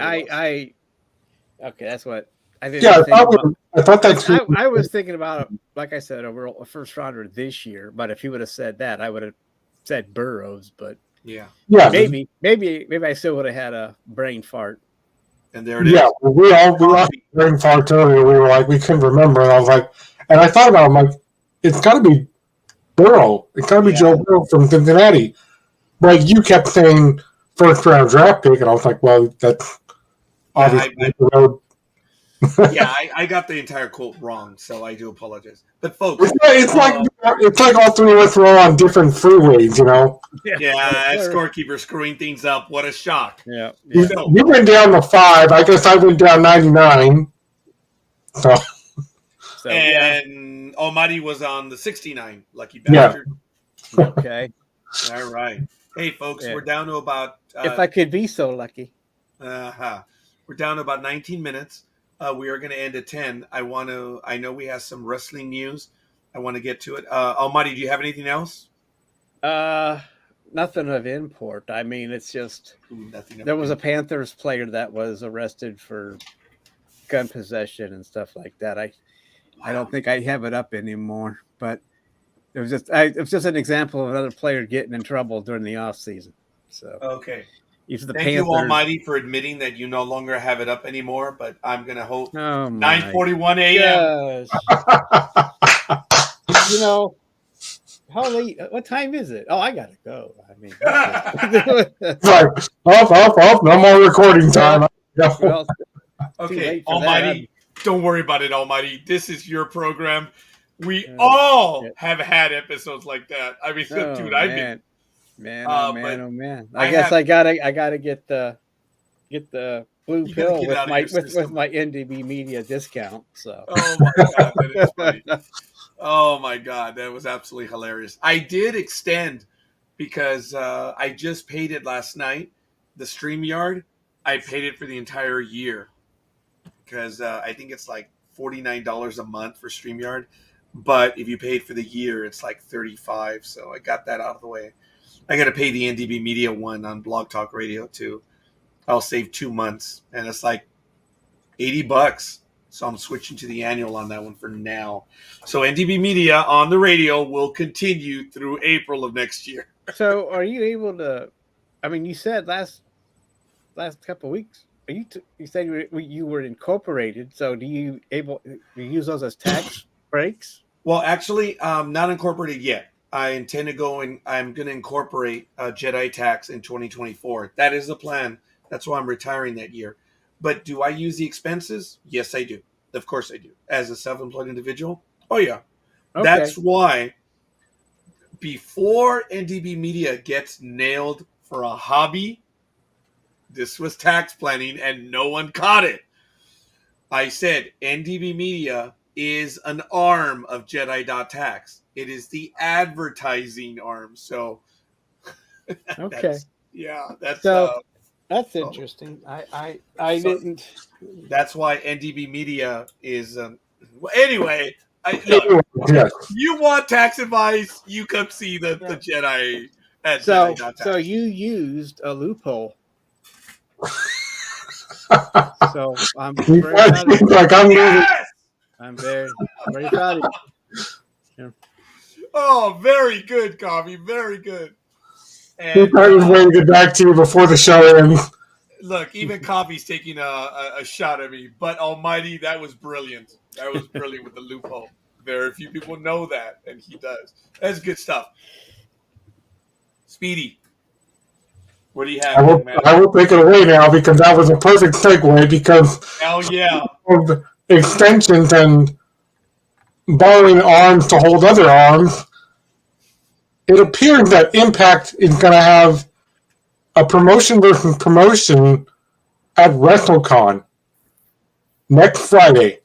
okay, that's what I didn't. Yeah, think I thought that's true. I was thinking about, like I said, a first rounder this year. But if he would have said that, I would have said Burrows. But yeah, maybe I still would have had a brain fart. And there it is. Yeah, we all brain fart earlier. We were like, we couldn't remember, and I was like, and I thought about it, I'm like, it's got to be Burrow. It's got to be Joe Burrow from Cincinnati. But you kept saying first round draft pick, and I was like, well, that's obviously I got the entire quote wrong, so I do apologize. But folks, it's like all three of us were on different freeways, you know. Yeah, Scorekeeper screwing things up. What a shock! Yeah. You went down to 5. I guess I went down 99. So and Almighty was on the 69. Lucky bastard. Yeah. Okay. All right. Hey, folks, we're down to about. If I could be so lucky. We're down to about 19 minutes. We are going to end at 10. I know we have some wrestling news. I want to get to it. Almighty, do you have anything else? Nothing of import. I mean, it's just there was a Panthers player that was arrested for gun possession and stuff like that. I don't think I have it up anymore, but it was just an example of another player getting in trouble during the off season. So okay. Thank you, Almighty, for admitting that you no longer have it up anymore, but I'm going to hope 9:41 a.m. You know, how late? What time is it? Oh, I got to go. I mean, off. No more recording time. Well, okay, Almighty, don't worry about it, Almighty. This is your program. We all have had episodes like that. I mean, dude, I've been... Man, oh man! I guess I gotta get the blue pill with my NDB media discount. So. Oh my god, that is funny. Oh my god, that was absolutely hilarious. I did extend because I just paid it last night. The StreamYard, I paid it for the entire year because I think it's like $49 a month for StreamYard, but if you paid for the year, it's like $35. So I got that out of the way. I got to pay the NDB Media one on Blog Talk Radio too. I'll save 2 months, and it's like $80. So I'm switching to the annual on that one for now. So NDB Media on the radio will continue through April of next year. So are you able to? I mean, you said last couple of weeks. You said you were incorporated. So do you use those as tax breaks? Well, actually, not incorporated yet. I intend to go and I'm going to incorporate Jedi tax in 2024. That is the plan. That's why I'm retiring that year. But do I use the expenses? Yes, I do. Of course I do. As a self-employed individual? Oh, yeah. Okay. That's why before NDB Media gets nailed for a hobby, this was tax planning and no one caught it. I said NDB Media is an arm of Jedi.tax. It is the advertising arm. So, okay. That's interesting. I didn't. That's why NDB Media is. Anyway, you want tax advice? You come see the Jedi at Jedi.tax. So you used a loophole. So I'm very proud of you. I'm very proud of you. Yeah. Oh, very good, Coffee. Very good. And I was waiting to get back to you before the show ends. Look, even Coffee's taking a shot at me. But Almighty, that was brilliant. That was brilliant with the loophole. Very few people know that, and he does. That's good stuff. Speedy, what do you have? I will take it away now because that was a perfect segue because of extensions and borrowing arms to hold other arms. It appears that Impact is going to have a promotion versus promotion at WrestleCon next Friday.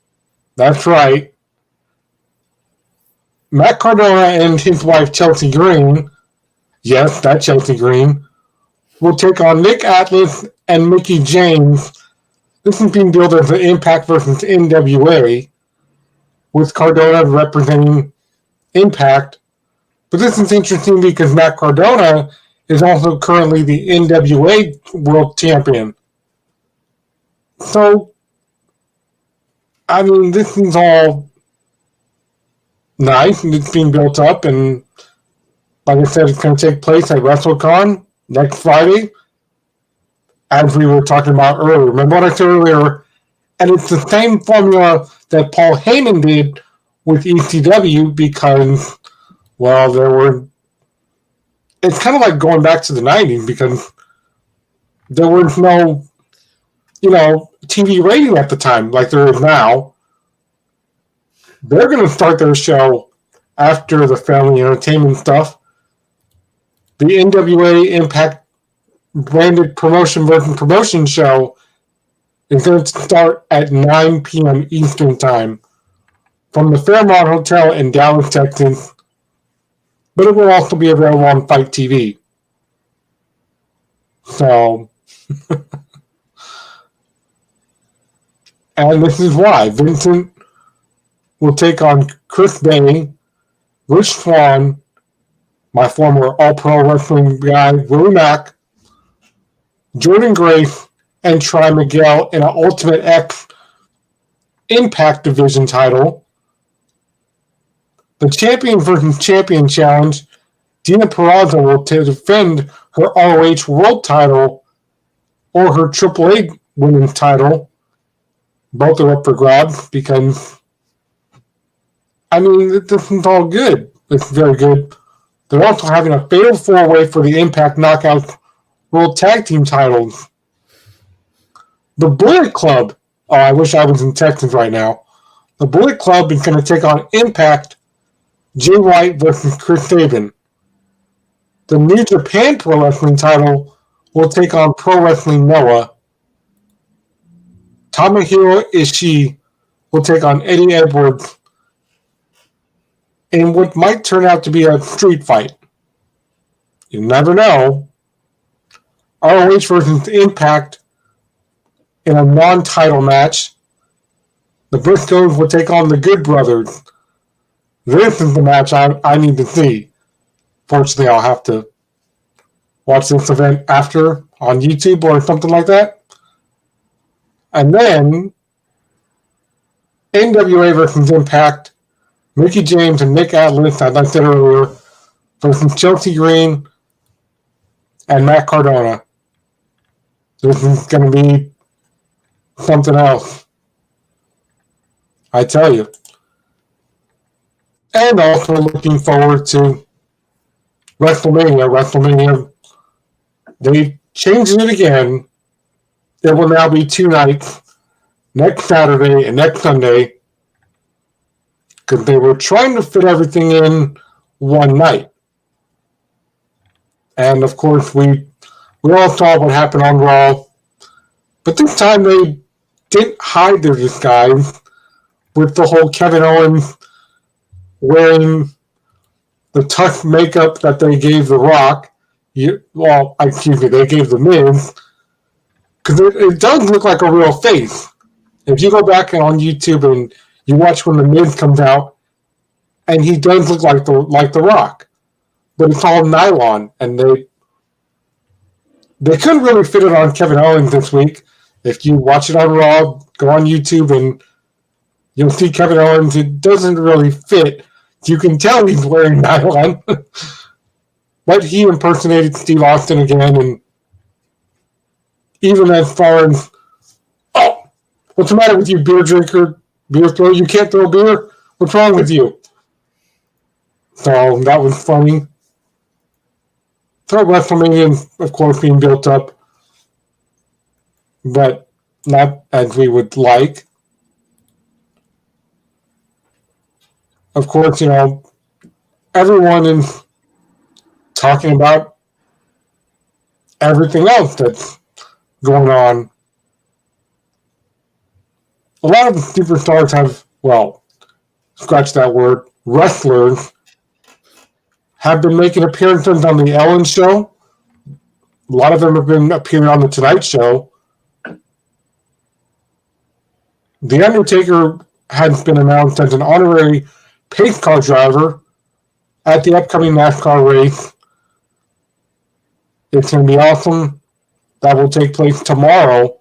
That's right. Matt Cardona and his wife Chelsea Green yes, that Chelsea Green, will take on Nick Atlas and Mickey James. This is being billed as the Impact versus NWA, with Cardona representing Impact. But this is interesting because Matt Cardona is also currently the NWA World Champion. So, I mean, this is all nice and it's being built up. And like I said, it's going to take place at WrestleCon next Friday, as we were talking about earlier. Remember what I said earlier? And it's the same formula that Paul Heyman did with ECW because, well, it's kind of like going back to the 90s because there was no, TV rating at the time like there is now. They're going to start their show after the family entertainment stuff. The NWA Impact branded promotion versus promotion show is going to start at 9 p.m. Eastern Time from the Fairmont Hotel in Dallas, Texas, but it will also be available on Fight TV. So, and this is why Vincent will take on Chris Bay, Rich Swann, my former All-Pro Wrestling guy, Willie Mack, Jordan Grace, and Try Miguel in an Ultimate X Impact Division title. The Champion versus Champion Challenge, Dina Peraza will defend her ROH World title or her AAA Women's title. Both are up for grabs because, I mean, this is all good. It's very good. They're also having a fatal 4-way for the Impact Knockouts World Tag Team titles. The Bullet Club, oh, I wish I was in Texas right now. The Bullet Club is going to take on Impact, Jay White versus Chris Sabin. The New Japan Pro Wrestling title will take on Pro Wrestling Noah. Tomohiro Ishii will take on Eddie Edwards in what might turn out to be a street fight. You never know. ROH versus Impact in a non-title match. The Briscoes will take on the Good Brothers. This is the match I need to see. Fortunately, I'll have to watch this event after on YouTube or something like that. And then NWA versus Impact, Mickey James and Nick Atlas, as I said earlier, versus Chelsea Green and Matt Cardona. This is going to be something else, I tell you. And also looking forward to WrestleMania. They changed it again. There will now be 2 nights, next Saturday and next Sunday, because they were trying to fit everything in one night. And of course, we all saw what happened on Raw. But this time they didn't hide their disguise with the whole Kevin Owens wearing the tough makeup that they gave The Rock. They gave The Miz. Because it does look like a real face. If you go back on YouTube and you watch when The Miz comes out, and he does look like the Rock. But it's all nylon, and they couldn't really fit it on Kevin Owens this week. If you watch it on Raw, go on YouTube, and you'll see Kevin Owens. It doesn't really fit. You can tell he's wearing nylon. But he impersonated Steve Austin again, and even as far as, oh, what's the matter with you, beer drinker, beer thrower? You can't throw beer? What's wrong with you? So that was funny. So WrestleMania, of course, being built up, but not as we would like. Of course, everyone is talking about everything else that's going on. A lot of the superstars have, scratch that word, wrestlers have been making appearances on the Ellen Show. A lot of them have been appearing on the Tonight Show. The Undertaker has been announced as an honorary pace car driver at the upcoming NASCAR race. It's going to be awesome. That will take place tomorrow.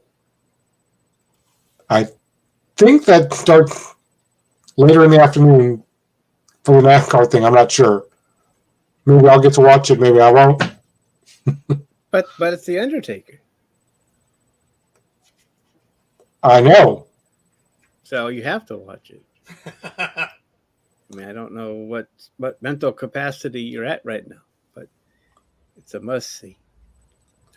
I think that starts later in the afternoon for the NASCAR thing. I'm not sure. Maybe I'll get to watch it. Maybe I won't. But it's the Undertaker. I know. So you have to watch it. I mean, I don't know what mental capacity you're at right now, but it's a must see.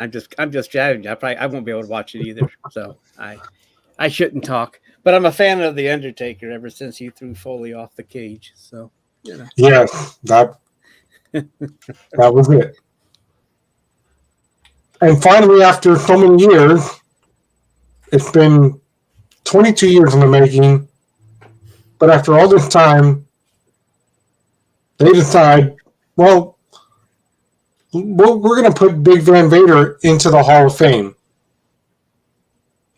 I'm just jabbing you. I won't be able to watch it either. So I shouldn't talk. But I'm a fan of the Undertaker ever since he threw Foley off the cage. So Yes, that was it. And finally, after so many years, it's been 22 years in the making, but after all this time, they decide, well, we're going to put Big Van Vader into the Hall of Fame.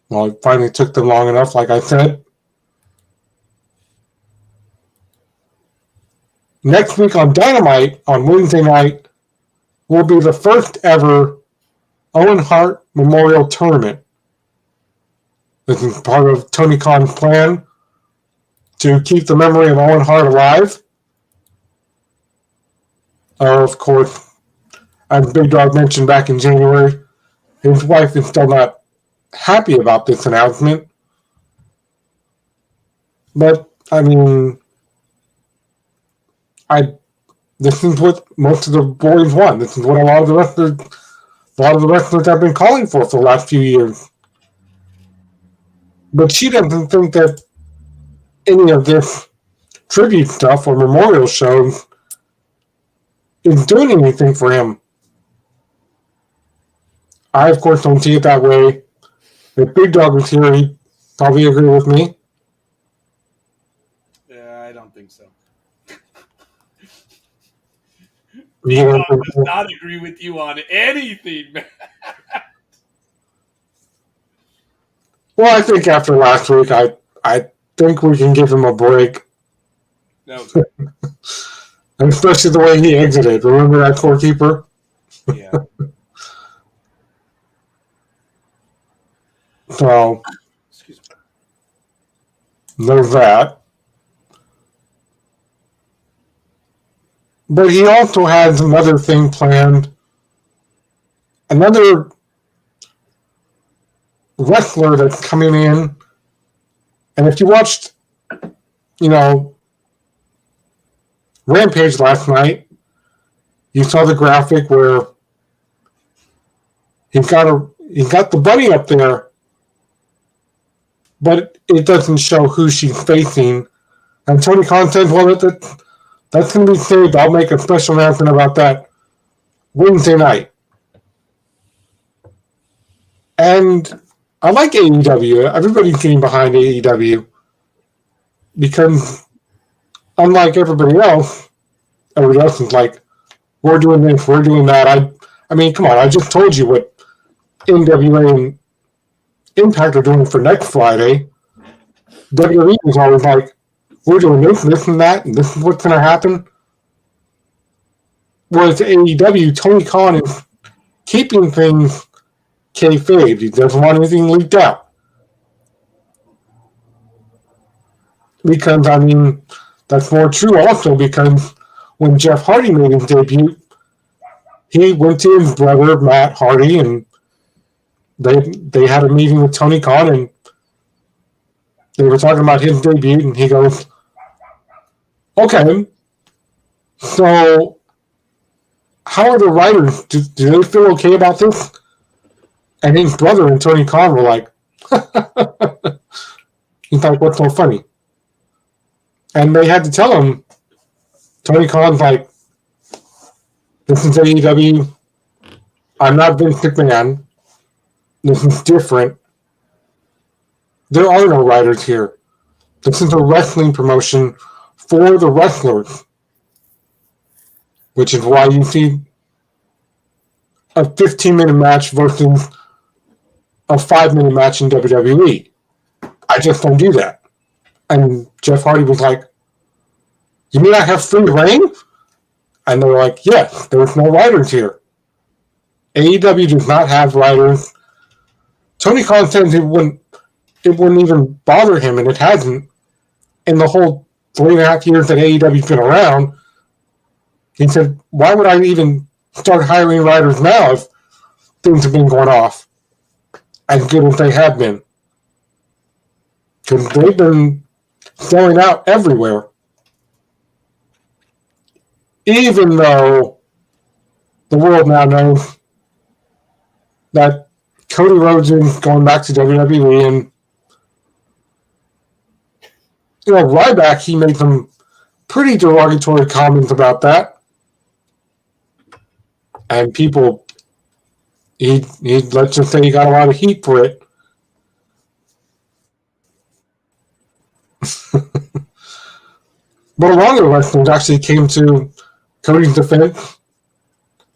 Well, it finally took them long enough, like I said. Next week on Dynamite, on Wednesday night, will be the first ever Owen Hart Memorial Tournament. This is part of Tony Khan's plan to keep the memory of Owen Hart alive. Of course, as Big Dawg mentioned back in January, his wife is still not happy about this announcement. But, I mean, this is what most of the boys want. This is what a lot of the wrestlers have been calling for the last few years. But she doesn't think that any of this tribute stuff or memorial shows is doing anything for him. I, of course, don't see it that way. If Big Dawg was here, he'd probably agree with me. Yeah, I don't think so. Yeah. Dawg does not agree with you on anything, man. Well, I think after last week, I think we can give him a break. No. And especially the way he exited. Remember that Scorekeeper? Yeah. So, Excuse me. there's that. But he also has another thing planned. Another wrestler that's coming in. And if you watched, Rampage last night, you saw the graphic where he got the bunny up there, but it doesn't show who she's facing. And Tony Khan says, well, that's going to be saved. I'll make a special announcement about that Wednesday night. And I like AEW. Everybody's getting behind AEW because unlike everybody else is like, we're doing this, we're doing that. I mean, come on, I just told you what NWA and Impact are doing for next Friday. WWE is always like, we're doing this and that, and this is what's going to happen. Whereas AEW, Tony Khan is keeping things kayfabe. He doesn't want anything leaked out. Because, I mean, that's more true also because when Jeff Hardy made his debut, he went to his brother, Matt Hardy, and they had a meeting with Tony Khan, and they were talking about his debut, and he goes, okay, so how are the writers? Do they feel okay about this? And his brother and Tony Khan were like, he's like, what's so funny? And they had to tell him, Tony Khan's like, this is AEW. I'm not Vince McMahon. This is different. There are no writers here. This is a wrestling promotion for the wrestlers. which is why you see a 15-minute match versus a 5-minute match in WWE. I just don't do that. And Jeff Hardy was like, you mean I have free reign? And they're like, yes, there's no writers here. AEW does not have writers. Tony Khan says it wouldn't even bother him, and it hasn't. In the whole 3.5 years that AEW's been around, he said, why would I even start hiring writers now if things have been going off as good as they have been? Because they've been selling out everywhere. Even though the world now knows that Cody Rhodes is going back to WWE, and Ryback, he made some pretty derogatory comments about that. And people, let's just say he got a lot of heat for it. But a lot of the wrestlers actually came to Cody's defense.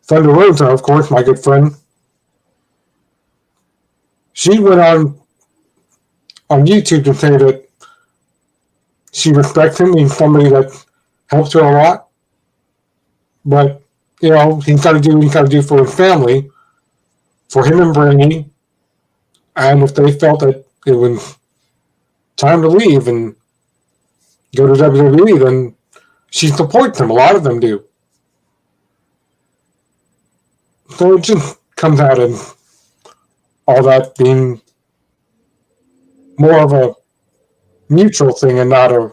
Thunder Rosa, of course, my good friend. She went on YouTube to say that she respects him. He's somebody that helps her a lot. But, he's got to do what he's got to do for his family, for him and Brandy. And if they felt that it was time to leave and go to WWE, then she supports them. A lot of them do. So it just comes out in all that being more of a mutual thing and not a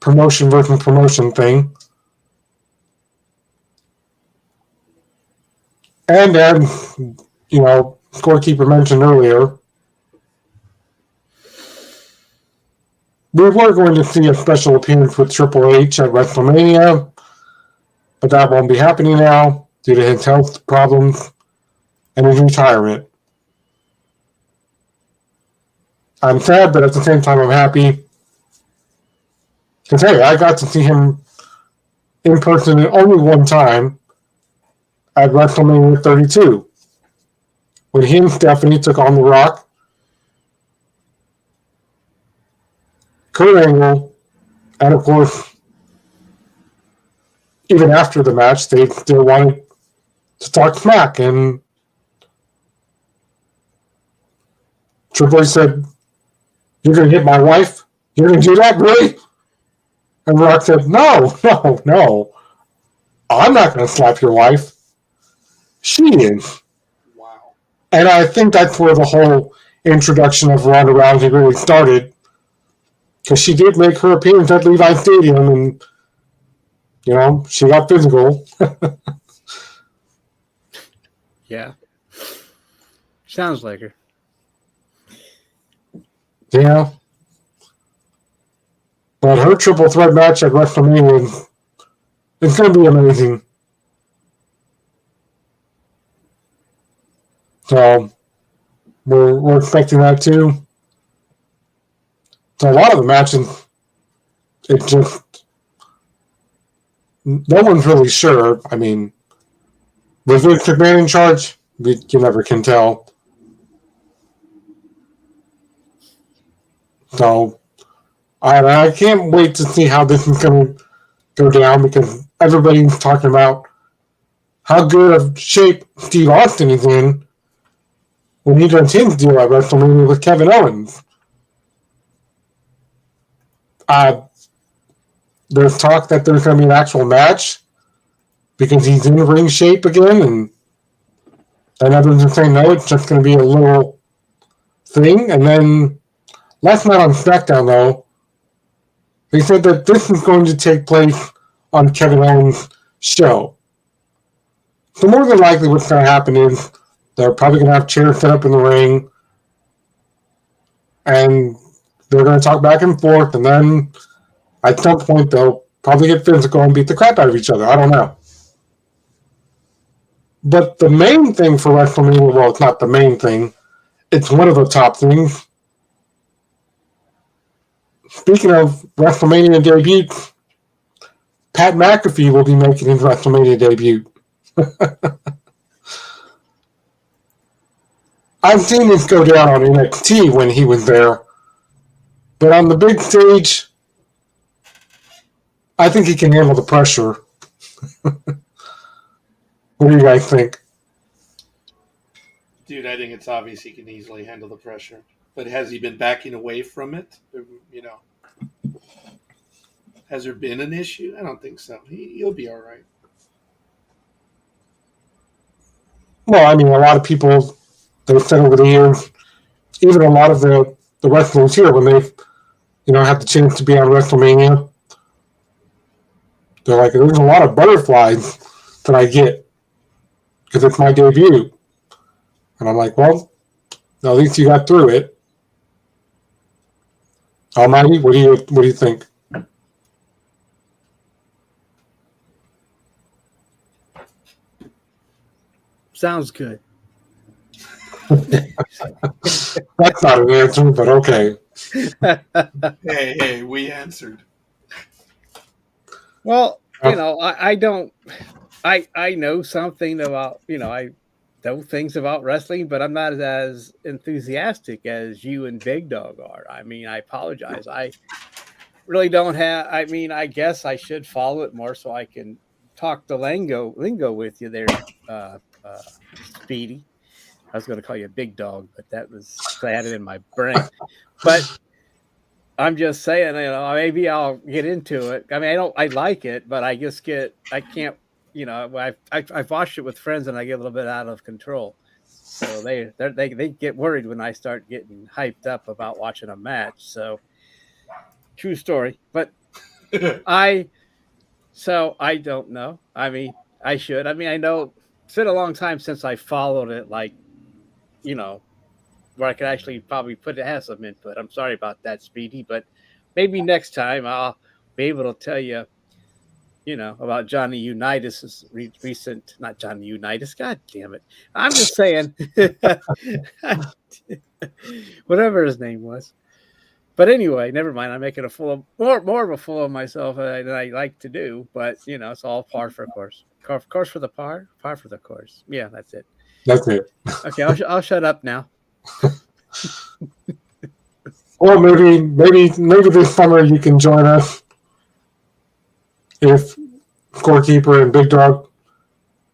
promotion versus promotion thing. And as, Scorekeeper mentioned earlier, we were going to see a special appearance with Triple H at WrestleMania, but that won't be happening now due to his health problems and his retirement. I'm sad, but at the same time I'm happy. Because, hey, I got to see him in person only one time at WrestleMania 32. When he and Stephanie took on The Rock, Kurt Angle, and of course, even after the match, they still wanted to talk smack, and Triple H said, "You're going to hit my wife? You're going to do that, really?" And Rock said, No. I'm not going to slap your wife. She is. Wow. And I think that's where the whole introduction of Ronda Rousey really started. Because she did make her appearance at Levi Stadium, and, she got physical. Yeah. Sounds like her. Yeah. But her triple threat match at WrestleMania is going to be amazing. So, we're expecting that too. So, a lot of the matches, it just, no one's really sure. I mean, was Vince McMahon in charge? You never can tell. So, I can't wait to see how this is going to go down, because everybody's talking about how good of shape Steve Austin is in when he does his deal at WrestleMania with Kevin Owens. There's talk that there's going to be an actual match because he's in ring shape again, and others are saying no, it's just going to be a little thing. And then last night on SmackDown, though, they said that this is going to take place on Kevin Owens' show. So more than likely what's going to happen is they're probably going to have chairs set up in the ring, and they're going to talk back and forth, and then at some point they'll probably get physical and beat the crap out of each other. I don't know. But the main thing for WrestleMania, well, it's not the main thing. It's one of the top things. Speaking of WrestleMania debuts, Pat McAfee will be making his WrestleMania debut. I've seen this go down on NXT when he was there, but on the big stage, I think he can handle the pressure. What do you guys think? Dude, I think it's obvious he can easily handle the pressure. But has he been backing away from it? You know, has there been an issue? I don't think so. He'll be all right. Well, I mean, a lot of people, they've said over the years, even a lot of the wrestlers here, when they've, had the chance to be on WrestleMania, they're like, there's a lot of butterflies that I get because it's my debut. And I'm like, well, at least you got through it. Almighty, what do you think? Sounds good. That's not an answer, but okay. Hey, we answered. Well, I don't. I know something about, I know things about wrestling, but I'm not as enthusiastic as you and Big Dog are. I mean, I apologize. I really don't have. I mean, I guess I should follow it more so I can talk the lingo with you there, Speedy. I was going to call you Big Dog, but that was I had it in my brain. But I'm just saying, maybe I'll get into it. I mean, I like it, but I can't. I've watched it with friends, and I get a little bit out of control. So they get worried when I start getting hyped up about watching a match. So true story, but I don't know. I mean, I should. I mean, I know it's been a long time since I followed it, like, where I could actually probably have some input. I'm sorry about that, Speedy, but maybe next time I'll be able to tell you, about Johnny Unitas's recent, not Johnny Unitas. God damn it. I'm just saying, whatever his name was. But anyway, never mind. I'm making more of a fool of myself than I like to do. But it's all par for course. Course for the par for the course. Yeah, that's it. That's it. Okay, I'll shut up now. Or maybe this summer you can join us if Scorekeeper and Big Dog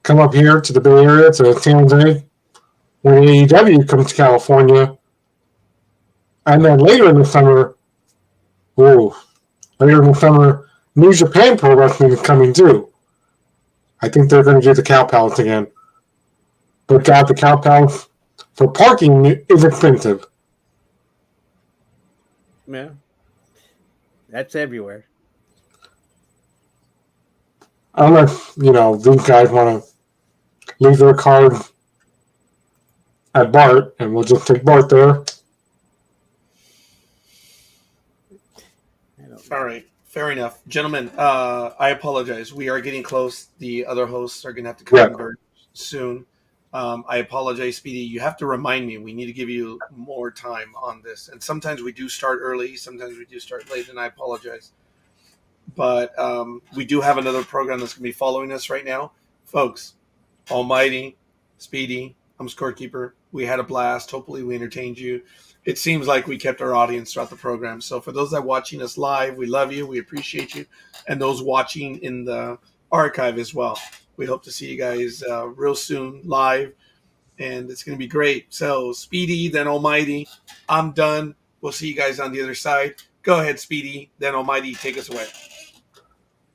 come up here to the Bay Area, to San Jose, when AEW comes to California. And then later in the summer, New Japan Pro Wrestling is coming too. I think they're going to do the Cow Palace again. But God, the Cow Palace for parking is expensive. Yeah. That's everywhere. I don't know if, these guys want to leave their card at Bart, and we'll just take Bart there. All right. Fair enough. Gentlemen, I apologize. We are getting close. The other hosts are going to have to come in very soon. I apologize, Speedy. You have to remind me. We need to give you more time on this. And sometimes we do start early. Sometimes we do start late, and I apologize. But we do have another program that's going to be following us right now. Folks, Almighty, Speedy, I'm Scorekeeper. We had a blast. Hopefully we entertained you. It seems like we kept our audience throughout the program. So for those that are watching us live, we love you. We appreciate you. And those watching in the archive as well. We hope to see you guys real soon live. And it's going to be great. So Speedy, then Almighty, I'm done. We'll see you guys on the other side. Go ahead, Speedy, then Almighty, take us away.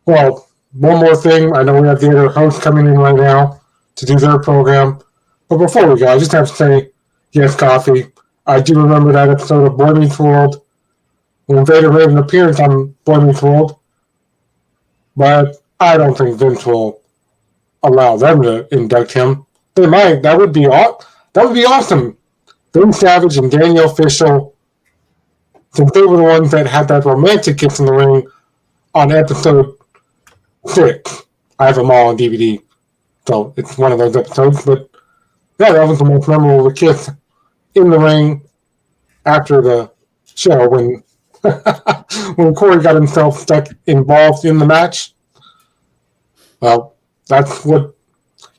Well, one more thing. I know we have the other hosts coming in right now to do their program. But before we go, I just have to say, yes, Coffee. I do remember that episode of Boy Meets World when Vader made an appearance on Boy Meets World. But I don't think Vince will allow them to induct him. They might. That would be awesome. Vince Savage and Danielle Fishel, since they were the ones that had that romantic kiss in the ring on episode 6. I have them all on DVD, so it's one of those episodes. But yeah, that was the most memorable kiss in the ring after the show when when Corey got himself involved in the match. Well, that's what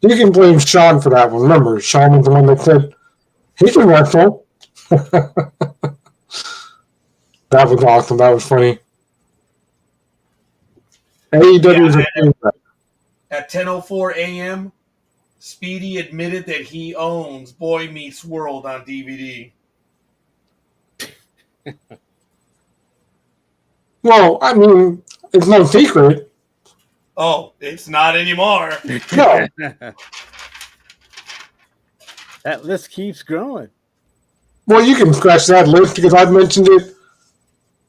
you can blame Sean for that one. Remember, Sean was the one that said he can wrestle. That was awesome. That was funny. AEW is a thing. At 10:04 a.m., Speedy admitted that he owns Boy Meets World on DVD. Well, I mean, it's no secret. Oh, it's not anymore. No. That list keeps growing. Well, you can scratch that list because I've mentioned it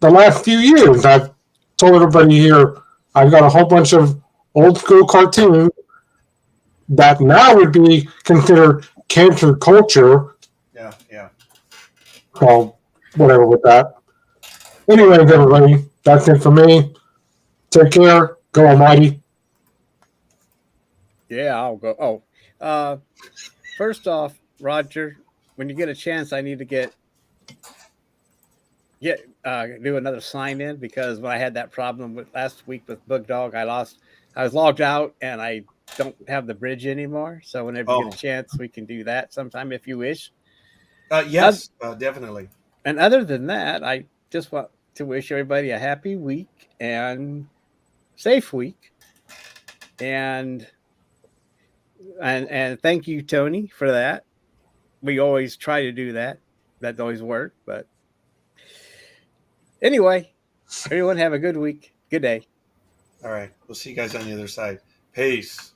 the last few years. I've told everybody here I've got a whole bunch of old school cartoons that now would be considered cancer culture. Yeah. So, whatever with that. Anyways, everybody, that's it for me. Take care. Go Almighty. Yeah, I'll go. First off, Roger, when you get a chance, I need to do another sign in, because when I had that problem with last week with Bug Dog, I was logged out and I don't have the bridge anymore. So whenever you get a chance, we can do that sometime if you wish. Yes, definitely. And other than that, I just want to wish everybody a happy week and safe week. And thank you, Tony, for that. We always try to do that. That always worked. But anyway, everyone have a good week. Good day. All right. We'll see you guys on the other side. Peace.